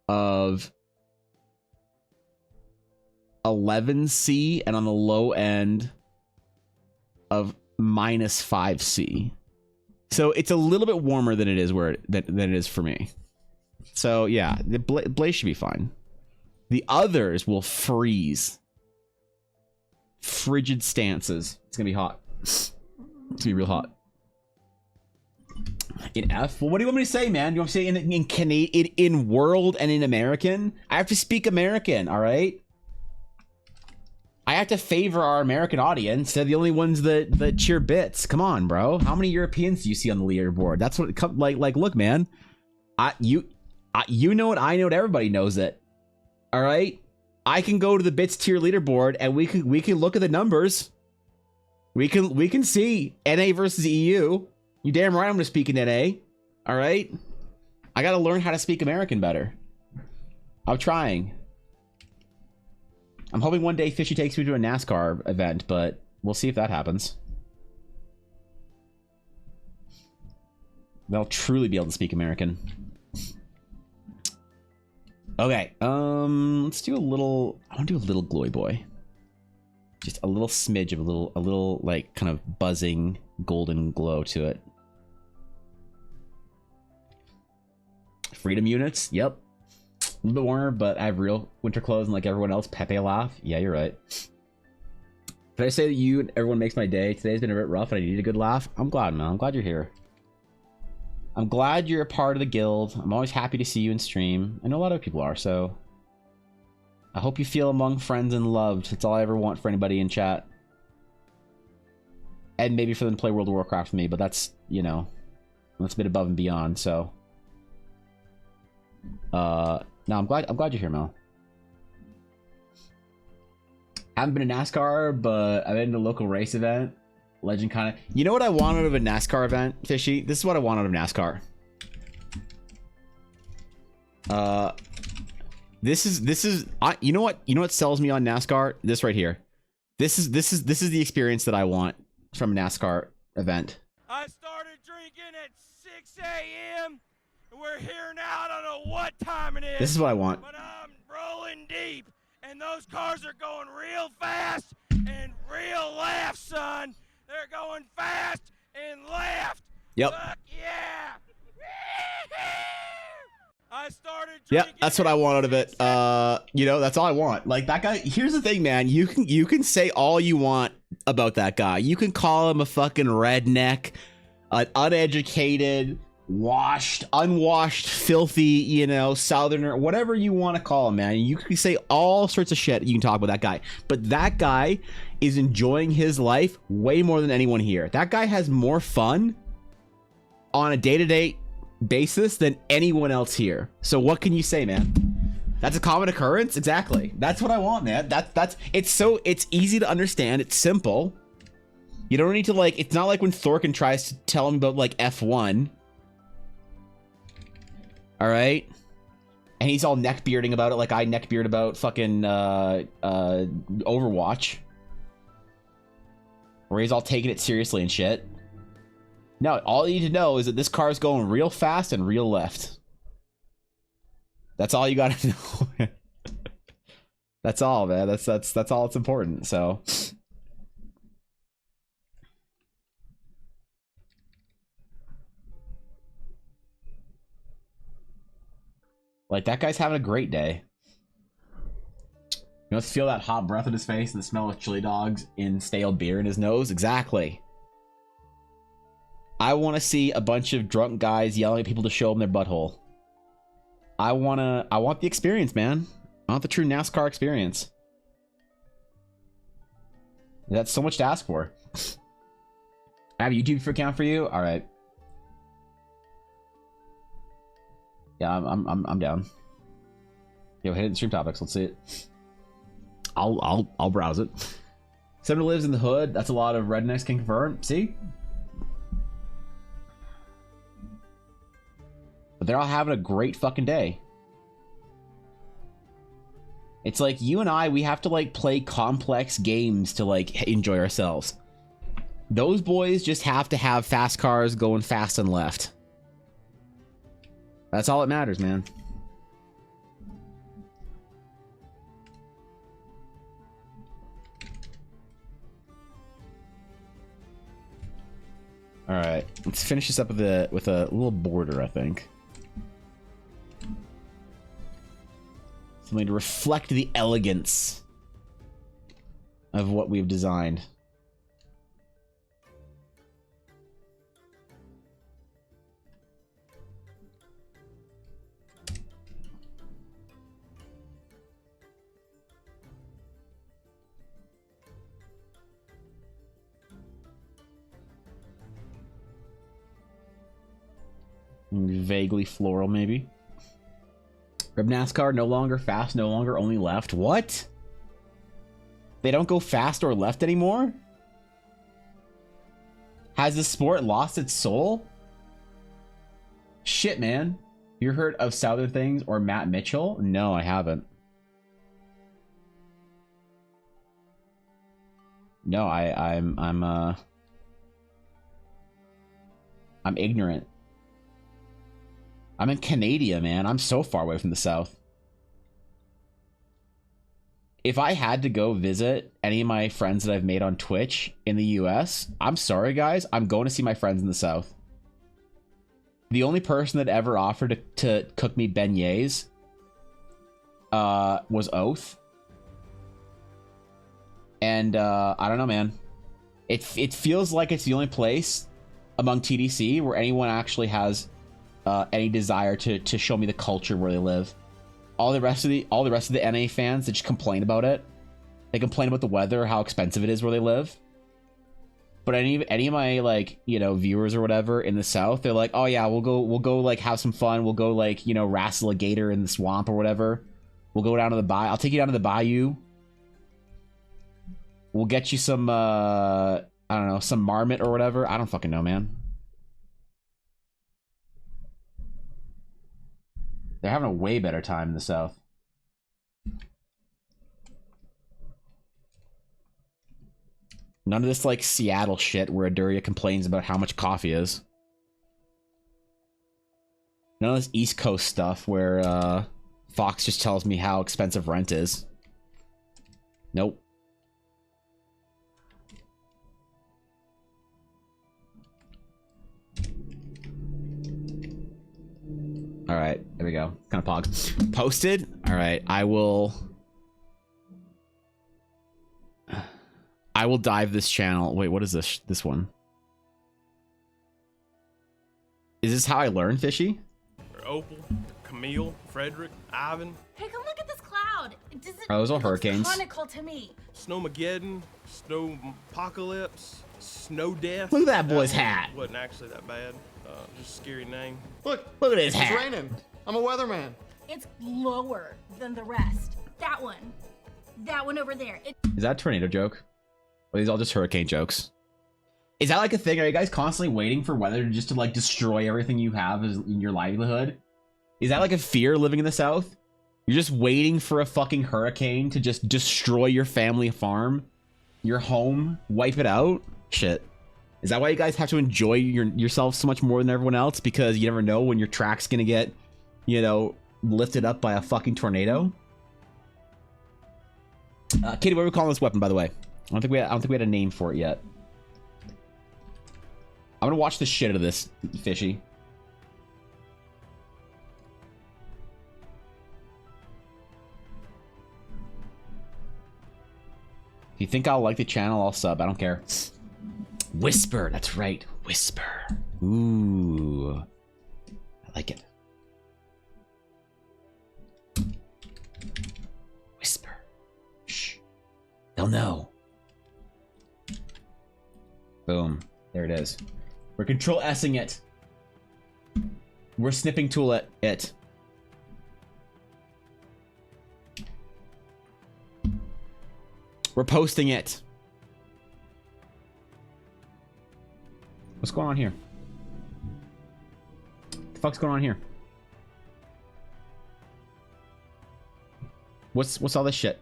of 11C and on the low end of -5C. So it's a little bit warmer than it is than it is for me. So yeah, the Blaze should be fine. The others will freeze. Frigid stances. It's gonna be hot. It's gonna be real hot. In F? Well, what do you want me to say, man? You want me to say in Canadian, in world and in American? I have to speak American, all right? I have to favor our American audience. They're the only ones that cheer bits. Come on, bro. How many Europeans do you see on the leaderboard? That's what it comes like. Look, man. You know it. I know it. Everybody knows it. All right. I can go to the bits tier leaderboard and we can look at the numbers. We can see NA versus EU. You damn right I'm gonna speak in NA. All right. I gotta learn how to speak American better. I'm trying. I'm hoping one day Fishy takes me to a NASCAR event, but we'll see if that happens. They'll truly be able to speak American. Okay, let's do a little... I want to do a little glowy boy. Just a little smidge of a little like kind of buzzing golden glow to it. Freedom units, yep. A little bit warmer, but I have real winter clothes and like everyone else. Pepe laugh. Yeah, you're right. Did I say that you and everyone makes my day? Today's been a bit rough and I need a good laugh. I'm glad, man. I'm glad you're here. I'm glad you're a part of the guild. I'm always happy to see you in stream. I know a lot of people are, so I hope you feel among friends and loved. That's all I ever want for anybody in chat. And maybe for them to play World of Warcraft with me, but that's, you know, that's a bit above and beyond, so. No, I'm glad you're here, Mel. Haven't been to NASCAR, but I've been to a local race event. Legend kind of. You know what I want out of a NASCAR event, Fishy? This is what I want out of NASCAR. This is you know what sells me on NASCAR? This right here. This is the experience that I want from a NASCAR event. I started drinking at 6 a.m. We're here now. I don't know what time it is. This is what I want. But I'm rolling deep, and those cars are going real fast and real left, son. They're going fast and left. Yep. Fuck yeah. I started drinking. Yep, that's what I want out of it. You know, that's all I want. Like that guy. Here's the thing, man. You can say all you want about that guy. You can call him a fucking redneck, an uneducated, unwashed, filthy, you know, southerner, whatever you want to call him, man. You can say all sorts of shit. You can talk about that guy, but that guy is enjoying his life way more than anyone here. That guy has more fun on a day-to-day basis than anyone else here. So what can you say, man? That's a common occurrence. Exactly. That's what I want, man. It's easy to understand. It's simple. You don't need to like. It's not like when Thorkin tries to tell him about like F1. All right, and he's all neckbearding about it, like I neckbeard about fucking Overwatch, where he's all taking it seriously and shit. No, all you need to know is that this car is going real fast and real left. That's all you gotta know. That's all, man. That's all that's important. So. Like, that guy's having a great day. You know, feel that hot breath in his face and the smell of chili dogs in stale beer in his nose? Exactly. I want to see a bunch of drunk guys yelling at people to show them their butthole. I want the experience, man. I want the true NASCAR experience. That's so much to ask for. I have a YouTube account for you? Alright. Yeah, I'm down. Yo, hit it in stream topics. Let's see it. I'll browse it. Someone who lives in the hood. That's a lot of rednecks can confirm. See? But they're all having a great fucking day. It's like you and I, we have to like play complex games to like enjoy ourselves. Those boys just have to have fast cars going fast and left. That's all that matters, man. All right, let's finish this up with a little border, I think. Something to reflect the elegance of what we've designed. Vaguely floral, maybe. Rib NASCAR, no longer fast, no longer only left. What? They don't go fast or left anymore? Has the sport lost its soul? Shit, man. You heard of Southern Things or Matt Mitchell? No, I haven't. No, I'm ignorant. I'm in Canada, man. I'm so far away from the South. if I had to go visit any of my friends that I've made on Twitch in the US, I'm sorry guys, I'm going to see my friends in the South. The only person that ever offered to cook me beignets was Oath. And I don't know, man. It feels like it's the only place among TDC where anyone actually has any desire to show me the culture where they live. All the rest of the NA fans that just complain about it. They complain about the weather, how expensive it is where they live. But any of my, like, you know, viewers or whatever in the South, they're like, oh yeah, we'll go like have some fun. We'll go, like, you know, wrestle a gator in the swamp or whatever. We'll go down to the bayou. I'll take you down to the bayou. We'll get you some I don't know, some marmot or whatever. I don't fucking know, man. They're having a way better time in the South. None of this, like, Seattle shit where Aduria complains about how much coffee is. None of this East Coast stuff where Fox just tells me how expensive rent is. Nope. All right, there we go. Kind of pog. Posted. All right, I will dive this channel. Wait, what is this? This one. Is this how I learn, Fishy? Opal, Camille, Frederick, Ivan. Hey, come look at this cloud. Are those all hurricanes? Conical to me. Snowmageddon, Snowpocalypse, Snow Death. Look at that boy's hat. Wasn't actually that bad. Just a scary name. Look at his hat. It's raining. I'm a weatherman. It's lower than the rest. That one. That one over there. Is that a tornado joke? Or are these all just hurricane jokes? Is that like a thing? Are you guys constantly waiting for weather just to, like, destroy everything you have in your livelihood? Is that like a fear living in the South? You're just waiting for a fucking hurricane to just destroy your family farm, your home, wipe it out? Shit. Is that why you guys have to enjoy yourself so much more than everyone else? Because you never know when your track's gonna get, you know, lifted up by a fucking tornado? Kitty, what are we calling this weapon, by the way? I don't think we had a name for it yet. I'm gonna watch the shit out of this, Fishy. If you think I'll like the channel, I'll sub. I don't care. Whisper, that's right. Whisper. Ooh. I like it. Whisper. Shh. They'll know. Boom. There it is. We're control S-ing it. We're snipping tool it. We're posting it. What's going on here? What the fuck's going on here? What's all this shit?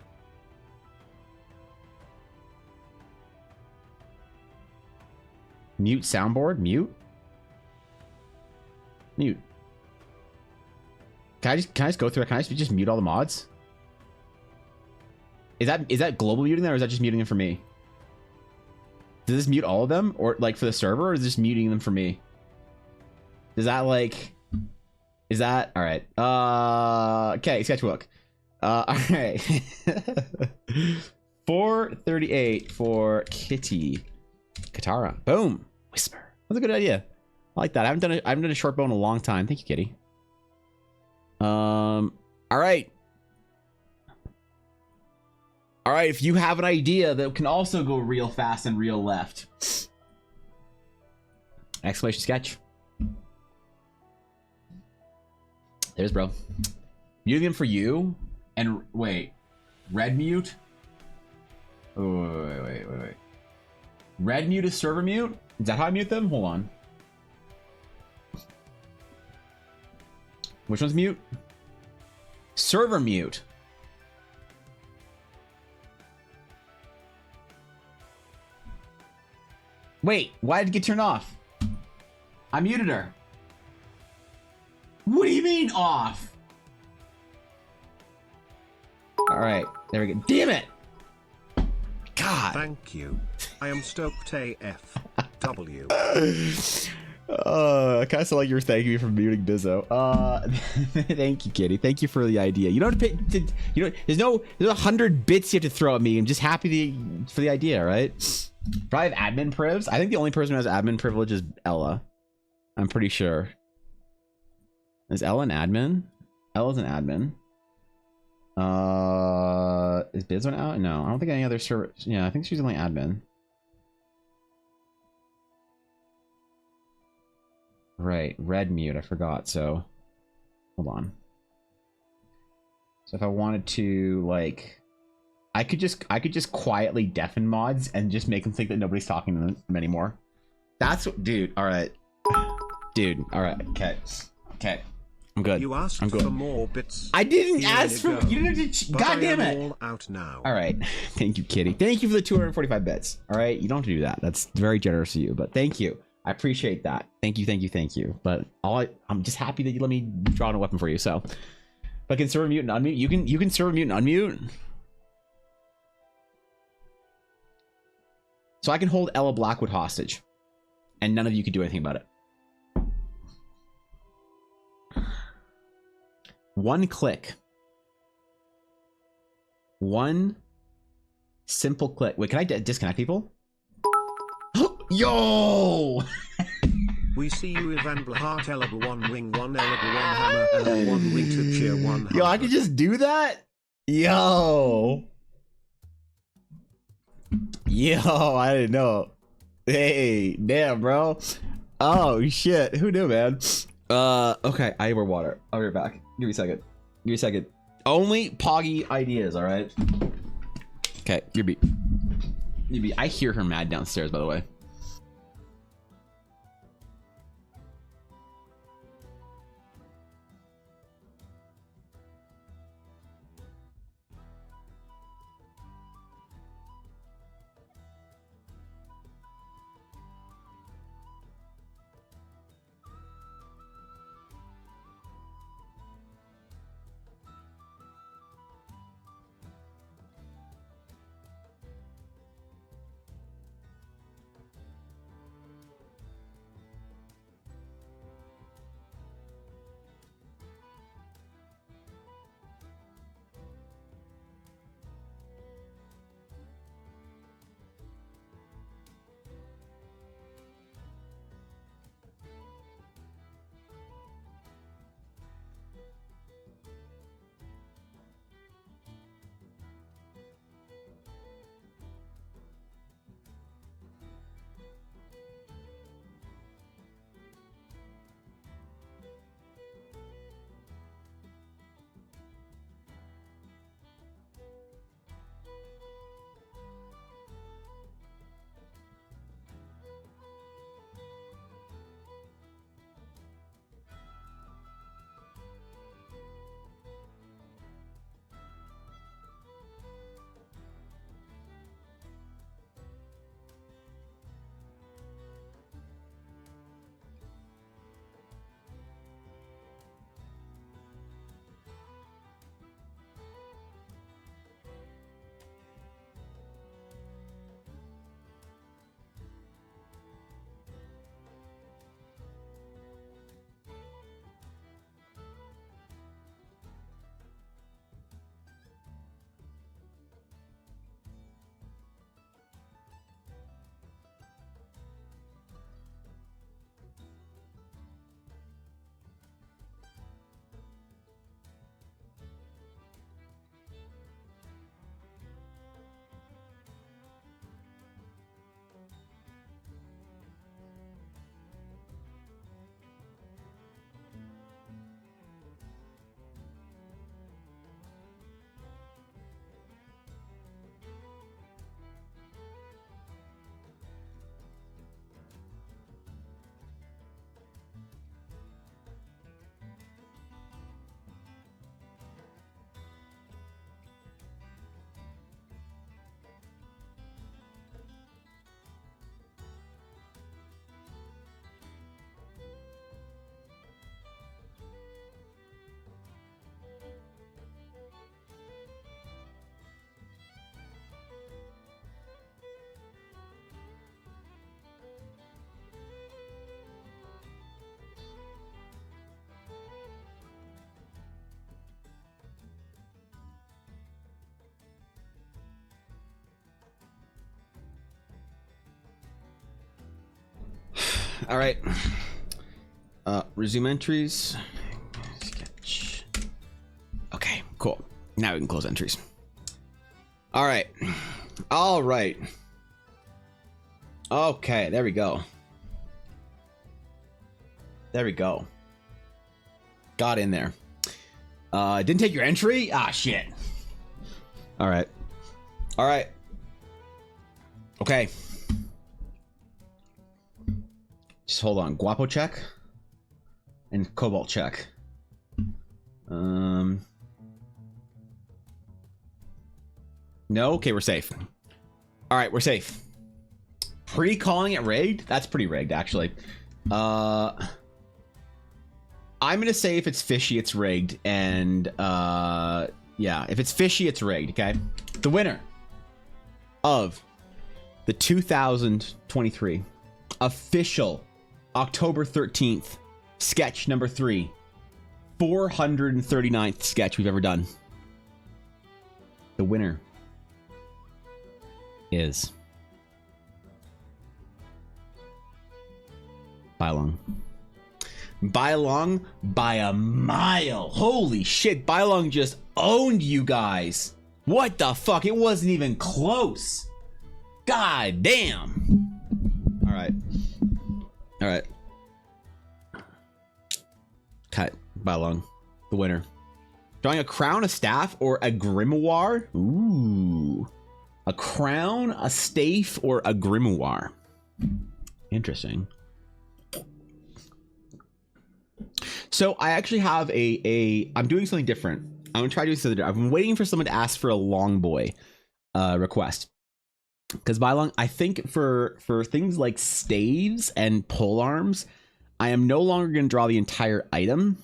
Mute soundboard? Mute? Mute. Can I just go through it? Can I just mute all the mods? Is that global muting them, or is that just muting them for me? Does this mute all of them, or like for the server, or is this muting them for me? Is that like... Is that... Alright. Okay, sketchbook. Alright. 438 for Kitty. Katara. Boom. Whisper. That's a good idea. I like that. I haven't done a short bow in a long time. Thank you, Kitty. Alright. Alright, if you have an idea that can also go real fast and real left. Exclamation sketch. There's bro. Muting them for you. And wait. Red mute? Oh, wait. Red mute is server mute? Is that how I mute them? Hold on. Which one's mute? Server mute. Wait, why did it get turned off? I muted her. What do you mean off? All right. There we go. Damn it! God. Thank you. I am stoked AF. W. I kind of sound like you're thanking me for muting Bizzo. Thank you, Kitty. Thank you for the idea. You don't have to, you know, there's 100 bits you have to throw at me. I'm just happy for the idea, right? Probably have admin privs. I think the only person who has admin privilege is Ella. I'm pretty sure. Is Ella an admin? Ella's an admin. Is Bizzo out? No, I don't think any other server. Yeah, I think she's only admin. Right, red mute. I forgot. So, hold on. So if I wanted to, like, I could just quietly deafen mods and just make them think that nobody's talking to them anymore. That's what, dude. All right, dude. All right. Okay. Okay. I'm good. You asked I'm good. for more bits. I didn't Here ask for. go. You didn't. But God I damn am it! all out now. All right. Thank you, Kitty. Thank you for the 245 bits. All right. You don't have to do that. That's very generous of you. But thank you. I appreciate that. Thank you. Thank you. Thank you. But I'm just happy that you let me draw on a weapon for you. So, if I can serve a mute and unmute, you can serve a mute and unmute. So I can hold Ella Blackwood hostage, and none of you can do anything about it. One click. One simple click. Wait, can I disconnect people? Yo! We see you, Ivan Blahart, Elab 1 ring 1, Elab 1 hammer, Elab 1 ring 2 cheer 1. Yo, I can just do that? Yo! Yo, I didn't know. Hey, damn, bro. Oh, shit. Who knew, man? Okay, I need more water. I'll be right back. Give me a second. Give me a second. Only Poggy ideas, alright? Okay, your beat. Your beat. I hear her mad downstairs, by the way. All right. Resume entries. Sketch. Okay, cool. Now we can close entries. All right. All right. Okay, there we go. There we go. Got in there. Didn't take your entry? Ah, shit. All right. All right. Okay. Just hold on. Guapo check. And Cobalt check. No? Okay, we're safe. All right, we're safe. Pre-calling it rigged? That's pretty rigged, actually. I'm gonna say if it's fishy, it's rigged. And, yeah, if it's fishy, it's rigged, okay? The winner of the 2023 official October 13th sketch number 3, 439th sketch we've ever done. The winner is Bylong. Bylong by a mile. Holy shit, Bylong just owned you guys. What the fuck? It wasn't even close. God damn. All right. All right. Cut. Bylong, the winner. Drawing a crown, a staff, or a grimoire? Ooh. A crown, a staff, or a grimoire? Interesting. So I actually have I'm doing something different. I'm gonna try to do something different. I've been waiting for someone to ask for a long boy request. Because Bylong, I think for things like staves and pole arms, I am no longer gonna draw the entire item.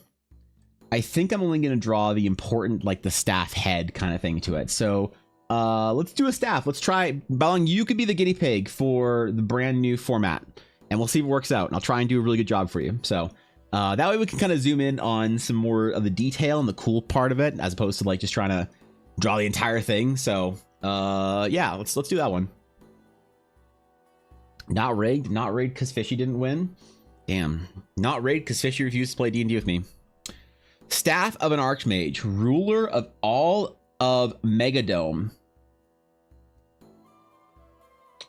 I think I'm only gonna draw the important, like the staff head kind of thing to it. So let's do a staff. Let's try. Bylong, you could be the guinea pig for the brand new format, and we'll see if it works out. And I'll try and do a really good job for you. So that way we can kind of zoom in on some more of the detail and the cool part of it, as opposed to like just trying to draw the entire thing. So yeah, let's do that one. Not rigged because Fishy didn't win. Damn. Not rigged because Fishy refused to play D&D with me. Staff of an Archmage, ruler of all of Megadome.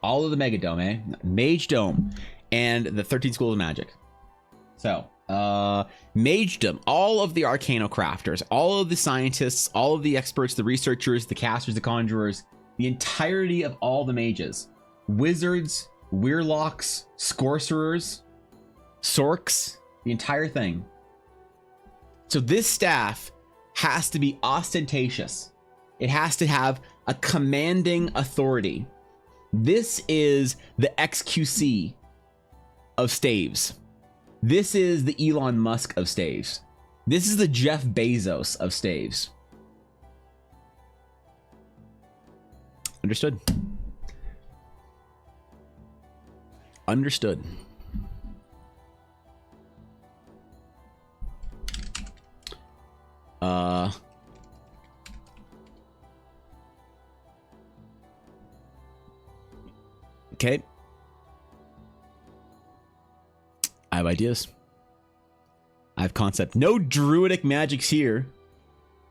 All of the Megadome, eh? Mage Dome and the 13 Schools of Magic. So, Magedom, all of the Arcano crafters, all of the scientists, all of the experts, the researchers, the casters, the conjurers, the entirety of all the mages, wizards, weirlocks, sorcerers, sorks, the entire thing. So this staff has to be ostentatious. It has to have a commanding authority. This is the XQC of staves. This is the Elon Musk of staves. This is the Jeff Bezos of staves. Understood. Understood. Okay. I have ideas. I have concept. No druidic magics here.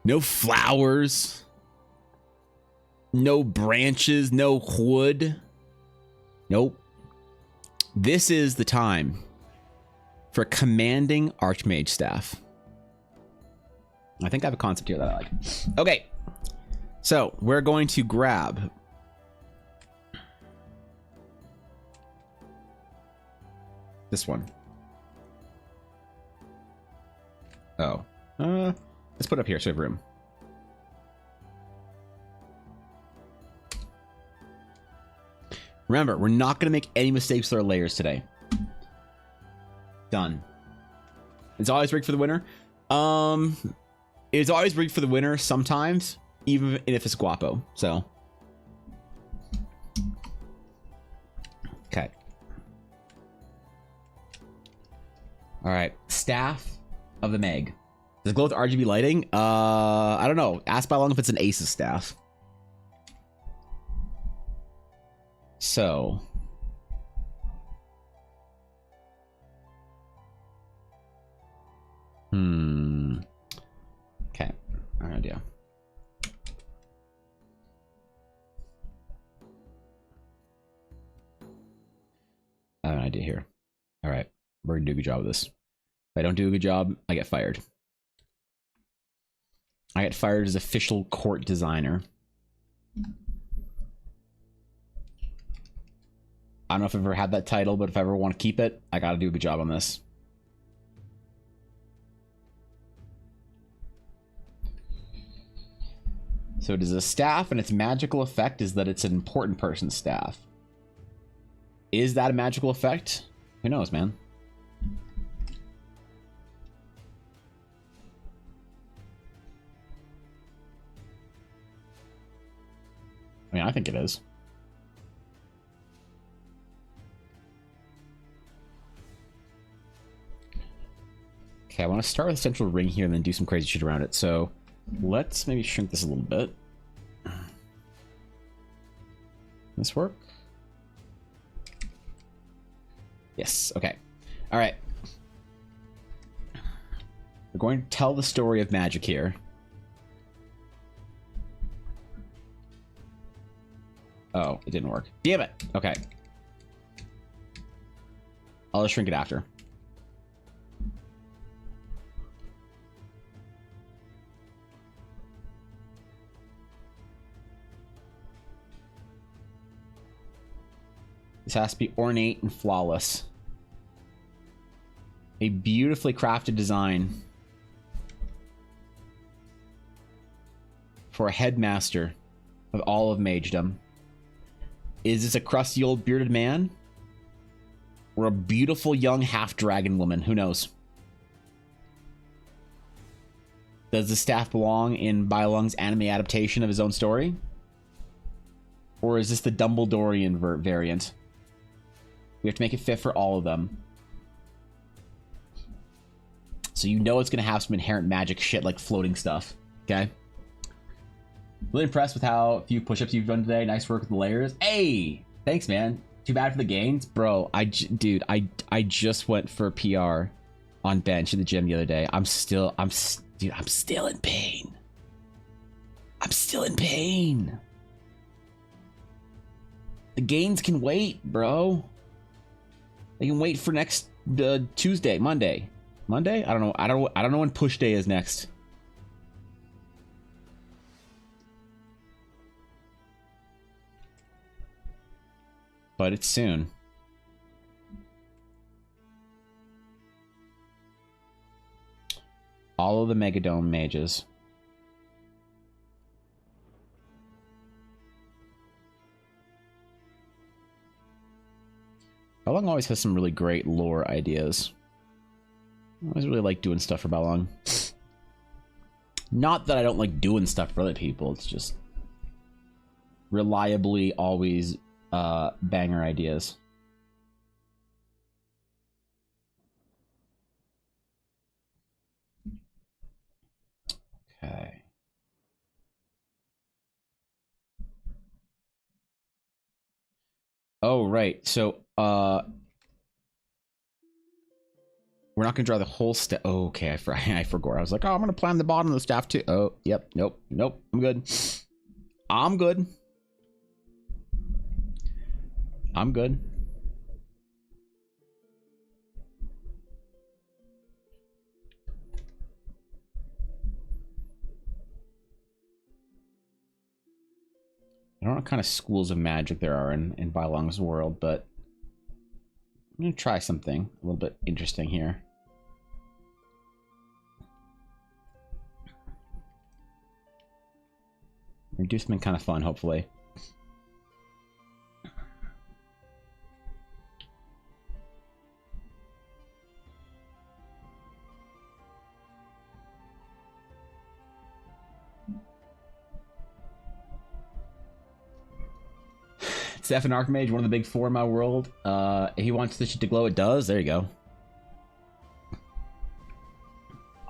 No flowers. No branches. No wood. Nope. This is the time for commanding Archmage staff. I think I have a concept here that I like. Okay. So we're going to grab this one. Oh. Let's put it up here so we have room. Remember, we're not going to make any mistakes with our layers today. Done. It's always rigged for the winner. It's always rigged for the winner sometimes, even if it's Guapo. So. Okay. All right. Staff of the Meg. Does it glow with RGB lighting? I don't know. Ask Bylong if it's an Ace's staff. So. Okay, I have an idea. I have an idea here. All right, we're gonna do a good job of this. If I don't do a good job, I get fired. I get fired as official court designer. I don't know if I've ever had that title, but if I ever want to keep it, I gotta do a good job on this. So it is a staff, and its magical effect is that it's an important person's staff. Is that a magical effect? Who knows, man? I mean, I think it is. Okay, I want to start with a central ring here and then do some crazy shit around it. So let's maybe shrink this a little bit. This work? Yes, okay. All right. We're going to tell the story of magic here. Oh, it didn't work. Damn it. Okay. I'll just shrink it after. This has to be ornate and flawless. A beautifully crafted design for a headmaster of all of magedom. Is this a crusty old bearded man? Or a beautiful young half-dragon woman? Who knows? Does the staff belong in Bylung's anime adaptation of his own story? Or is this the Dumbledorian variant? We have to make it fit for all of them. So you know it's going to have some inherent magic shit like floating stuff. Okay? Really impressed with how few push-ups you've done today. Nice work with the layers. Hey! Thanks, man. Too bad for the gains. Bro, dude, I just went for PR on bench in the gym the other day. I'm still in pain. I'm still in pain. The gains can wait, bro. They can wait for next Tuesday, Monday. Monday? I don't know. I don't know when push day is next. But it's soon. All of the Megadome mages. Balong always has some really great lore ideas. I always really like doing stuff for Balong. Not that I don't like doing stuff for other people, it's just reliably always banger ideas. Okay. Oh, right. So, we're not going to draw the whole staff. Oh, okay. I forgot. I was like, oh, I'm going to plan the bottom of the staff too. Oh, yep. Nope. I'm good. I'm good. I don't know what kind of schools of magic there are in Bylong's world, but I'm going to try something a little bit interesting here. We're going to do something kind of fun, hopefully. Stefan Archmage, one of the big four in my world. He wants this shit to glow. It does. There you go.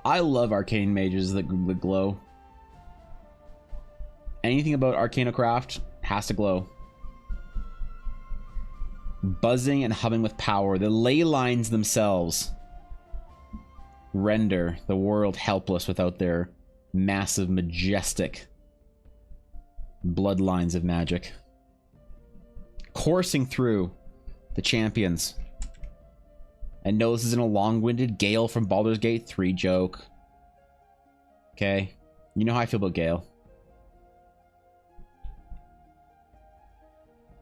I love arcane mages that glow. Anything about Arcanocraft has to glow. Buzzing and humming with power. The ley lines themselves render the world helpless without their massive, majestic bloodlines of magic coursing through the champions. And no, this isn't a long-winded Gale from Baldur's Gate 3 joke. Okay, you know how I feel about Gale.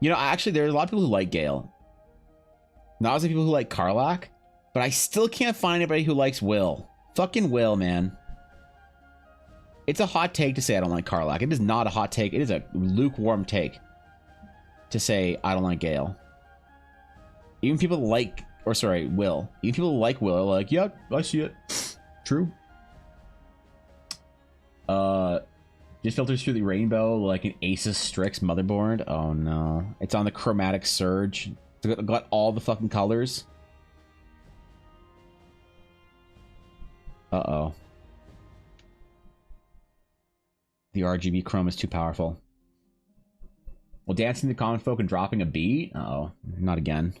You know, actually, there's a lot of people who like Gale. Not as many people who like Karlach, but I still can't find anybody who likes Will. Fucking Will, man. It's a hot take to say I don't like Karlach. It is not a hot take. It is a lukewarm take to say I don't like Gale. Even people like, or sorry, Will. Even people who like Will are like, yeah, I see it. True. Just filters through the rainbow like an Asus Strix motherboard. Oh no. It's on the chromatic surge. It's got all the fucking colors. Uh-oh. The RGB chrome is too powerful. Well, dancing to common folk and dropping a beat? Uh-oh. Not again.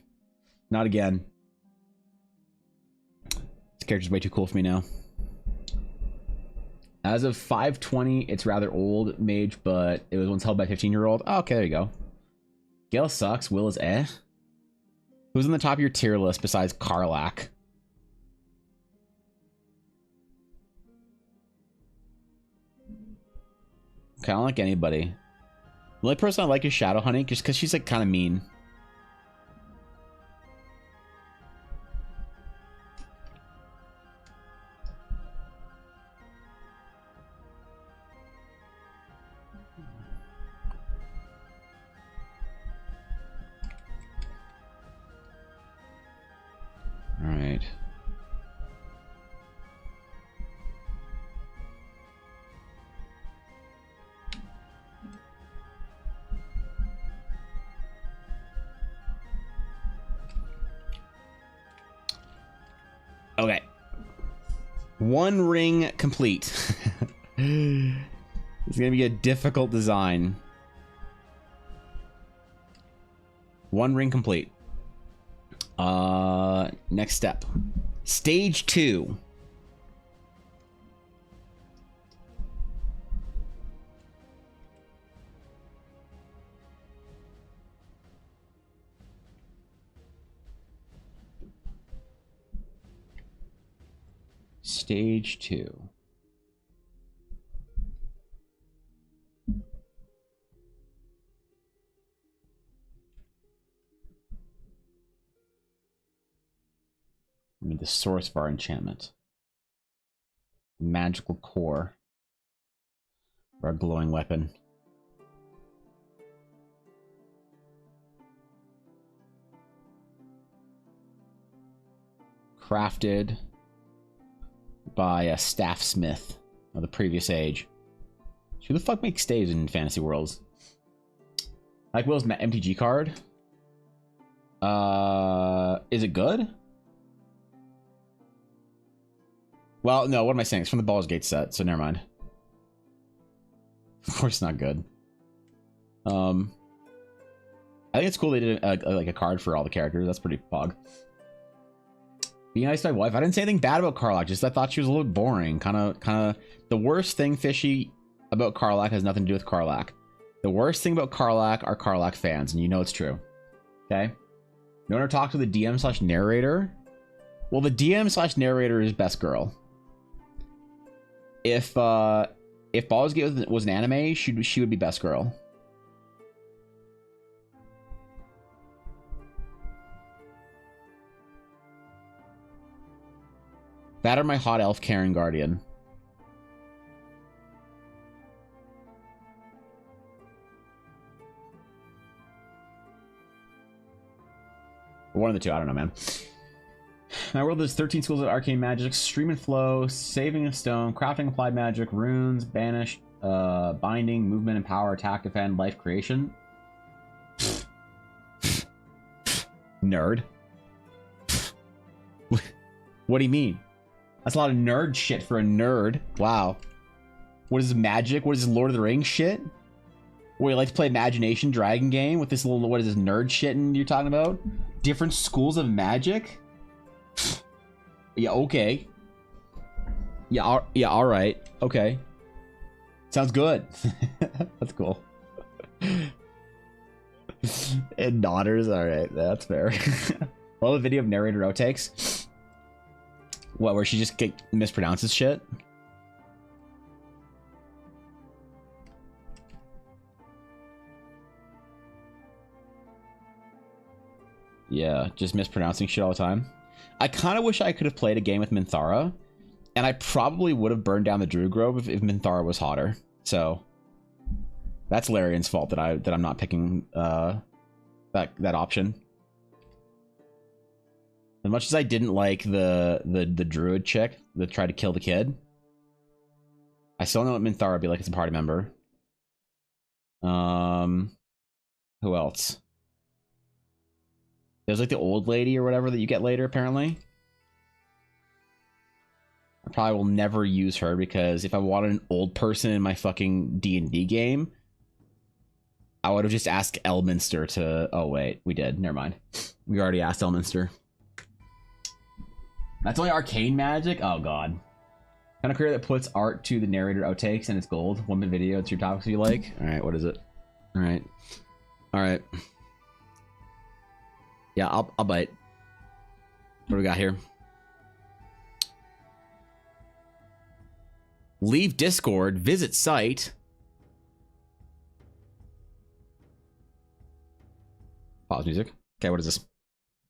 Not again. This character's way too cool for me now. As of 520, it's rather old mage, but it was once held by a 15-year-old. Oh, okay, there you go. Gale sucks. Will is eh. Who's on the top of your tier list besides Karlach? Okay, I don't like anybody. The only person I like is Shadowhoney, just because she's like kind of mean. All right. Okay. One ring complete. It's gonna be a difficult design. One ring complete. Next step. Stage 2. Stage 2. I mean, the source of our enchantment. Magical core. For our glowing weapon. Crafted by a staff smith of the previous age. Who the fuck makes staves in fantasy worlds? I like Will's MTG card. Is it good? Well, no, what am I saying? It's from the Baldur's Gate set, so never mind. Of course it's not good. I think it's cool they did like a card for all the characters. That's pretty pog. Be nice to my wife. I didn't say anything bad about Karlach, just I thought she was a little boring. Kind of. The worst thing, Fishy, about Karlach has nothing to do with Karlach. The worst thing about Karlach are Karlach fans, and you know it's true. Okay? You want to talk to the DM/narrator? Well, the DM/narrator is best girl. If Baldur's Gate was an anime, she would be best girl. That or my hot elf Karen Guardian. One of the two, I don't know, man. My world is 13 schools of arcane magic: stream and flow, saving of stone, crafting applied magic, runes, banish, binding, movement and power, attack, defend, life creation. Nerd. What do you mean? That's a lot of nerd shit for a nerd. Wow. What is magic? What is this Lord of the Rings shit? Where you like to play Imagination Dragon game with this little, what is this nerd shit you're talking about? Different schools of magic? Yeah, okay. Yeah, all right. Okay. Sounds good. That's cool. And daughters, all right, that's fair. Well, the video of narrator outtakes. What, where she just mispronounces shit? Yeah, just mispronouncing shit all the time. I kind of wish I could have played a game with Minthara, and I probably would have burned down the Druid Grove if Minthara was hotter. So that's Larian's fault that I'm not picking that option. As much as I didn't like the Druid chick that tried to kill the kid, I still know what Minthara would be like as a party member. Who else? There's like the old lady or whatever that you get later, apparently. I probably will never use her because if I wanted an old person in my fucking D&D game, I would have just asked Elminster to... Oh, wait. We did. Never mind. We already asked Elminster. That's only arcane magic? Oh, God. Kind of career that puts art to the narrator outtakes and it's gold. 1 minute video. It's your topics you like. All right. What is it? All right. All right. Yeah, I'll bite. What do we got here? Leave Discord, visit site. Pause music. Okay, what is this?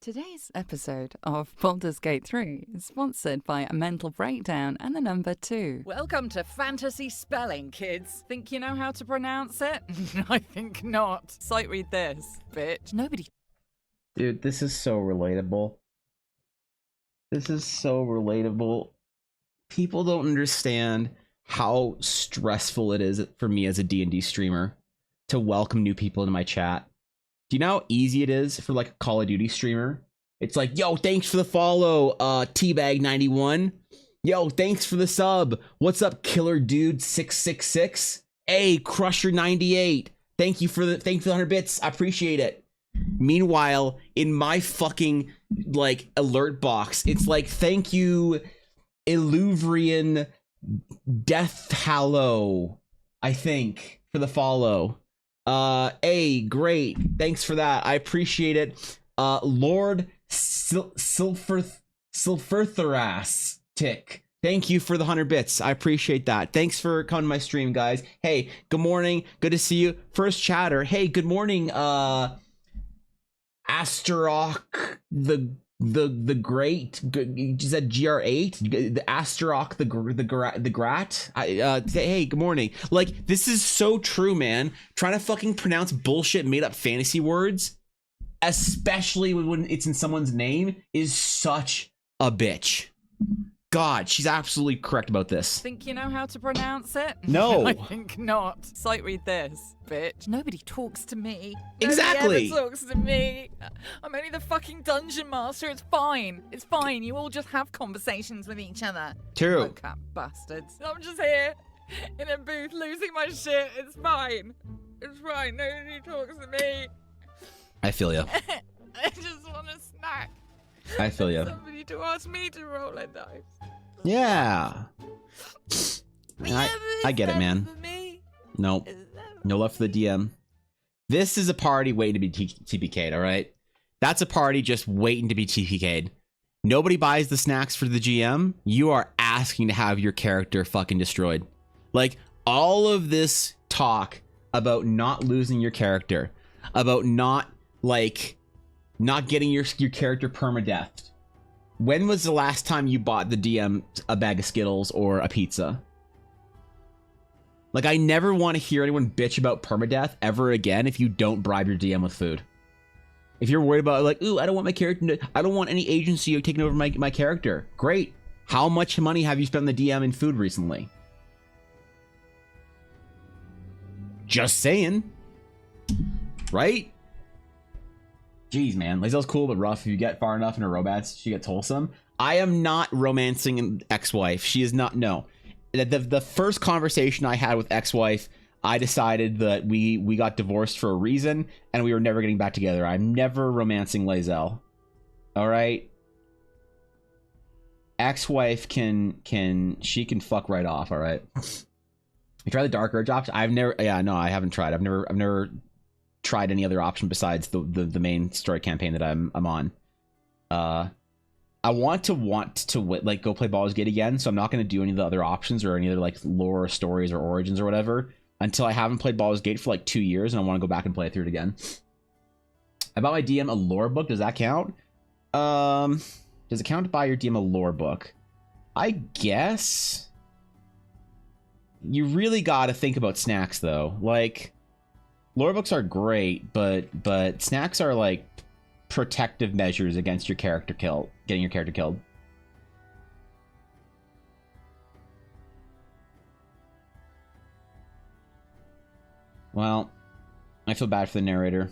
Today's episode of Baldur's Gate 3 is sponsored by A Mental Breakdown and the number 2. Welcome to fantasy spelling, kids. Think you know how to pronounce it? I think not. Sight read this, bitch. Nobody... Dude, this is so relatable. This is so relatable. People don't understand how stressful it is for me as a D&D streamer to welcome new people into my chat. Do you know how easy it is for like a Call of Duty streamer? It's like, yo, thanks for the follow, Teabag91. Yo, thanks for the sub. What's up, Killer Dude 666? Hey, Crusher98. Thank you for the 100 bits. I appreciate it. Meanwhile, in my fucking like alert box, it's like, thank you, Illuvrian Death Hallow, I think, for the follow. Hey, great. Thanks for that. I appreciate it. Lord Silfurtheras Tick. Thank you for the 100 bits. I appreciate that. Thanks for coming to my stream, guys. Hey, good morning. Good to see you. First chatter. Hey, good morning. Asterok the Great. Is that GR8? The Asterok the Grat. Hey, good morning. Like, this is so true, man. Trying to fucking pronounce bullshit made up fantasy words, especially when it's in someone's name, is such a bitch. God, she's absolutely correct about this. Think you know how to pronounce it? No. I think not. Sight read this, bitch. Nobody talks to me. Exactly. Nobody ever talks to me. I'm only the fucking dungeon master. It's fine. It's fine. You all just have conversations with each other. True. Mocap bastards. I'm just here in a booth losing my shit. It's fine. It's fine. Nobody talks to me. I feel you. I just want a snack. I feel you. Somebody to ask me to roll a dice. Yeah. I get it, man. Nope. No love for the DM. This is a party waiting to be TPK'd, all right? That's a party just waiting to be TPK'd. Nobody buys the snacks for the GM. You are asking to have your character fucking destroyed. Like, all of this talk about not losing your character, about not getting your character permadeathed. When was the last time you bought the DM a bag of Skittles or a pizza? Like, I never want to hear anyone bitch about permadeath ever again if you don't bribe your DM with food. If you're worried about, like, ooh, I don't want my character I don't want any agency taking over my character. Great. How much money have you spent on the DM in food recently? Just saying. Right? Jeez, man. Lazelle's cool but rough. If you get far enough in her romance, she gets wholesome. I am not romancing an ex-wife. She is not. No. The first conversation I had with ex-wife, I decided that we got divorced for a reason and we were never getting back together. I'm never romancing Lazelle. All right? ex-wife can fuck right off. All right. You try the Dark Urge option? I've never. Yeah, no, I haven't tried. I've never tried any other option besides the main story campaign that I'm on. I want to like go play Baldur's Gate again, so I'm not going to do any of the other options or any other like lore or stories or origins or whatever until I haven't played Baldur's Gate for like 2 years, and I want to go back and play through it again. I bought my DM a lore book. Does that count? Does it count to buy your DM a lore book? I guess. You really got to think about snacks though. Like, lore books are great, but snacks are like protective measures against your character getting your character killed. Well, I feel bad for the narrator.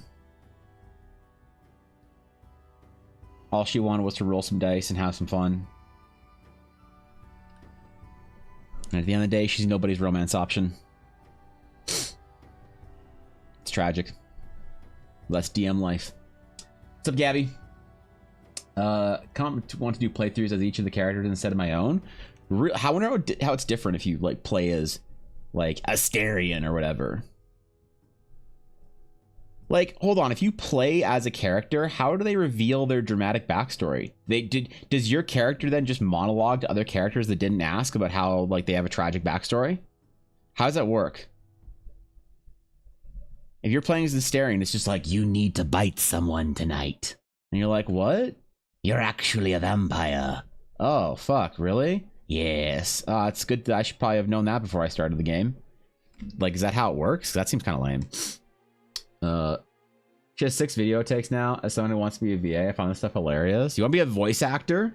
All she wanted was to roll some dice and have some fun. And at the end of the day, she's nobody's romance option. It's tragic. That's DM life. What's up, Gabby? Want to do playthroughs as each of the characters instead of my own. I wonder how it's different if you like play as like Astarion or whatever. Like, hold on, if you play as a character, how do they reveal their dramatic backstory? Does your character then just monologue to other characters that didn't ask about how like they have a tragic backstory? How does that work? If you're playing as Astarion, it's just like, you need to bite someone tonight. And you're like, what? You're actually a vampire. Oh, fuck, really? Yes. It's good that I should probably have known that before I started the game. Like, is that how it works? That seems kind of lame. She has 6 video takes now. As someone who wants to be a VA, I found this stuff hilarious. You want to be a voice actor?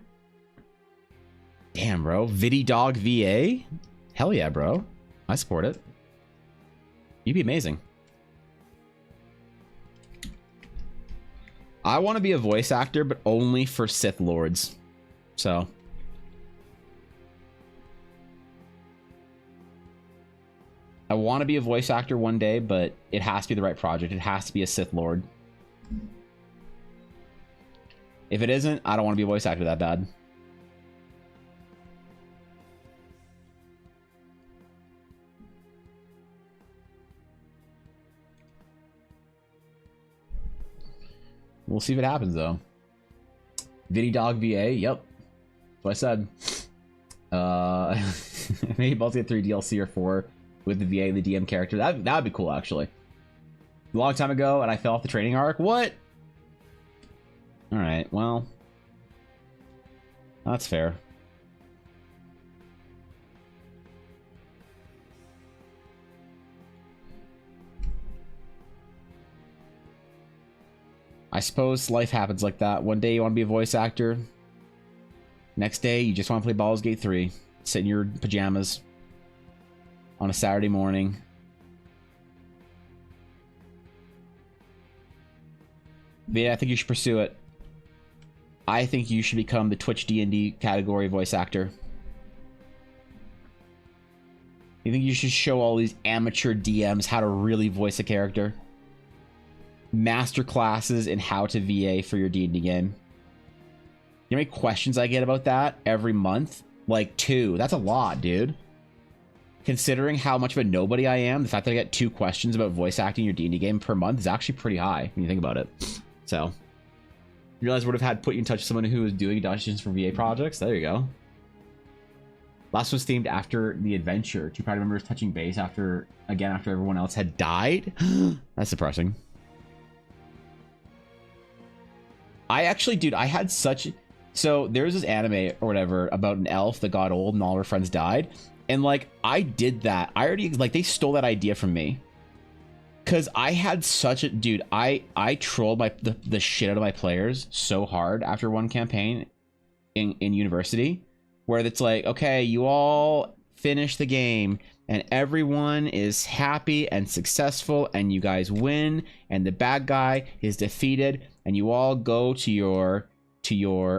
Damn, bro. Viddy Dog VA? Hell yeah, bro. I support it. You'd be amazing. I want to be a voice actor, but only for Sith Lords. So. I want to be a voice actor one day, but it has to be the right project. It has to be a Sith Lord. If it isn't, I don't want to be a voice actor that bad. We'll see if it happens, though. Viddy Dog VA, yep. That's what I said. Maybe Baldur's Gate 3 DLC or 4 with the VA, the DM character. That would be cool, actually. A long time ago, and I fell off the training arc. What? Alright, well. That's fair. I suppose life happens like that. One day you want to be a voice actor. Next day you just want to play Baldur's Gate 3. Sit in your pajamas on a Saturday morning. But yeah, I think you should pursue it. I think you should become the Twitch D&D category voice actor. You think you should show all these amateur DMs how to really voice a character? Master classes in how to VA for your D&D game. You know how many questions I get about that every month? Like 2. That's a lot, dude. Considering how much of a nobody I am, the fact that I get 2 questions about voice acting your D&D game per month is actually pretty high when you think about it. So, you realize I would have had put you in touch with someone who was doing auditions for VA projects? There you go. Last was themed after the adventure. 2 party members touching base after everyone else had died. That's depressing. I actually, dude, I had such... So, there's this anime or whatever about an elf that got old and all her friends died. And, like, I did that. I already, like, they stole that idea from me. Because I had such a... Dude, I trolled the shit out of my players so hard after one campaign in university. Where it's like, okay, you all finish the game. And everyone is happy and successful. And you guys win. And the bad guy is defeated. And you all go to your you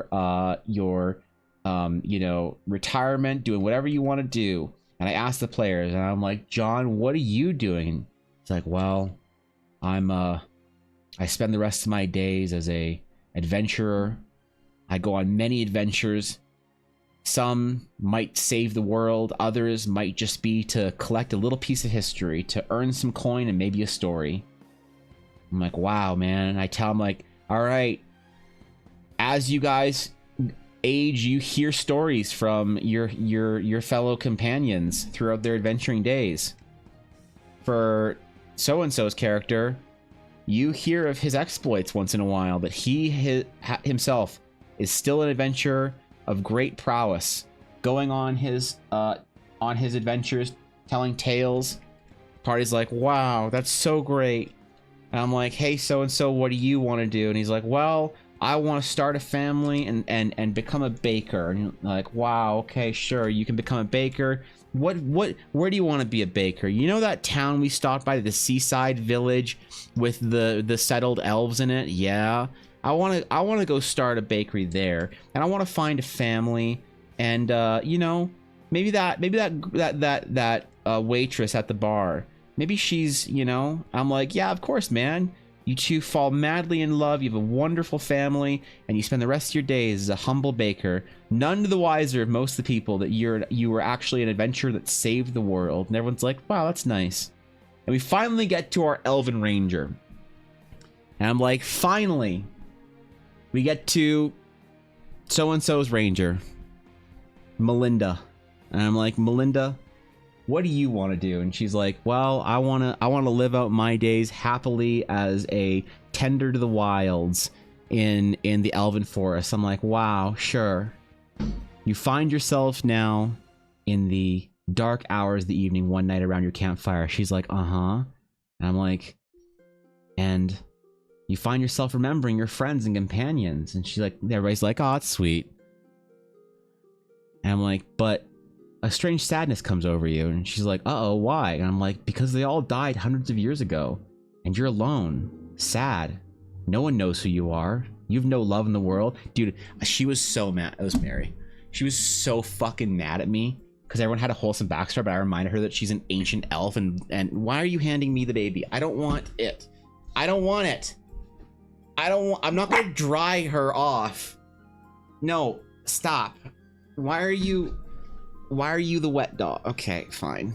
know, retirement, doing whatever you want to do. And I asked the players, and I'm like, John, what are you doing? It's like, well, I spend the rest of my days as a adventurer. I go on many adventures Some might save the world, others might just be to collect a little piece of history, to earn some coin and maybe a story. I'm like, wow, man. And I tell him, like, all right, as you guys age, you hear stories from your fellow companions throughout their adventuring days. For so-and-so's character, you hear of his exploits once in a while, but he himself is still an adventurer of great prowess, going on his adventures, telling tales. Party's like, wow, that's so great. And I'm like, hey, so-and-so, what do you want to do? And he's like, well, I want to start a family and become a baker. And you're like, wow, okay, sure, you can become a baker. Where do you want to be a baker? You know that town we stopped by, the seaside village with the settled elves in it? Yeah. I want to go start a bakery there, and I want to find a family, and you know, maybe that waitress at the bar, maybe she's, you know. I'm like, yeah, of course, man. You two fall madly in love, you have a wonderful family, and you spend the rest of your days as a humble baker, none the wiser of most of the people that you were actually an adventurer that saved the world. And everyone's like, wow, that's nice. And we finally get to our elven ranger. And I'm like, finally, we get to so-and-so's ranger, Melinda. And I'm like, Melinda, what do you want to do? And she's like, well, I want to live out my days happily as a tender to the wilds in the elven forest. I'm like, wow, sure. You find yourself now in the dark hours of the evening one night around your campfire. She's like, uh-huh. And I'm like, and you find yourself remembering your friends and companions. And she's like, everybody's like, oh, it's sweet. And I'm like, but a strange sadness comes over you. And she's like, uh-oh, why? And I'm like, because they all died hundreds of years ago. And you're alone, sad. No one knows who you are. You've no love in the world. Dude, she was so mad. It was Mary. She was so fucking mad at me because everyone had a wholesome backstory, but I reminded her that she's an ancient elf. And why are you handing me the baby? I don't want it. I don't want it. I'm not going to dry her off. No, stop. Why are you the wet dog? Okay, fine.